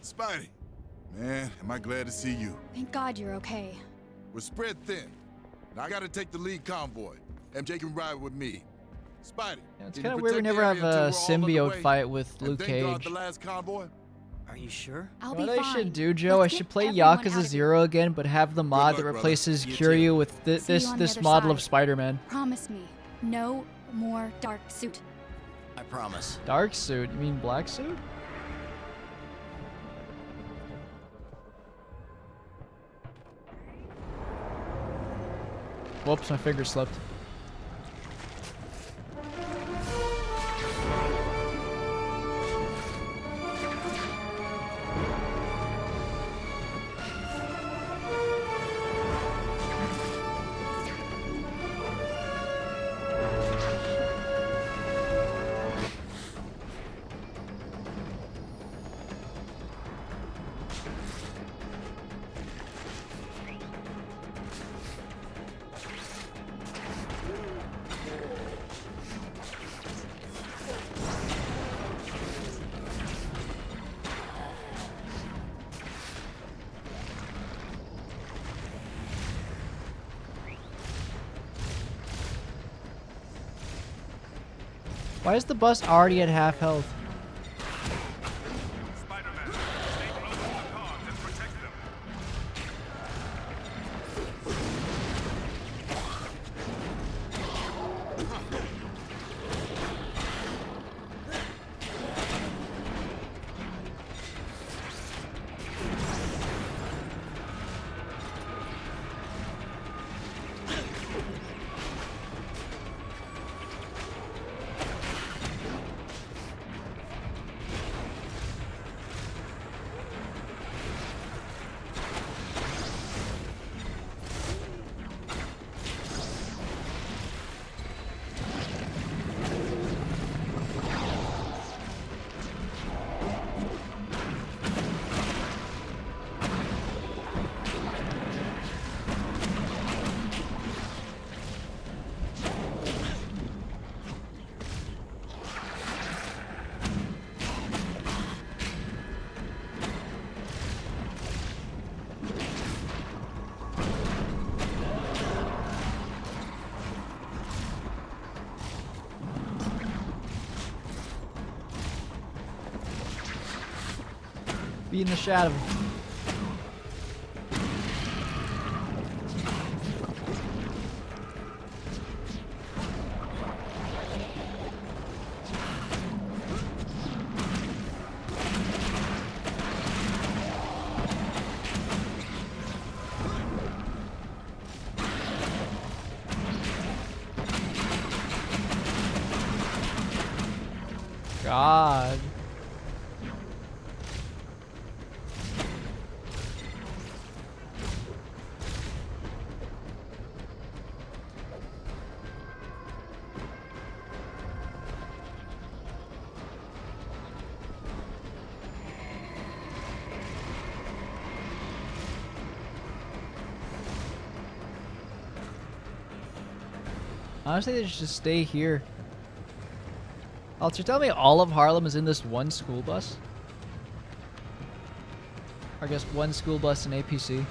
Spidey, man, am I glad to see you. Thank God you're okay. We're spread thin. Now I gotta take the lead convoy. MJ can ride with me. Spidey, Yeah, it's can kind you of weird we protect never the have area until a we're all symbiote underway? fight with And Luke then guard Cage. the last convoy? Are you sure? I'll You be know what fine. I should do, Joe? Let's I should get play everyone out Yakuza of 0 again, but have the mod luck, that brother. replaces You Kiryu too. with See you on the this other model of side. Spider-Man. Promise me, no more dark suit. I promise. Dark suit? You mean black suit? Whoops, my finger slipped. Why is the bus already at half health? Spider-Man, stay close to the cogs and protect them. Be in the shadow. God. Honestly, they should just stay here. Alex, you're telling me all of Harlem is in this one school bus? Or I guess one school bus and APC.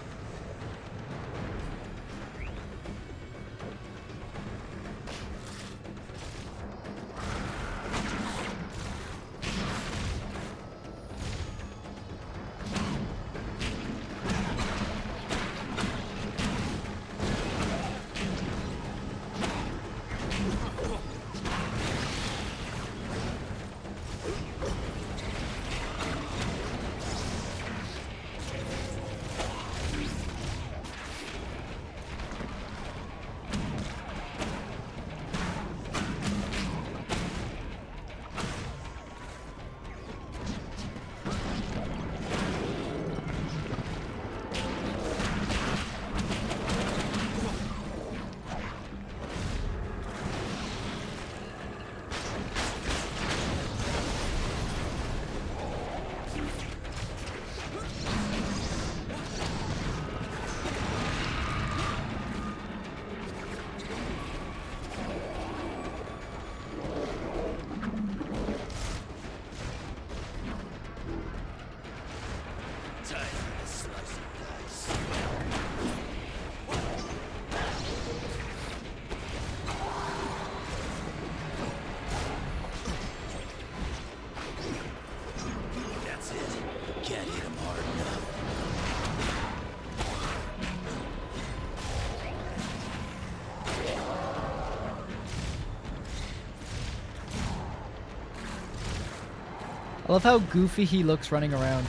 I love how goofy he looks running around.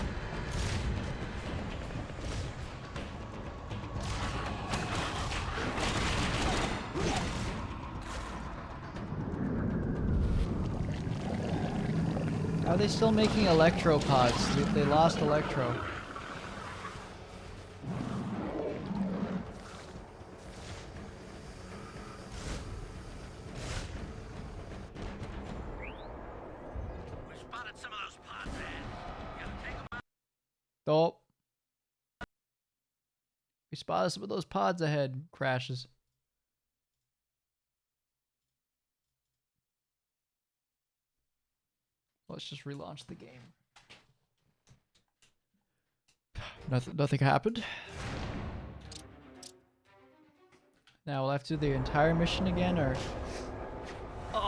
How are they still making Electro pods? They lost Electro. Oh. We spotted some of those pods ahead. Crashes. Let's just relaunch the game. Nothing happened. Now we'll have to do the entire mission again, or... Oh,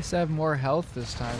least I have more health this time.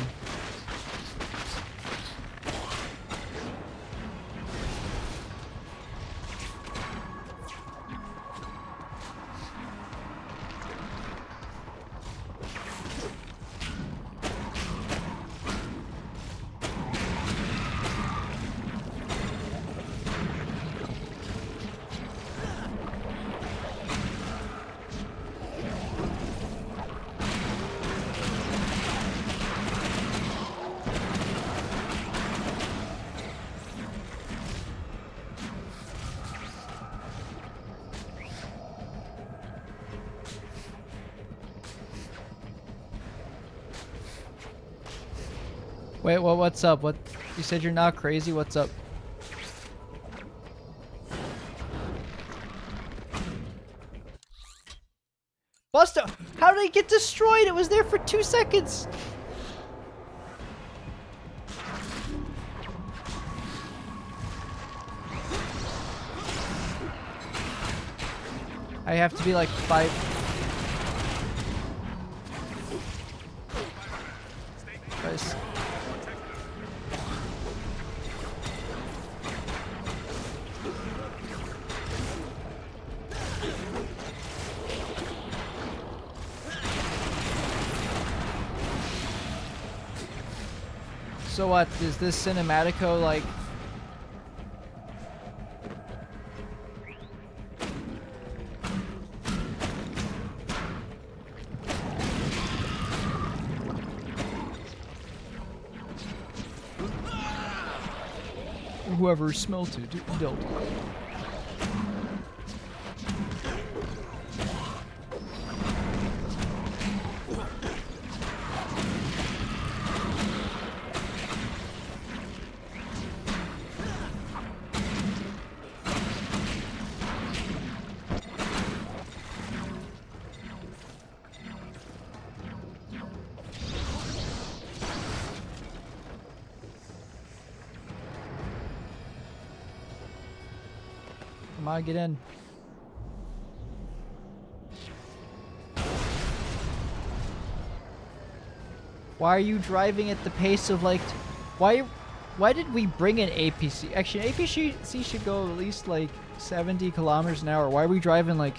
Wait, what's up? What? You said you're not crazy? What's up? Buster! How did it get destroyed? It was there for 2 seconds! I have to be like 5... Nice. So what, is this cinematico like... Whoever smelt it dealt it. Come on, get in. Why are you driving at the pace of like... Why did we bring an APC? Actually, an APC should go at least like 70 kilometers an hour. Why are we driving like...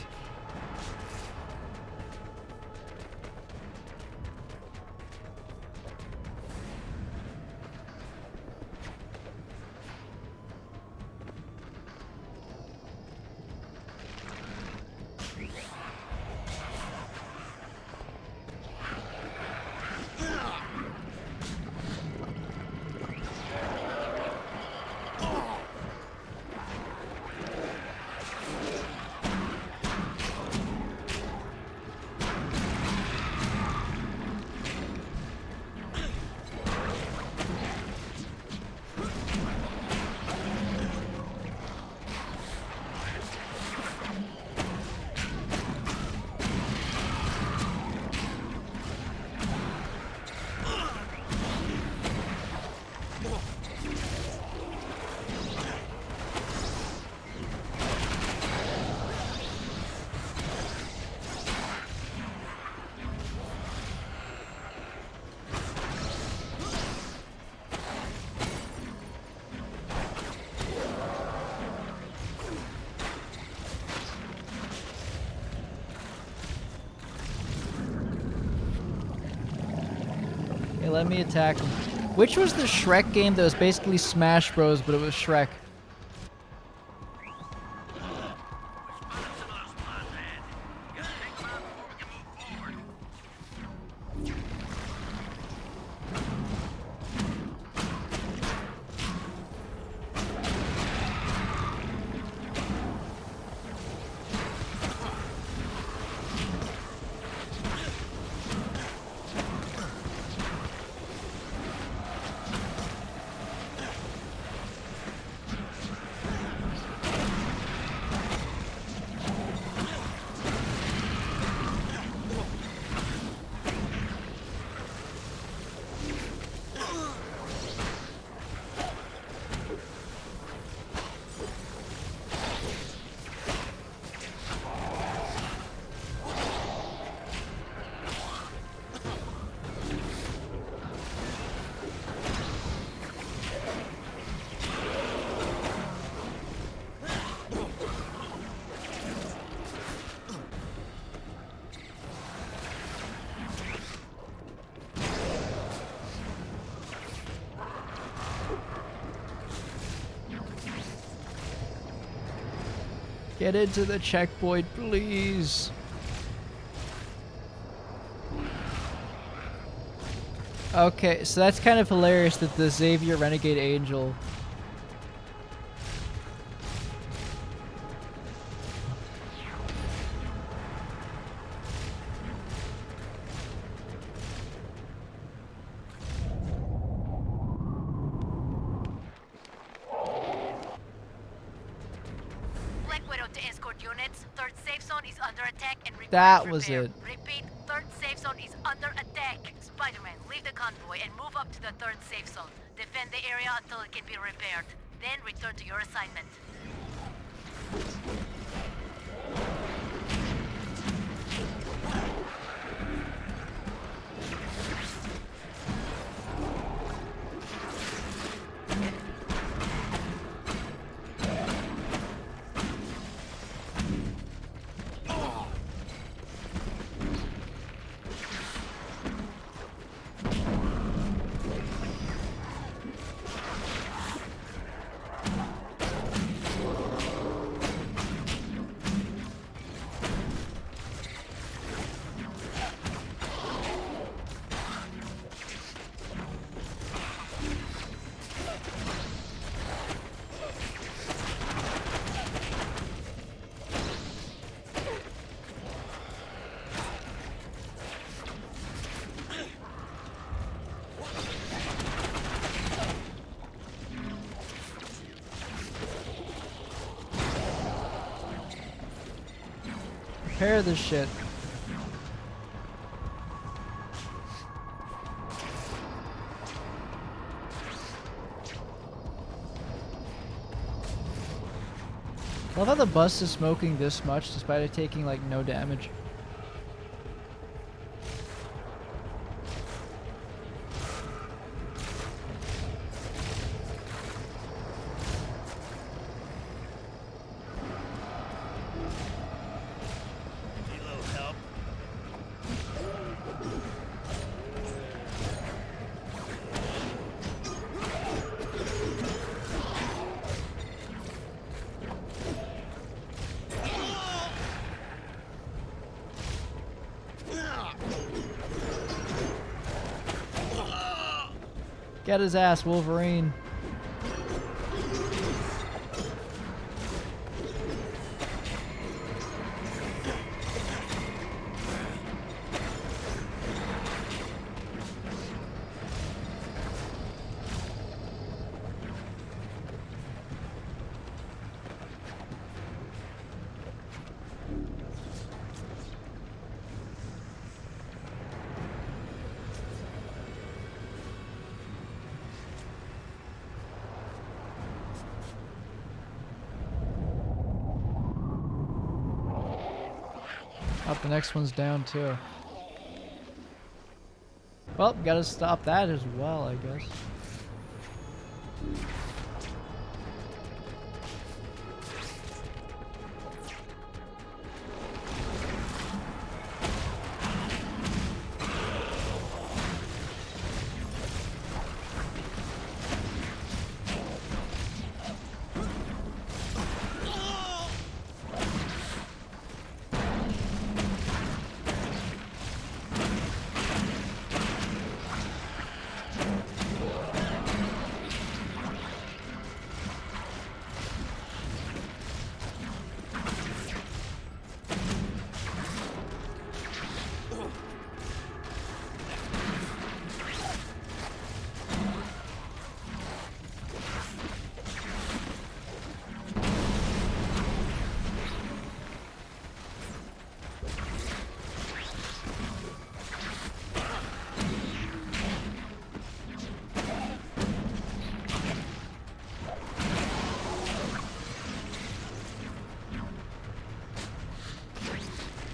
Hey, let me attack him. Which was the Shrek game that was basically Smash Bros, but it was Shrek? Get into the checkpoint, please. Okay, so that's kind of hilarious that the Xavier Renegade Angel Black Widow to escort units. Third safe zone is under attack and requires That was repair. it. Repeat, third safe zone is under attack. Spider-Man, leave the convoy and move up to the third safe zone. Defend the area until it can be repaired. Then return to your assignment. Repair this shit. Love how the bus is smoking this much despite it taking like no damage. Get his ass, Wolverine. Oh, the next one's down too. Well, gotta stop that as well, I guess.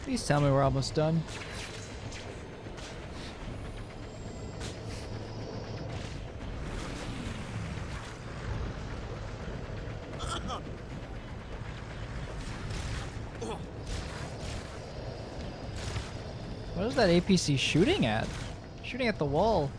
Please tell me we're almost done. What is that APC shooting at? Shooting at the wall.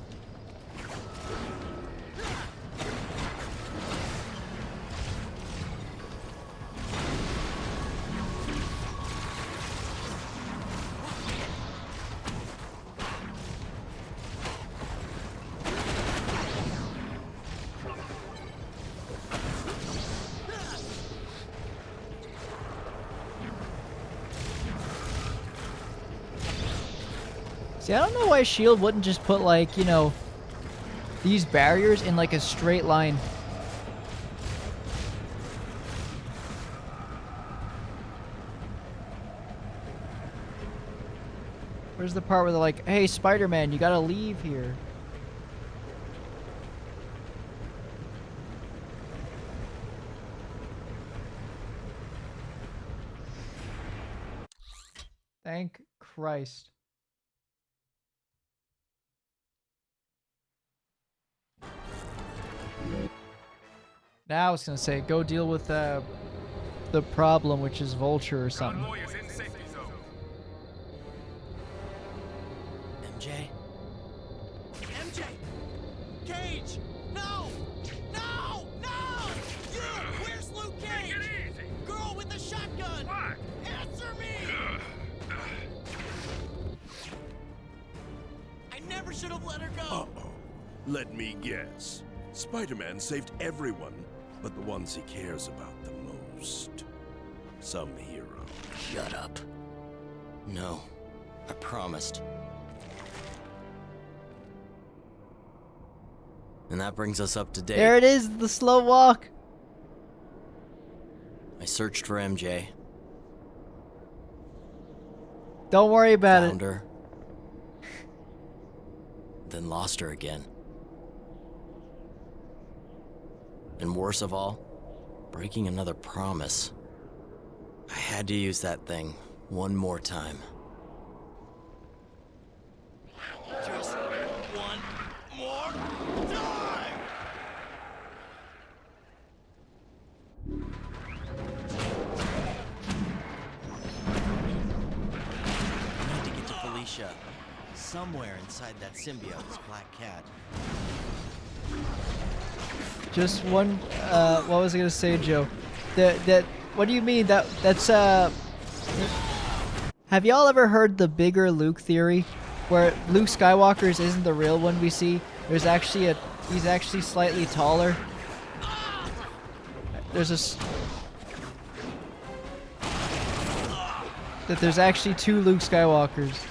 See, I don't know why S.H.I.E.L.D. wouldn't just put, like, you know, these barriers in, like, a straight line. Where's the part where they're like, hey, Spider-Man, you gotta leave here? Thank Christ. Now I was gonna say, go deal with the problem, which is Vulture or something. MJ? MJ! Cage! No! No! No! You! Where's Luke Cage? Girl with the shotgun! What? Answer me! I never should have let her go! Uh-oh. Let me guess. Spider-Man saved everyone, but the ones he cares about the most. Some hero. Shut up. No. I promised. And that brings us up to date. There it is, the slow walk. I searched for MJ. Don't worry about Found her. Then lost her again. And worse of all, breaking another promise. I had to use that thing one more time. Just one more time! I need to get to Felicia. Somewhere inside that symbiote is Black Cat. Just one, what was I gonna say, Joe? What do you mean? That's, have y'all ever heard the bigger Luke theory? Where Luke Skywalker's isn't the real one we see. There's actually he's actually slightly taller. That there's actually two Luke Skywalkers.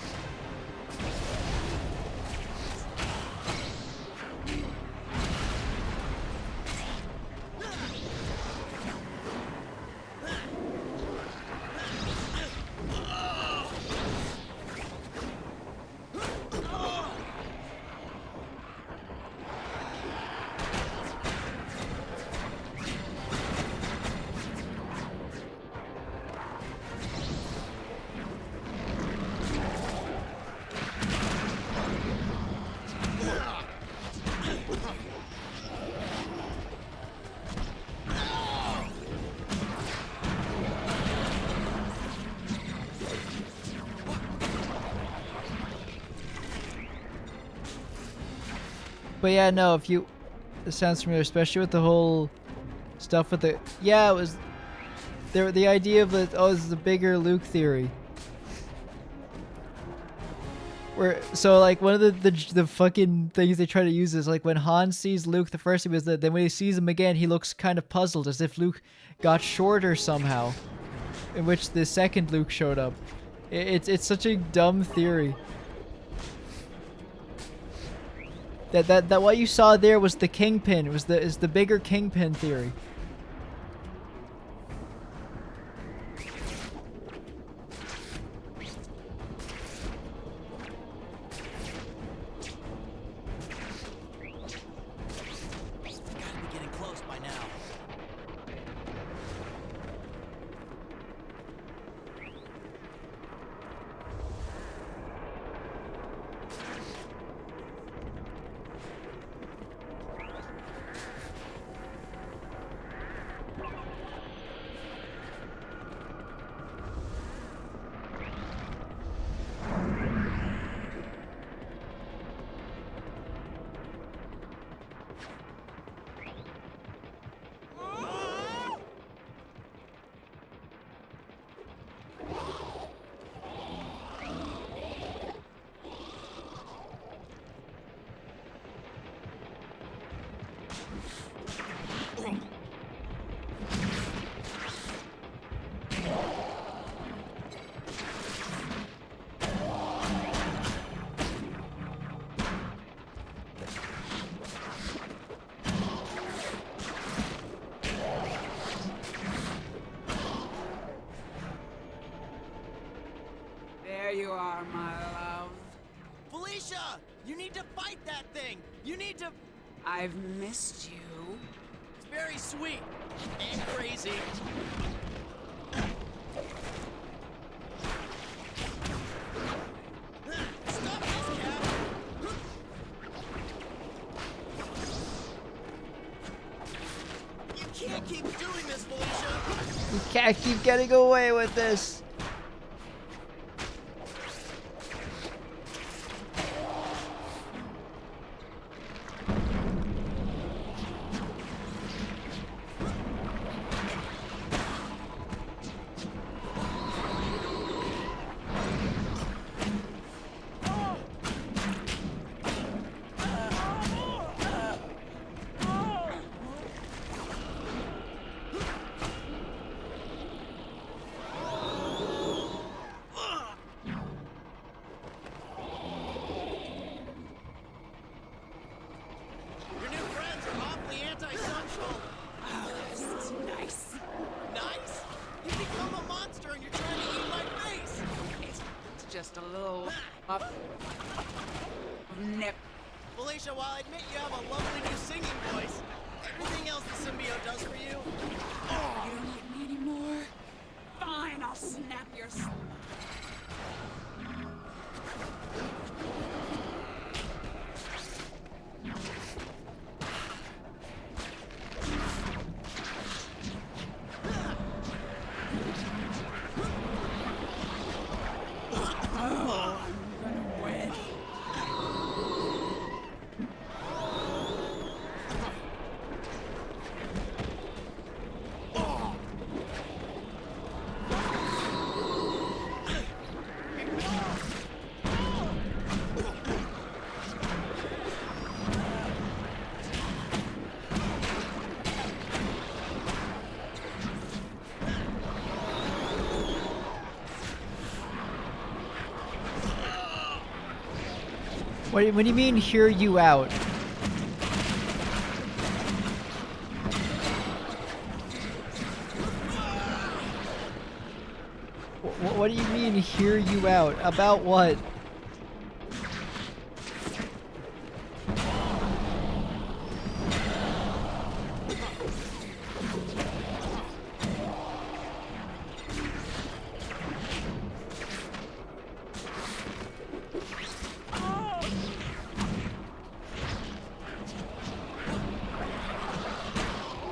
But yeah, no, if you... It sounds familiar, especially with the whole stuff with the... Yeah, it was... The idea of the... Oh, this is the bigger Luke theory. Where... So, like, one of the fucking things they try to use is, like, when Han sees Luke the first time is that then when he sees him again, he looks kind of puzzled, as if Luke got shorter somehow. In which the second Luke showed up. It's such a dumb theory. That what you saw there was the Kingpin. Is the bigger Kingpin theory. Gotta be getting close by now. are, my love. Felicia! You need to fight that thing! You need to... I've missed you. It's very sweet. And crazy. Stop this, Cap! You can't keep doing this, Felicia! You can't keep getting away with this. Your new friends are awfully antisocial. This is nice. Nice? You become a monster and you're trying to eat my face! It's just a little up nip. Felicia, while I admit you have a lovely new singing voice, everything else the symbiote does for you... You don't like me anymore? Fine, I'll snap your... Oh, I'm gonna win. What do you mean, hear you out? What do you mean, hear you out? About what?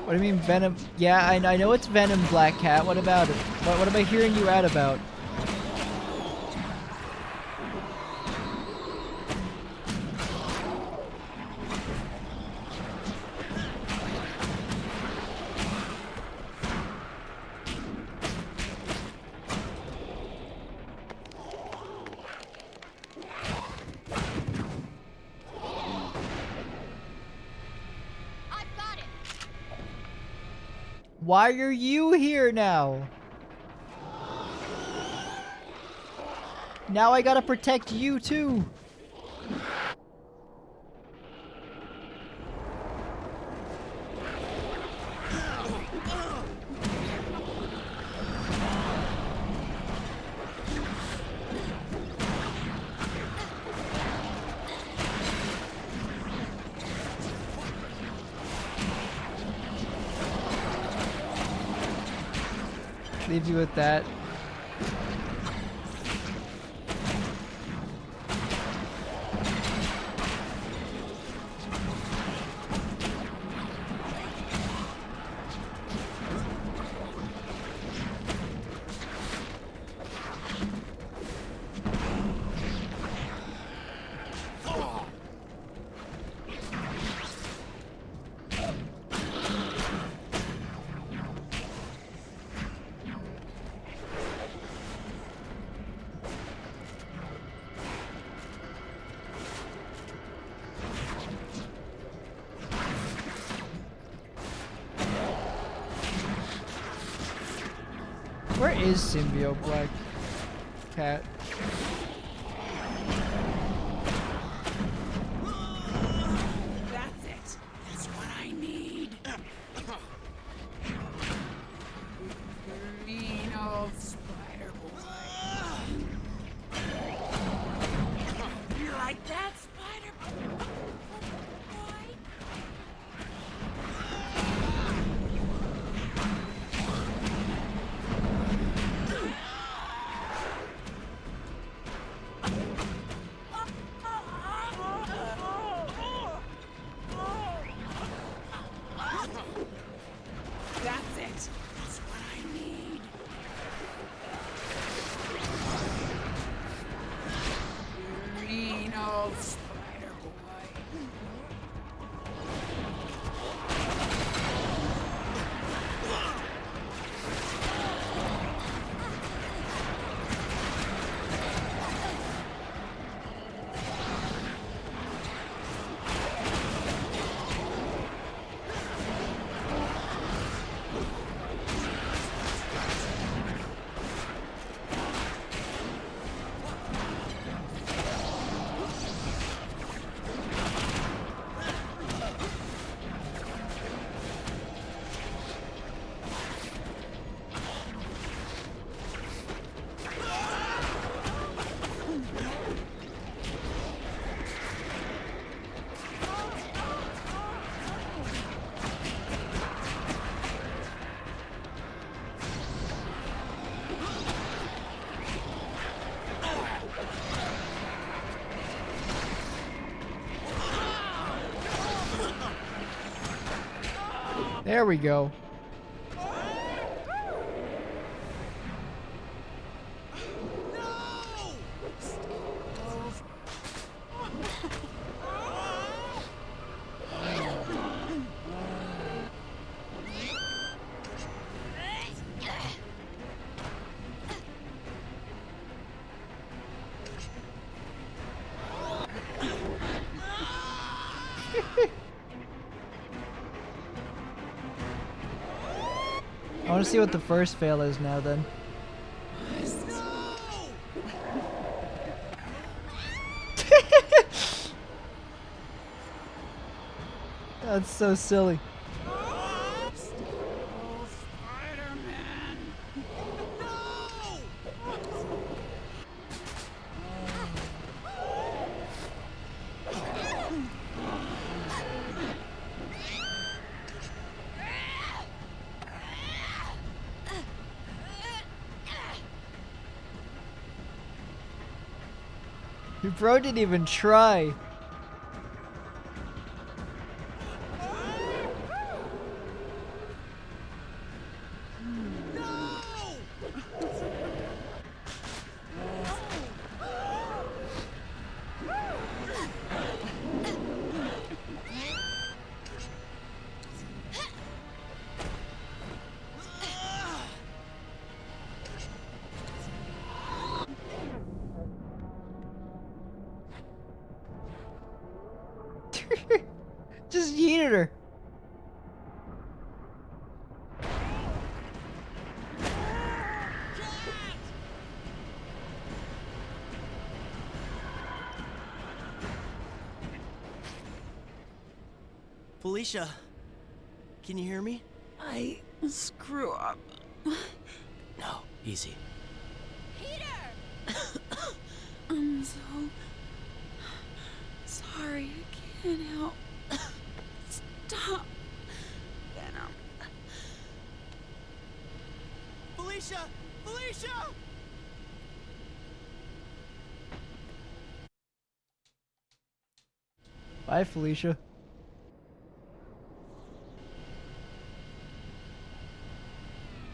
What do you mean, Venom? Yeah, I know it's Venom, Black Cat. What about it? What am I hearing you out about? Why are you here now? Now I gotta protect you too. Leave you with that. Where is Symbiote, Black Cat? That's it. That's what I need. Mean old spider boy. There we go. I want to see what the first fail is now then. That's so silly. Bro didn't even try. Just yeeted her. Felicia, can you hear me? I screw up. No, easy. I'm so sorry. I can't help. Stop. Venom. Felicia! Felicia! Bye, Felicia.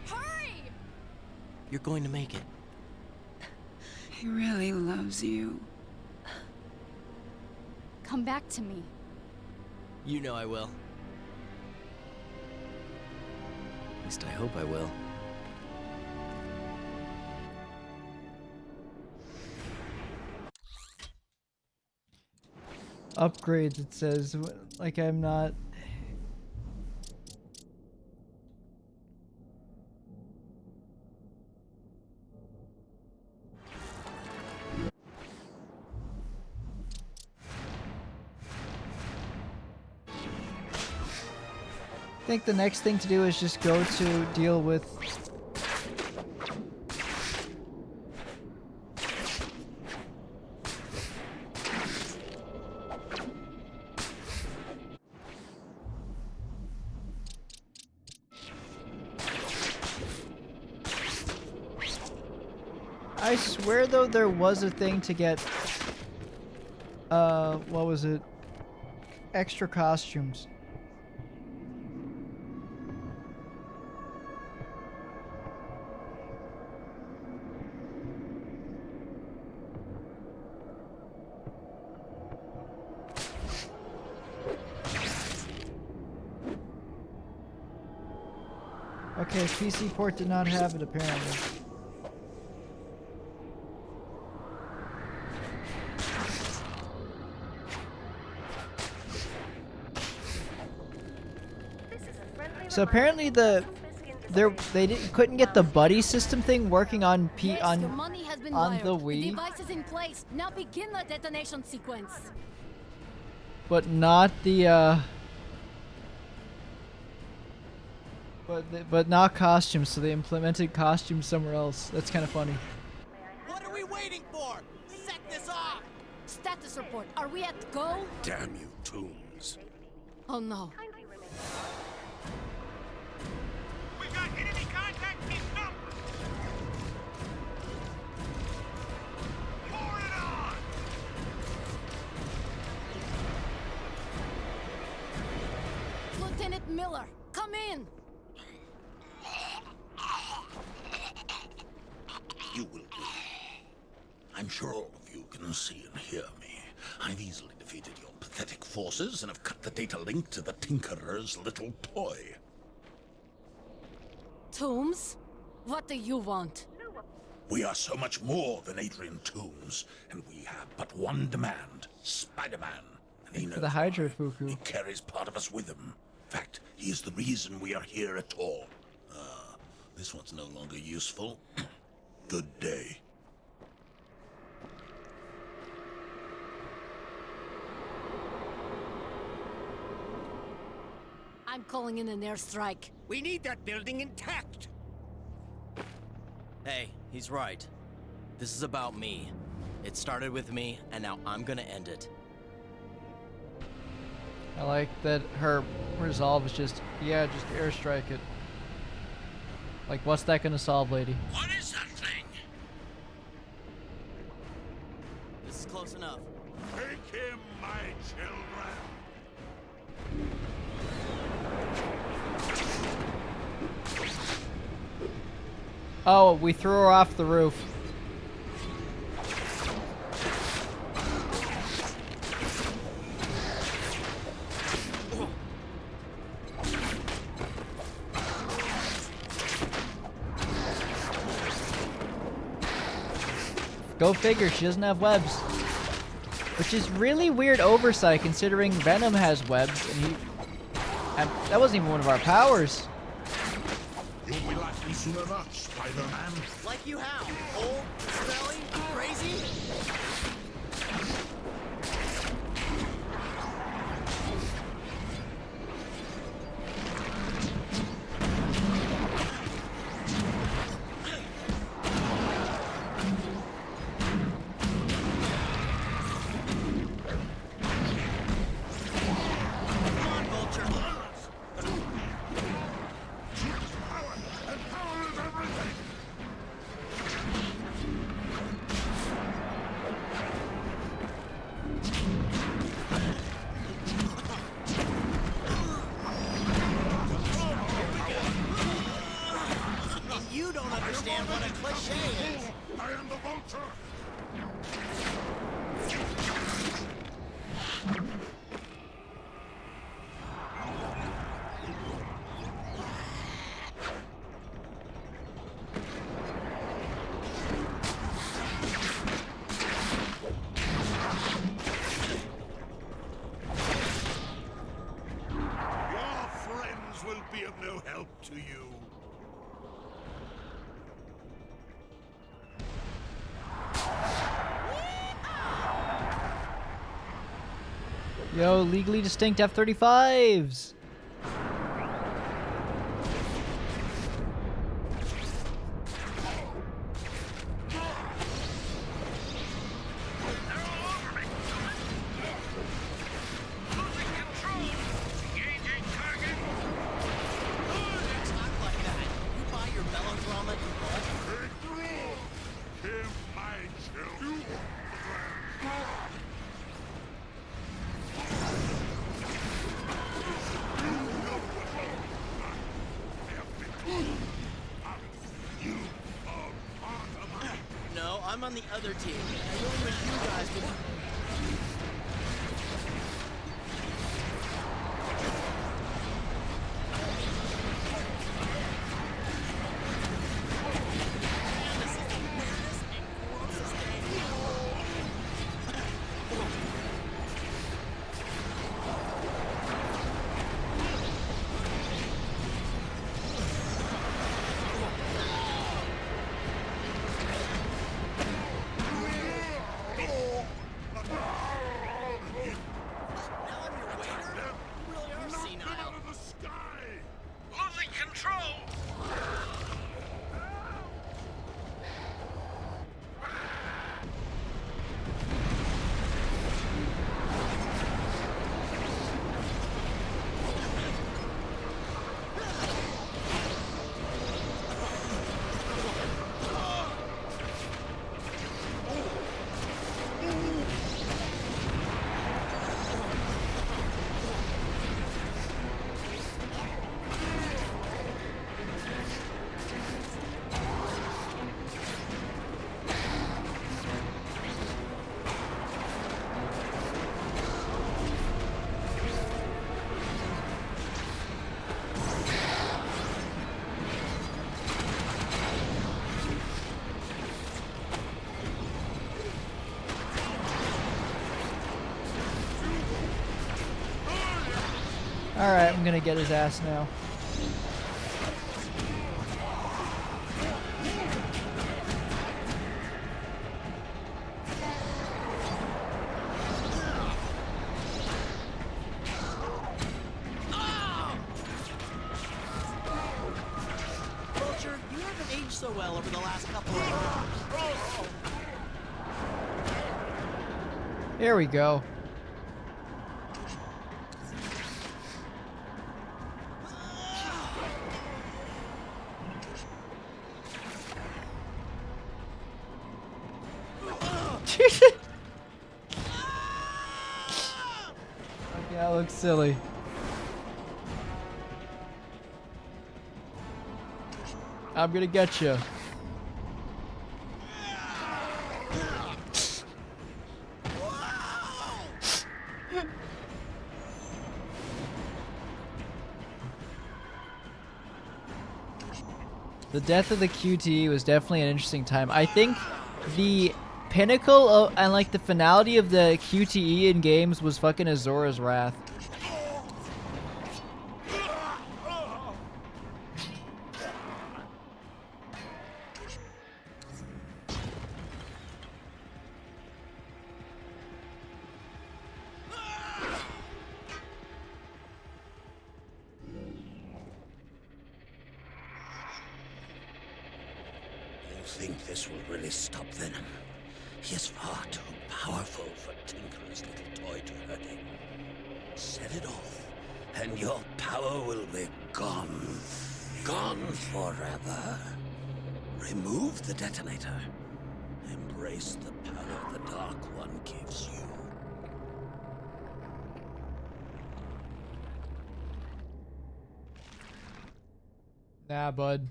Hurry! You're going to make it. He really loves you. Come back to me. You know I will. At least I hope I will. Upgrades, it says. Like I'm not... I think the next thing to do is just go to deal with... I swear though there was a thing to get, what was it? Extra costumes. Okay, PC port did not have it apparently. So apparently they couldn't get the buddy system thing working on Your money has been on wired. the The Wii, device is in place. Now begin the detonation sequence. but not the but not costumes. So they implemented costumes somewhere else. That's kind of funny. What are we waiting for? Set this off! Status report. Are we at go? Damn you, Tombs. Oh no. We got enemy contact in number. Pour it on. Lieutenant Miller, come Come in. You will do. I'm sure all of you can see and hear me. I've easily defeated your pathetic forces and have cut the data link to the Tinkerer's little toy. Toombs? What do you want? We are so much more than Adrian Toombs, and we have but one demand: Spider-Man. And he knows For the Hydra Fuku. he carries part of us with him. In fact, he is the reason we are here at all. This one's no longer useful. Good day. I'm calling in an airstrike. We need that building intact. Hey, he's right. This is about me. It started with me, and now I'm gonna end it. I like that her resolve is just, yeah, just airstrike it. Like, what's that gonna solve, lady? What is that thing? This is close enough. Take him, my children. Oh, we threw her off the roof. Go figure, she doesn't have webs. Which is really weird oversight considering Venom has webs and that wasn't even one of our powers. You'll be like me soon enough, Spider-Man. Like you how? Old, smelly, crazy? You don't understand what a cliche is. I am the Vulture. Your friends will be of no help to you. Yo, legally distinct F-35s! No, I'm on the other team. I really wish you guys would... Alright, I'm gonna get his ass now. Vulture, you haven't aged so well over the last couple of years. There we go. Okay, that looks silly. I'm gonna get you. The death of the QTE was definitely an interesting time. I think the pinnacle of, and like the finality of the QTE in games was fucking Azora's Wrath. You think this will really stop Venom? He is far too powerful for Tinker's little toy to hurt him. Set it off, and your power will be gone. Gone forever. Remove the detonator. Embrace the power the Dark One gives you. Nah, bud.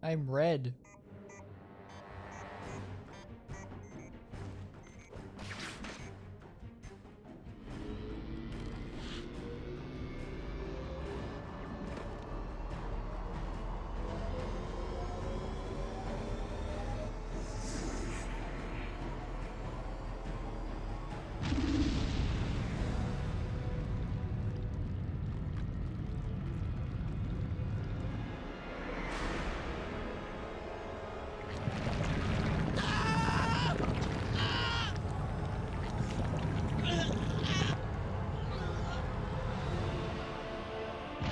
I'm red.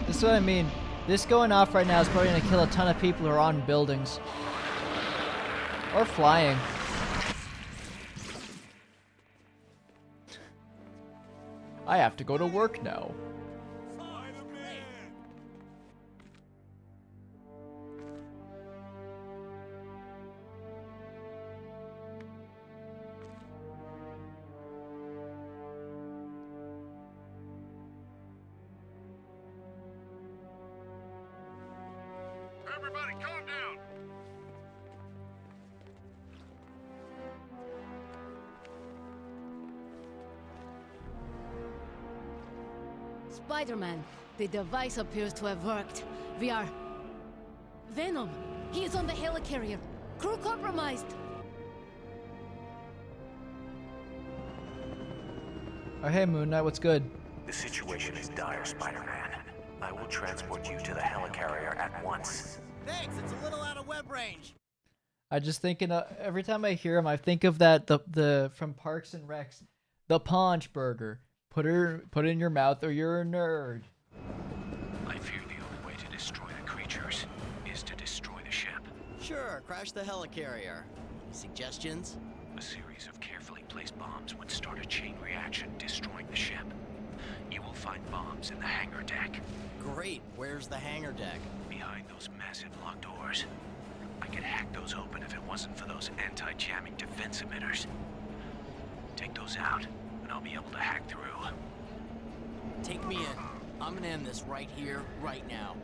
This is what I mean. This going off right now is probably gonna kill a ton of people who are on buildings. Or flying. I have to go to work now. Everybody, calm down. Spider-Man, the device appears to have worked. We are... Venom! He is on the helicarrier. Crew compromised! Oh, hey, Moon Knight, what's good? The situation is dire, Spider-Man. I will transport you to the helicarrier at once. Thanks, it's a little out of web range. I just thinking every time I hear him, I think of that the from Parks and Recs, the Paunch Burger. Put it in your mouth, or you're a nerd. I fear the only way to destroy the creatures is to destroy the ship. Sure, crash the helicarrier. Any suggestions? A series of carefully placed bombs would start a chain reaction, destroying the ship. You will find bombs in the hangar deck. Great, where's the hangar deck? Behind those massive locked doors. I could hack those open if it wasn't for those anti-jamming defense emitters. Take those out, and I'll be able to hack through. Take me in. I'm gonna end this right here, right now.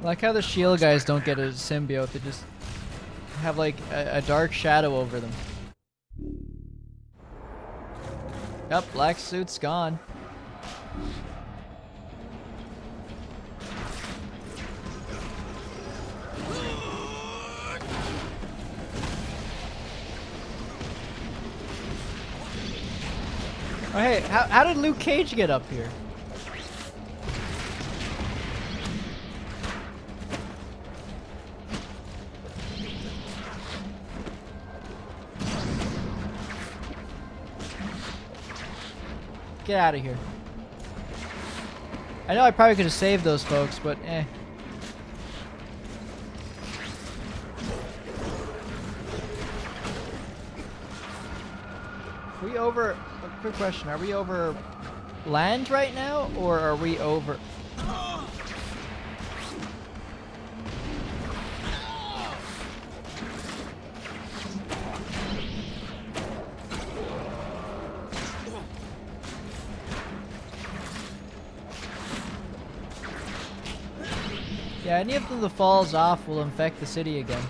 I like how the shield guys don't get a symbiote, they just have like a dark shadow over them. Yep, black suit's gone. Oh hey, how did Luke Cage get up here? get out of here. I know I probably could have saved those folks, but eh. Are we over... A quick question. Are we over land right now, or are we over... Yeah, any of them that falls off will infect the city again.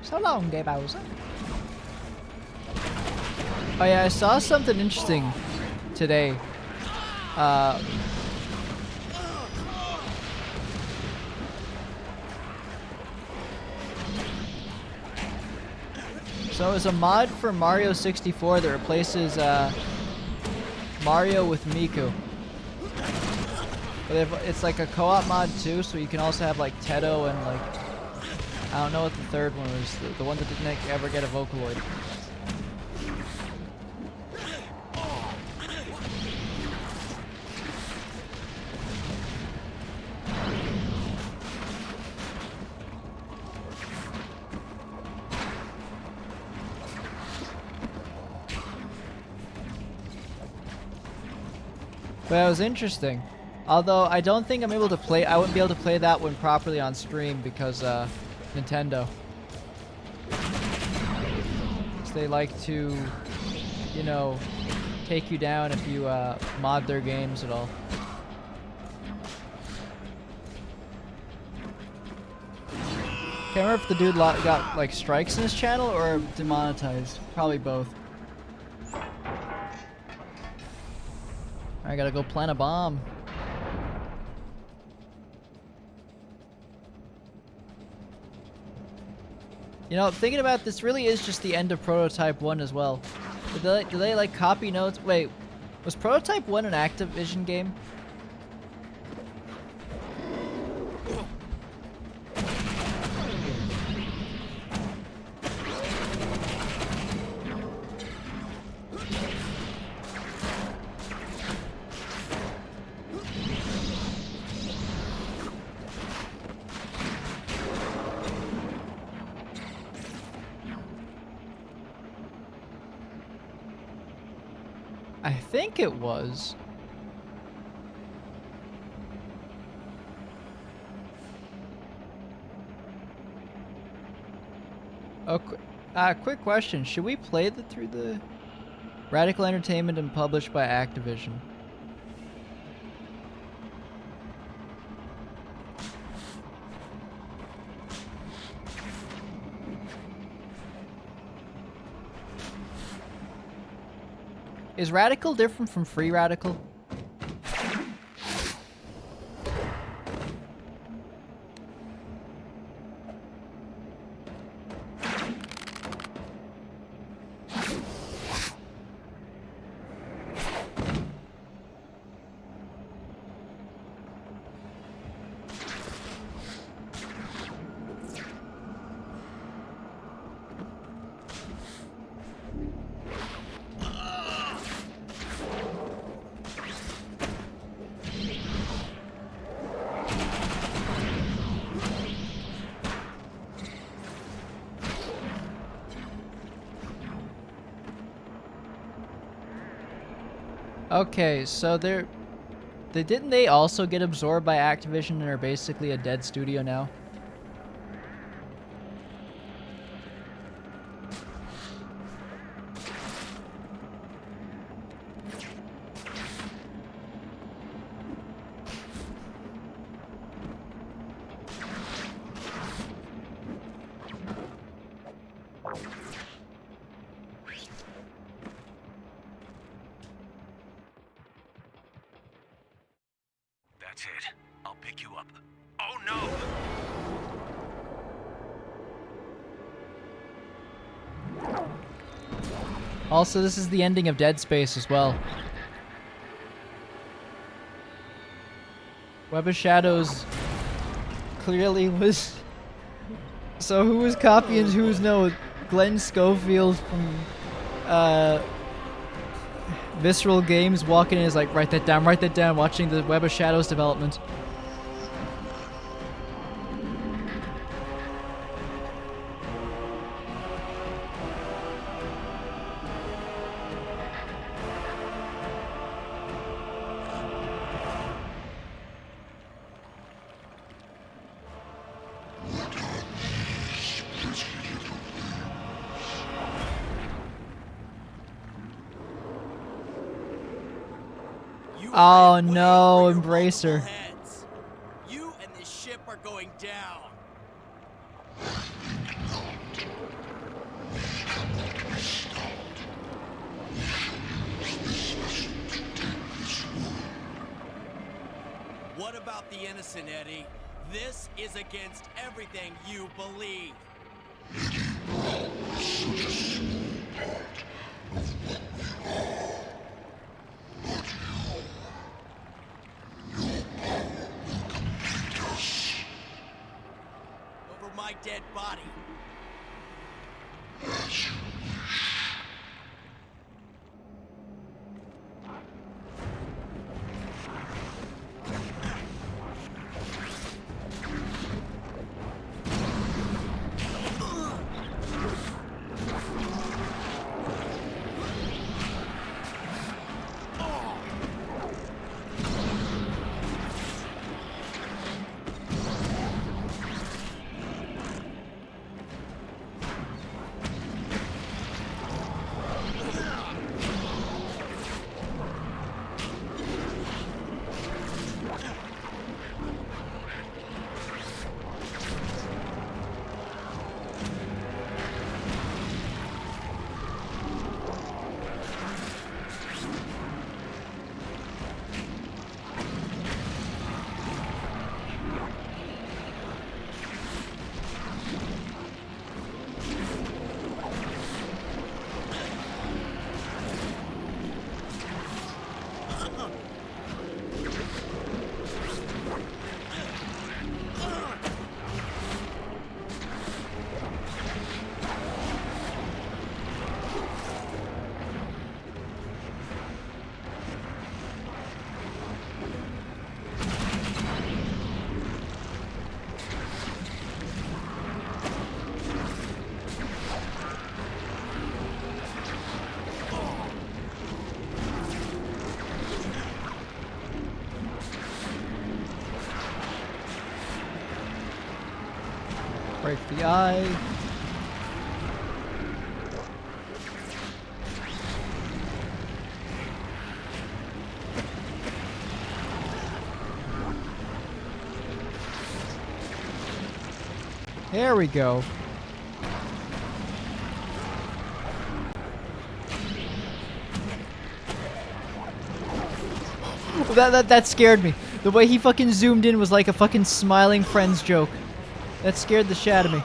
So long, Gay Bowser. Oh yeah, I saw something interesting today. So it's a mod for Mario 64 that replaces Mario with Miku. But it's like a co-op mod too, so you can also have like Teto and like, I don't know what the third one was, the one that didn't ever get a Vocaloid. But it was interesting. Although I don't think I'm able to play, I wouldn't be able to play that one properly on stream because Nintendo. So they like to, you know, take you down if you mod their games at all. Can't remember if the dude got like strikes in his channel or demonetized. Probably both. I gotta go plant a bomb. You know, thinking about this really is just the end of Prototype 1 as well. Did they like copy notes? Wait, was Prototype 1 an Activision game? I think it was. Oh, quick question. Should we play through the Radical Entertainment and published by Activision? Is Radical different from Free Radical? Okay, so didn't they also get absorbed by Activision and are basically a dead studio now? Also, this is the ending of Dead Space as well. Web of Shadows clearly was... So who was copying who's no? Glenn Schofield from Visceral Games walking in is like, write that down, watching the Web of Shadows development. Oh no, Embracer. Heads. You and this ship are going down. What about the innocent, Eddie? This is against everything you believe. Over my dead body. Break the eye. There we go. That scared me. The way he fucking zoomed in was like a fucking smiling Friends joke. That scared the shit out of me.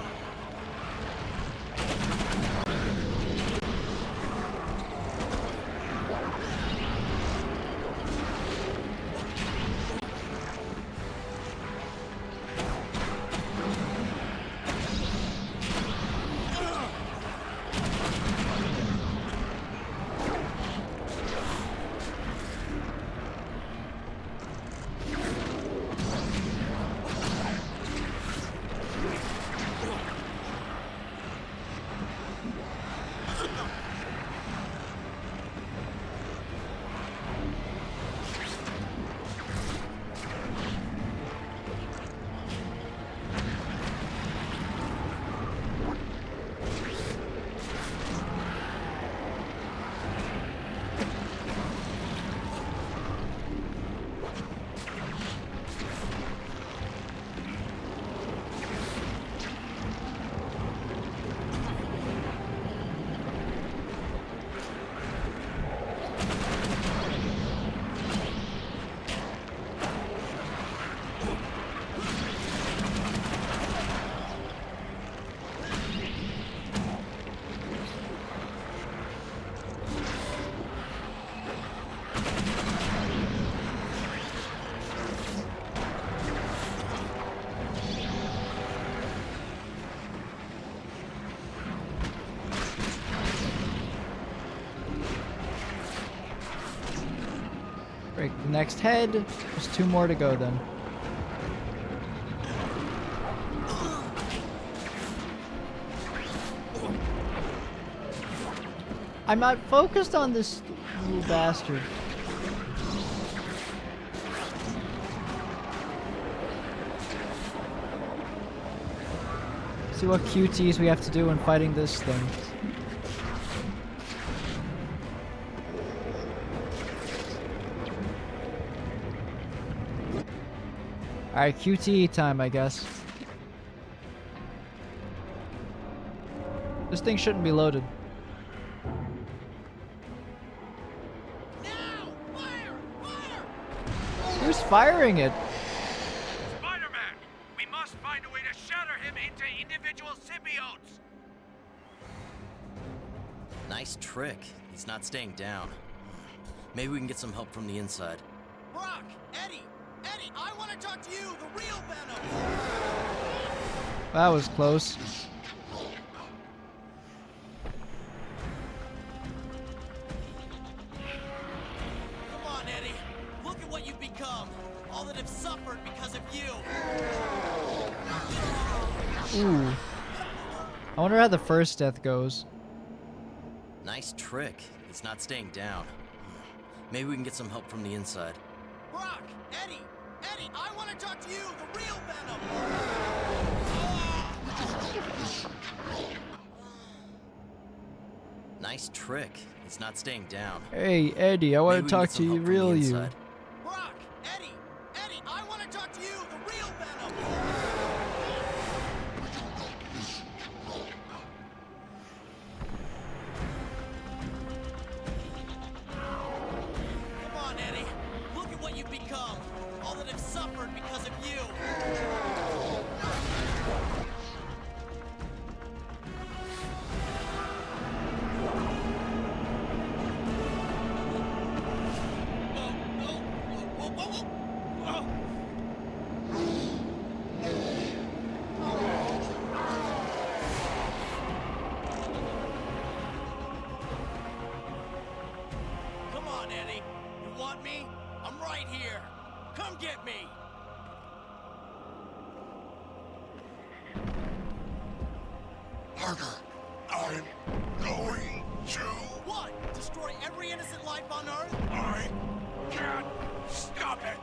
Next head. There's 2 more to go then. I'm not focused on this little bastard. See what QTs we have to do in fighting this thing. Alright, QTE time, I guess. This thing shouldn't be loaded. Who's firing it? Spider-Man! We must find a way to shatter him into individual symbiotes! Nice trick. He's not staying down. Maybe we can get some help from the inside. Brock! Eddie! Eddie, I want to talk to you, the real Venom! That was close. Come on, Eddie. Look at what you've become. All that have suffered because of you. Ooh. I wonder how the first death goes. Nice trick. He's not staying down. Maybe we can get some help from the inside. Brock! Eddie! Eddie, I want to talk to you, the real Venom! Nice trick. He's not staying down. Hey, Eddie, I want Maybe to we can talk get to some you, help from the real you. inside. Brock! Eddie! Eddie, I want to talk to you, the real Venom! Come on, Eddie. Look at what you've become. All that have suffered because of you. Come on, Eddie. You want me? I'm right here. Come get me. Parker, I'm going to... What? Destroy every innocent life on Earth? I can't stop it!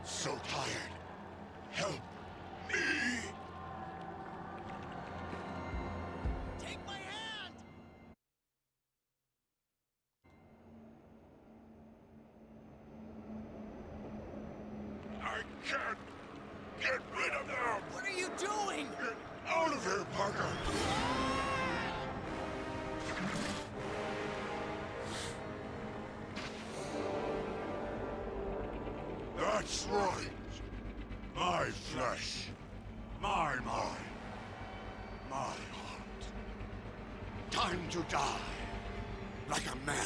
So tired. Help me! Take my hand! I can't get rid of them! What are you doing? Get out of here, Parker! That's right. My flesh, my mind, my heart. Time to die like a man.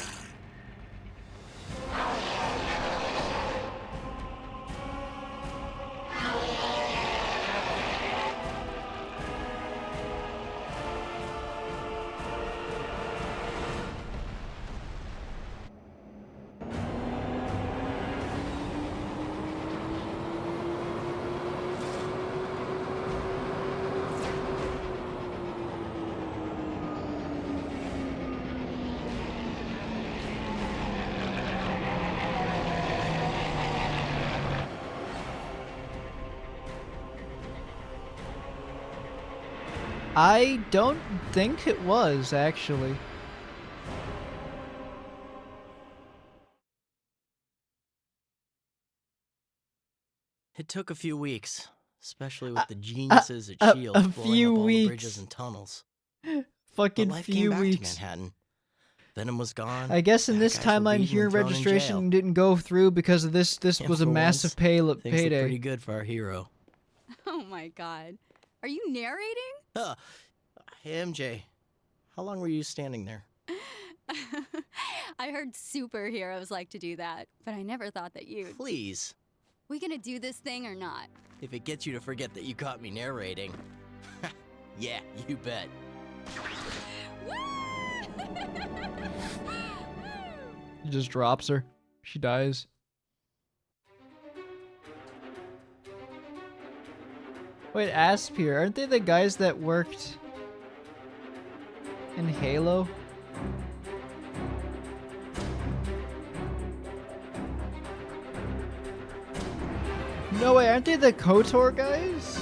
I don't think it was, actually. It took a few weeks, especially with the geniuses at S.H.I.E.L.D. blowing few up all weeks. the bridges and tunnels. Fucking But life few came back weeks. to Manhattan. Venom was gone. I guess in bad this guys were timeline beaten here, and thrown in registration jail. didn't go through because of this. This And was a for massive once, things look payday. pretty good for our hero. Oh my god. Are you narrating? Hey, MJ. How long were you standing there? I heard superheroes like to do that, but I never thought that you'd. Please. We gonna do this thing or not? If it gets you to forget that you caught me narrating. Yeah, you bet. He just drops her. She dies. Wait, Aspir, aren't they the guys that worked in Halo? No way, aren't they the KOTOR guys?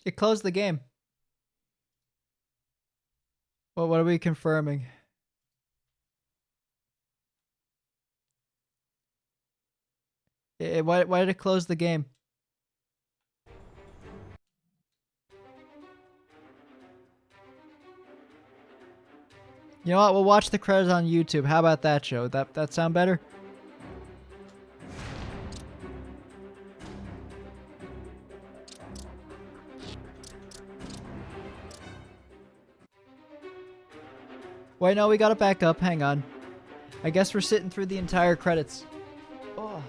It closed the game. Well, what are we confirming? Why did it close the game? You know what? We'll watch the credits on YouTube. How about that, Joe? That sound better? Wait, no, we gotta back up. Hang on. I guess we're sitting through the entire credits. Oh.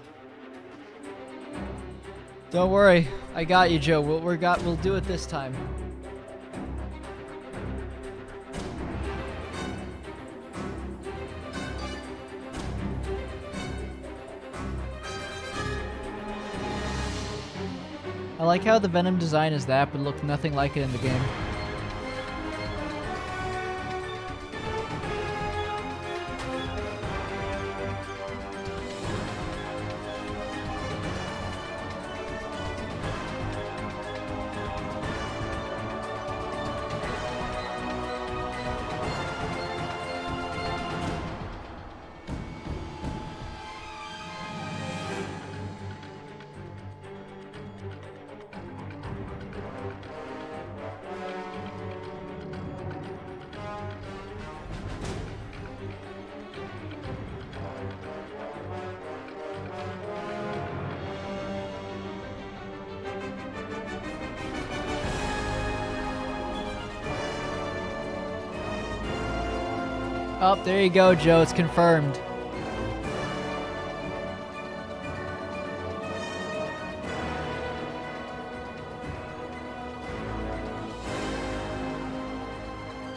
Don't worry. I got you, Joe. We'll do it this time. I like how the Venom design is that, but looked nothing like it in the game. Oh, there you go, Joe. It's confirmed.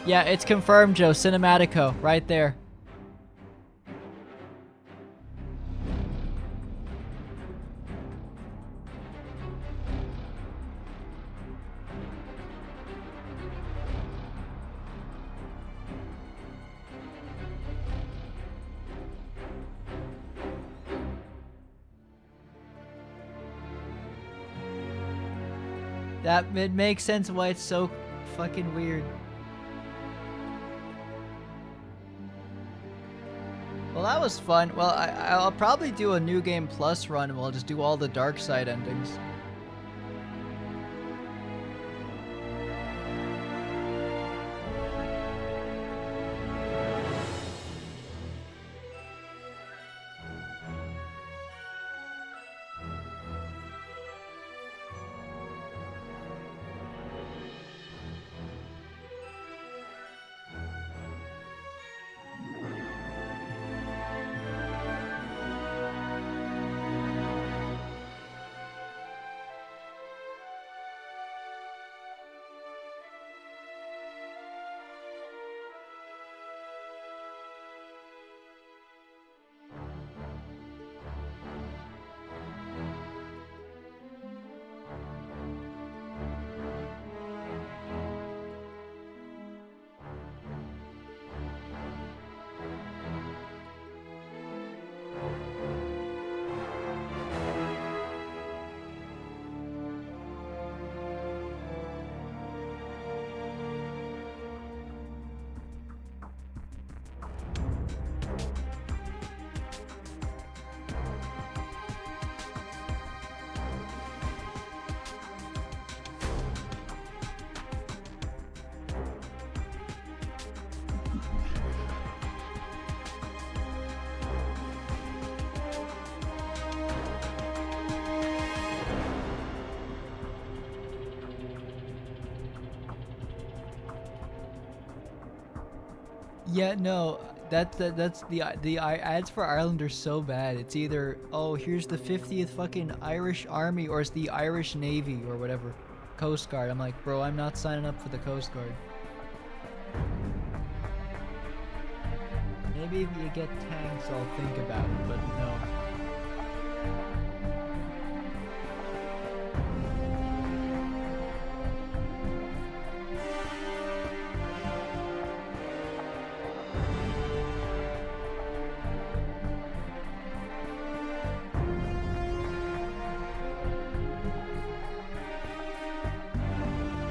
Yeah, it's confirmed, Joe. Cinematico, right there. It makes sense why it's so fucking weird. Well, that was fun. Well, I'll probably do a New Game Plus run and we'll just do all the dark side endings. Yeah, no, that's the ads for Ireland are so bad. It's either, oh, here's the 50th fucking Irish Army, or it's the Irish Navy or whatever, Coast Guard. I'm like, bro, I'm not signing up for the Coast Guard. Maybe if you get tanks, I'll think about it, but no.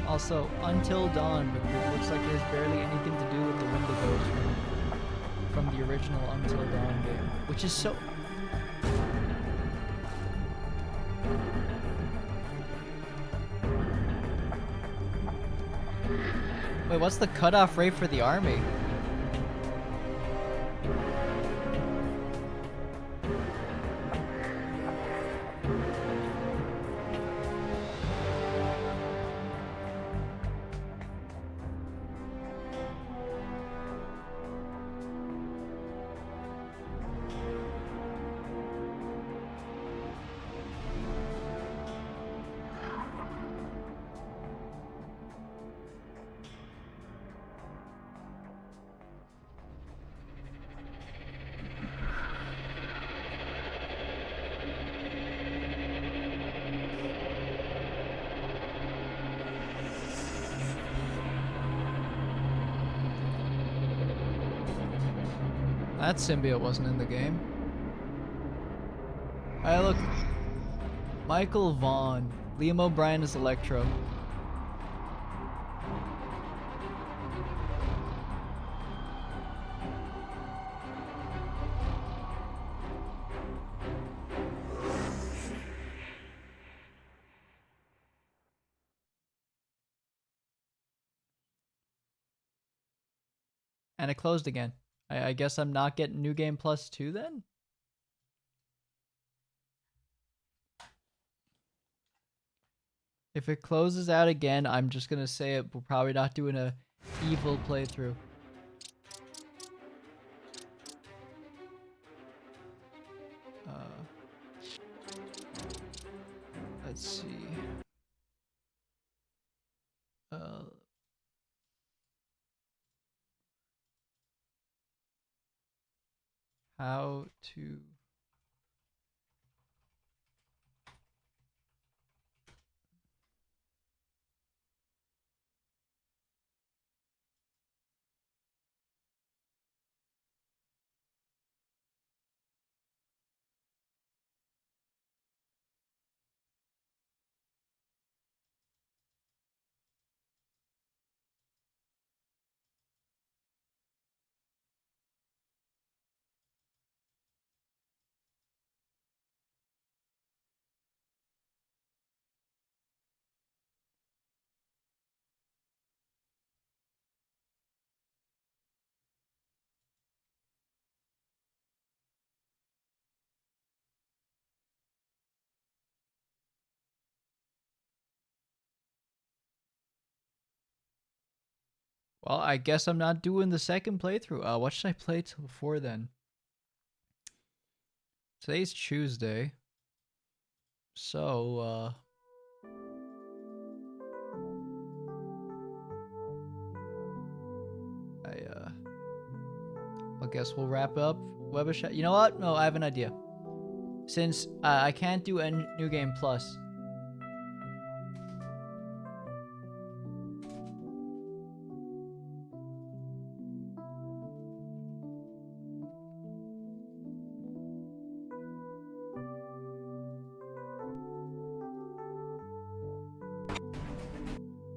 Also, Until Dawn, but it looks like it has barely anything to do with the Wendigos from the original Until Dawn game, which is so... Wait, what's the cutoff rate for the army? That symbiote wasn't in the game. Alright, look. Michael Vaughn. Liam O'Brien is Electro. And it closed again. I guess I'm not getting New Game Plus 2 then? If it closes out again, I'm just gonna say it. We're probably not doing a evil playthrough. Let's see. How to... Well, I guess I'm not doing the second playthrough. What should I play till before then? Today's Tuesday. So, I guess we'll wrap up Webishat. You know what? No, I have an idea. Since I can't do a New Game Plus.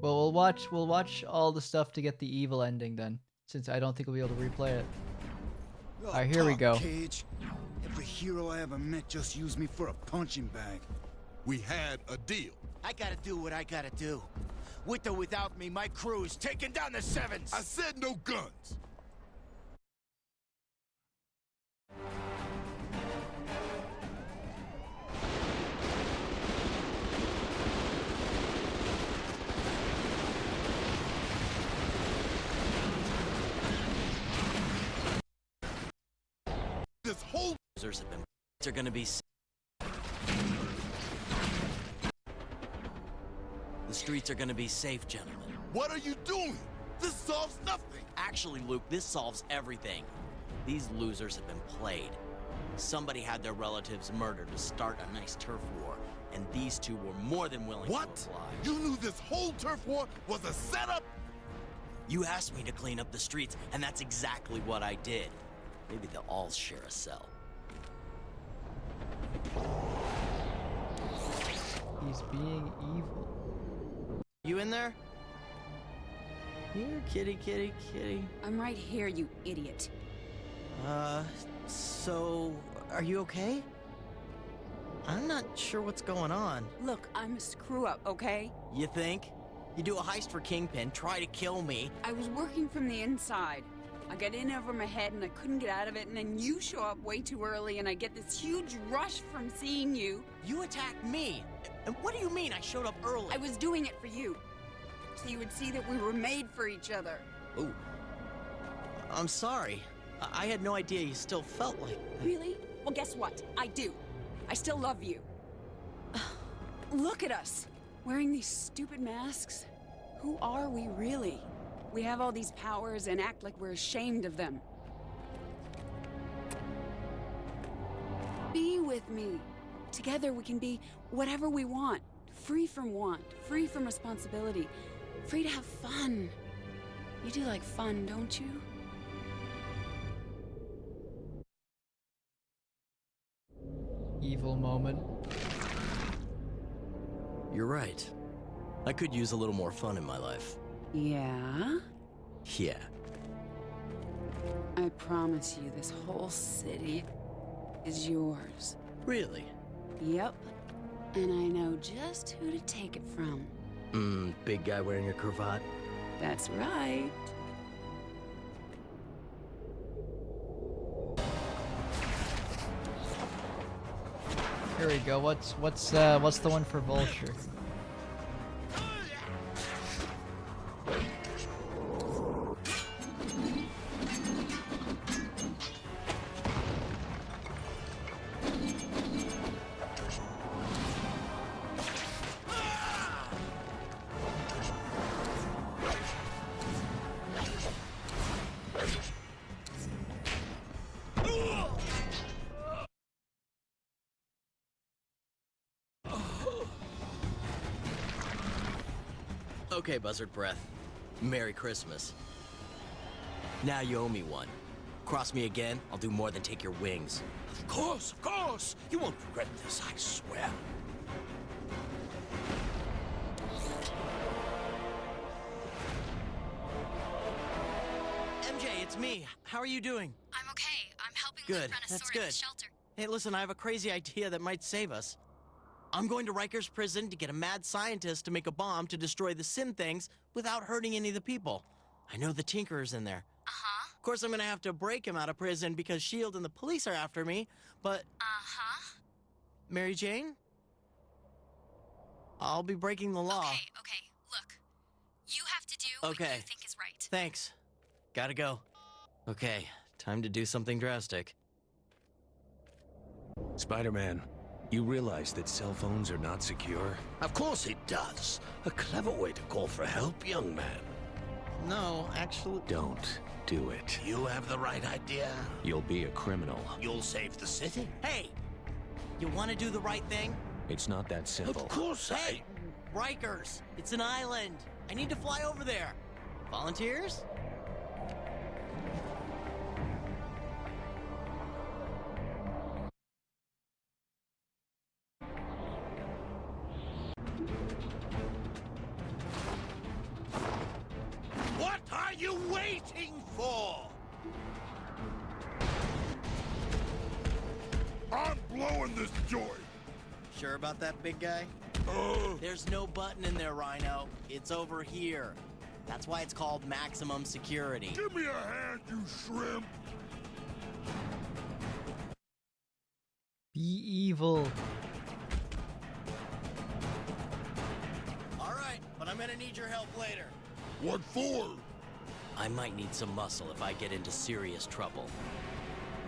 Well, we'll watch all the stuff to get the evil ending then, since I don't think we'll be able to replay it. Alright, here we go. Cage. Every hero I ever met just used me for a punching bag. We had a deal. I gotta do what I gotta do. With or without me, my crew is taking down the Sevens. I said no guns. losers have been. Are gonna be. The streets are gonna be safe, gentlemen. What are you doing? This solves nothing. Actually, Luke, this solves everything. These losers have been played. Somebody had their relatives murdered to start a nice turf war, and these two were more than willing to oblige. You knew this whole turf war was a setup? You asked me to clean up the streets, and that's exactly what I did. Maybe they'll all share a cell. He's being evil. You in there? Here, kitty, kitty, kitty. I'm right here, you idiot. So, are you okay? I'm not sure what's going on. Look, I'm a screw-up, okay? You think? You do a heist for Kingpin, try to kill me. I was working from the inside. I got in over my head and I couldn't get out of it, and then you show up way too early and I get this huge rush from seeing you. You attacked me. And what do you mean I showed up early? I was doing it for you. So you would see that we were made for each other. Ooh. I'm sorry. I had no idea you still felt like... Really? Well, guess what? I do. I still love you. Look at us. Wearing these stupid masks. Who are we really? We have all these powers and act like we're ashamed of them. Be with me. Together we can be whatever we want. Free from want, free from responsibility, free to have fun. You do like fun, don't you? Evil moment. You're right. I could use a little more fun in my life. Yeah? Yeah. I promise you, this whole city is yours. Really? Yep. And I know just who to take it from. Big guy wearing a cravat? That's right. Here we go. What's the one for Vulture? Okay, Buzzard Breath. Merry Christmas. Now you owe me one. Cross me again, I'll do more than take your wings. Of course, of course. You won't regret this, I swear. MJ, it's me. How are you doing? I'm okay. I'm helping Good, Luke run a that's sorting good. shelter. Hey, listen, I have a crazy idea that might save us. I'm going to Rikers Prison to get a mad scientist to make a bomb to destroy the Sim things without hurting any of the people. I know the Tinkerer's in there. Uh-huh. Of course, I'm gonna have to break him out of prison because S.H.I.E.L.D. and the police are after me, but... Uh-huh. Mary Jane? I'll be breaking the law. Okay, look. You have to do what you think is right. Thanks. Gotta go. Okay, time to do something drastic. Spider-Man, you realize that cell phones are not secure? Of course it does. A clever way to call for help, young man. No, actually... Don't do it. You have the right idea. You'll be a criminal. You'll save the city. Hey! You want to do the right thing? It's not that simple. Of course Hey! Rikers! It's an island! I need to fly over there. Volunteers? What are you waiting for? I'm blowing this joint. Sure about that, big guy? There's no button in there, Rhino. It's over here. That's why it's called maximum security. Give me a hand, you shrimp. Be evil. All right, but I'm gonna need your help later. What for? I might need some muscle if I get into serious trouble.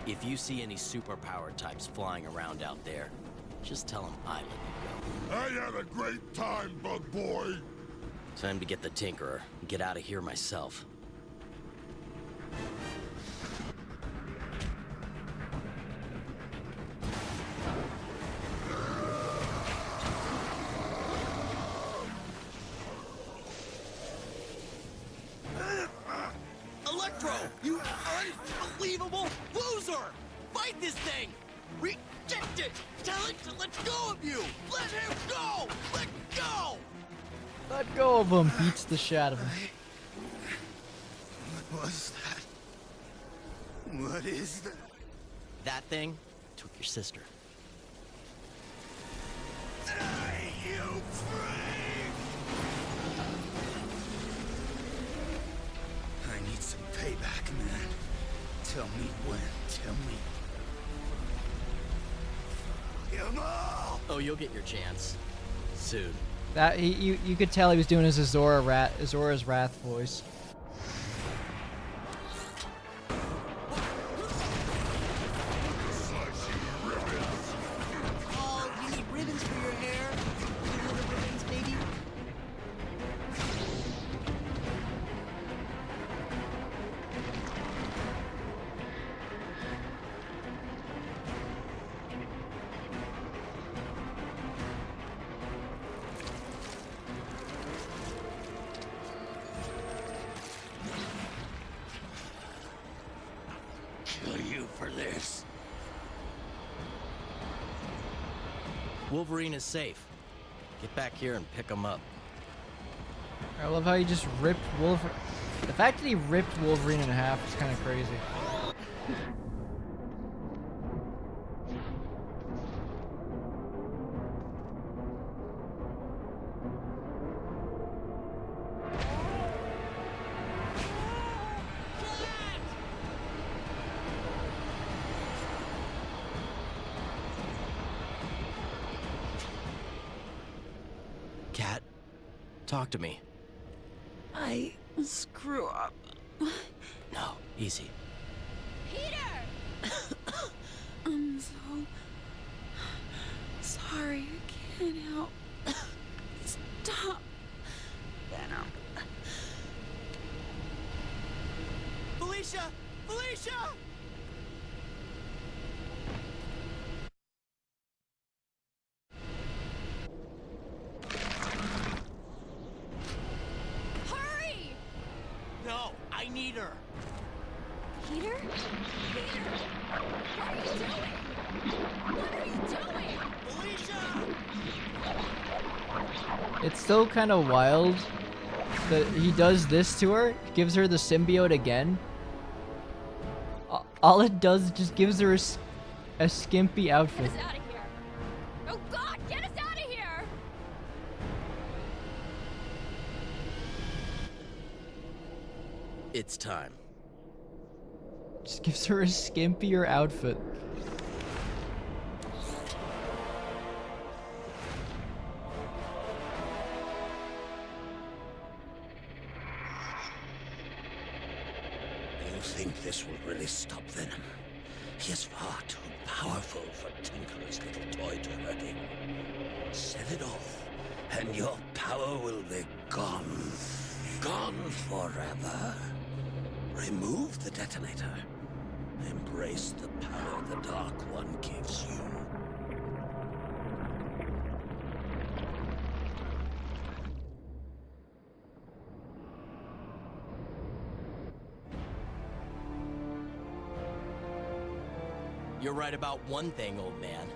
If you see any superpower types flying around out there, just tell them I let you go. I had a great time, bug boy. Time to get the Tinkerer and get out of here myself. Electro, you unbelievable loser! Fight this thing! Reject it! Tell it to let go of you! Let him go! Let go! Let go of him. Beats the shit out of him. What was that? What is that? That thing took your sister. Die, you freak! I need some payback, man. Tell me when. Tell me. Kill 'em all! Oh, you'll get your chance. Soon. That you could tell he was doing his Azora's Wrath voice. Oh, you need ribbons for your hair? Give me the ribbons, baby. Kill you for this. Wolverine is safe. Get back here and pick him up. I love how he just ripped Wolverine. The fact that he ripped Wolverine in half is kind of crazy. Cat, talk to me. I screw up. No, easy. Peter! I'm so sorry. I can't help. Stop. Venom. Felicia! Felicia! Hurry! No, I need her. Peter? Peter! What are you doing? What are you doing? Felicia! It's still kind of wild that he does this to her, gives her the symbiote again. All it does is just gives her a skimpy outfit. Get us out of here! Oh God, get us out of here! It's time. Just gives her a skimpier outfit. You think this will really stop Venom? He is far too powerful for Tinker's little toy to hurt him. Set it off, and your power will be gone. Gone forever. Remove the detonator. Embrace the power the Dark One gives you. You're right about one thing, old man.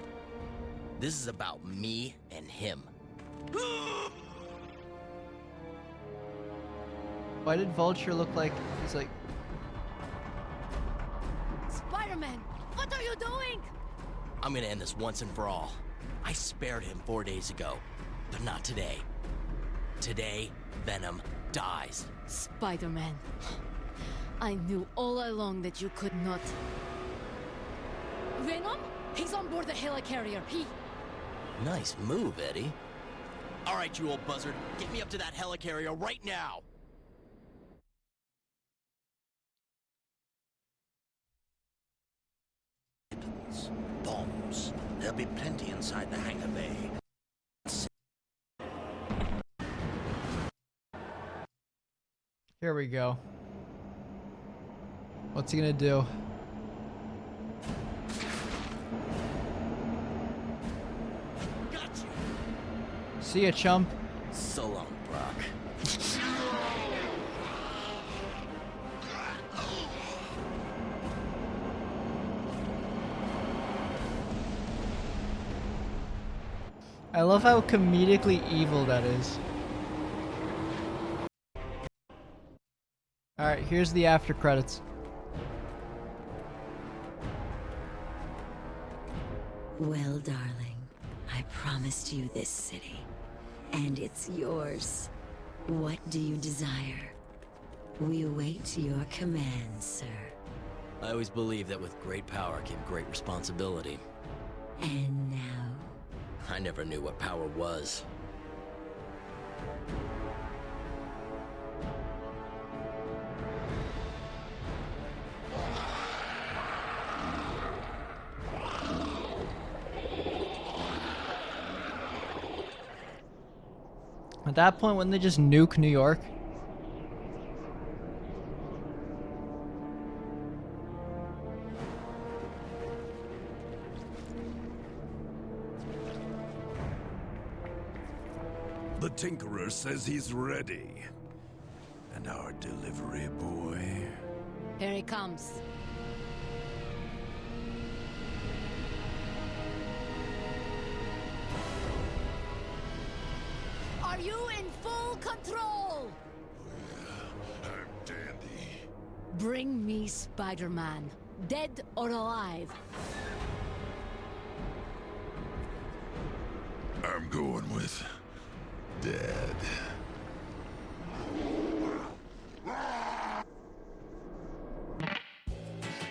This is about me and him. Why did Vulture look like he's like? Spider-Man, what are you doing? I'm gonna end this once and for all. I spared him 4 days ago, but not today. Today, Venom dies. Spider-Man, I knew all along that you could not. Venom? He's on board the helicarrier. Nice move, Eddie. All right, you old buzzard. Get me up to that helicarrier right now. weapons, bombs. There'll be plenty inside the hangar bay. Here we go. What's he gonna do? Gotcha. See ya, chump. So long, Brock. I love how comedically evil that is. Alright, here's the after credits. Well, darling, I promised you this city, and it's yours. What do you desire? We await your commands, sir. I always believed that with great power came great responsibility. And now? I never knew what power was. At that point, wouldn't they just nuke New York? The Tinkerer says he's ready. And our delivery boy... Here he comes. Are you in full control? I'm dandy. Bring me Spider-Man, dead or alive. I'm going with... Dad.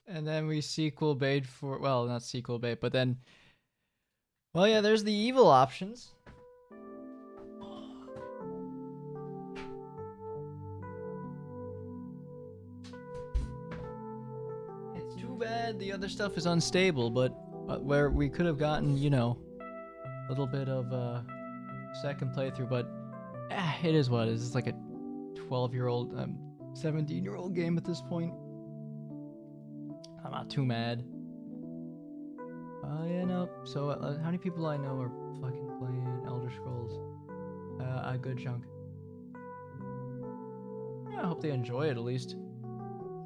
And then we sequel bait for, well, not sequel bait, but then, well, yeah, there's the evil options. It's too bad the other stuff is unstable, but where we could have gotten, you know, a little bit of second playthrough, but it is what it is. It's like a 12-year-old, 17-year-old game at this point. I'm not too mad. Yeah, no. So, how many people I know are fucking playing Elder Scrolls? A good chunk. Yeah, I hope they enjoy it at least.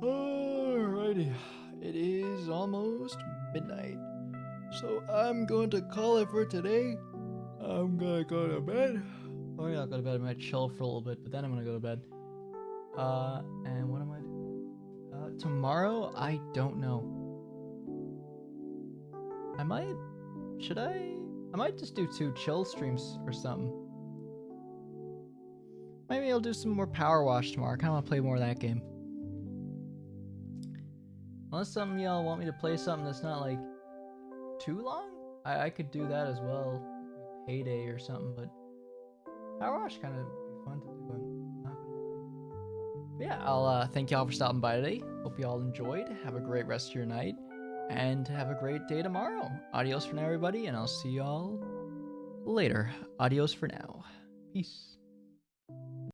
Alrighty. It is almost midnight. So, I'm going to call it for today. I'm gonna go to bed. Oh, yeah, I'll go to bed. I might chill for a little bit, but then I'm gonna go to bed. And what am I doing? Tomorrow, I don't know. I might just do 2 chill streams or something. Maybe I'll do some more Power Wash tomorrow. I kinda wanna play more of that game. Unless some of y'all want me to play something that's not like too long, I could do that as well. Payday or something, but Power Wash kind of be fun to do. I'm not gonna lie. But yeah, I'll thank y'all for stopping by today. Hope y'all enjoyed. Have a great rest of your night, and have a great day tomorrow. Adios for now, everybody, and I'll see y'all later. Adios for now. Peace.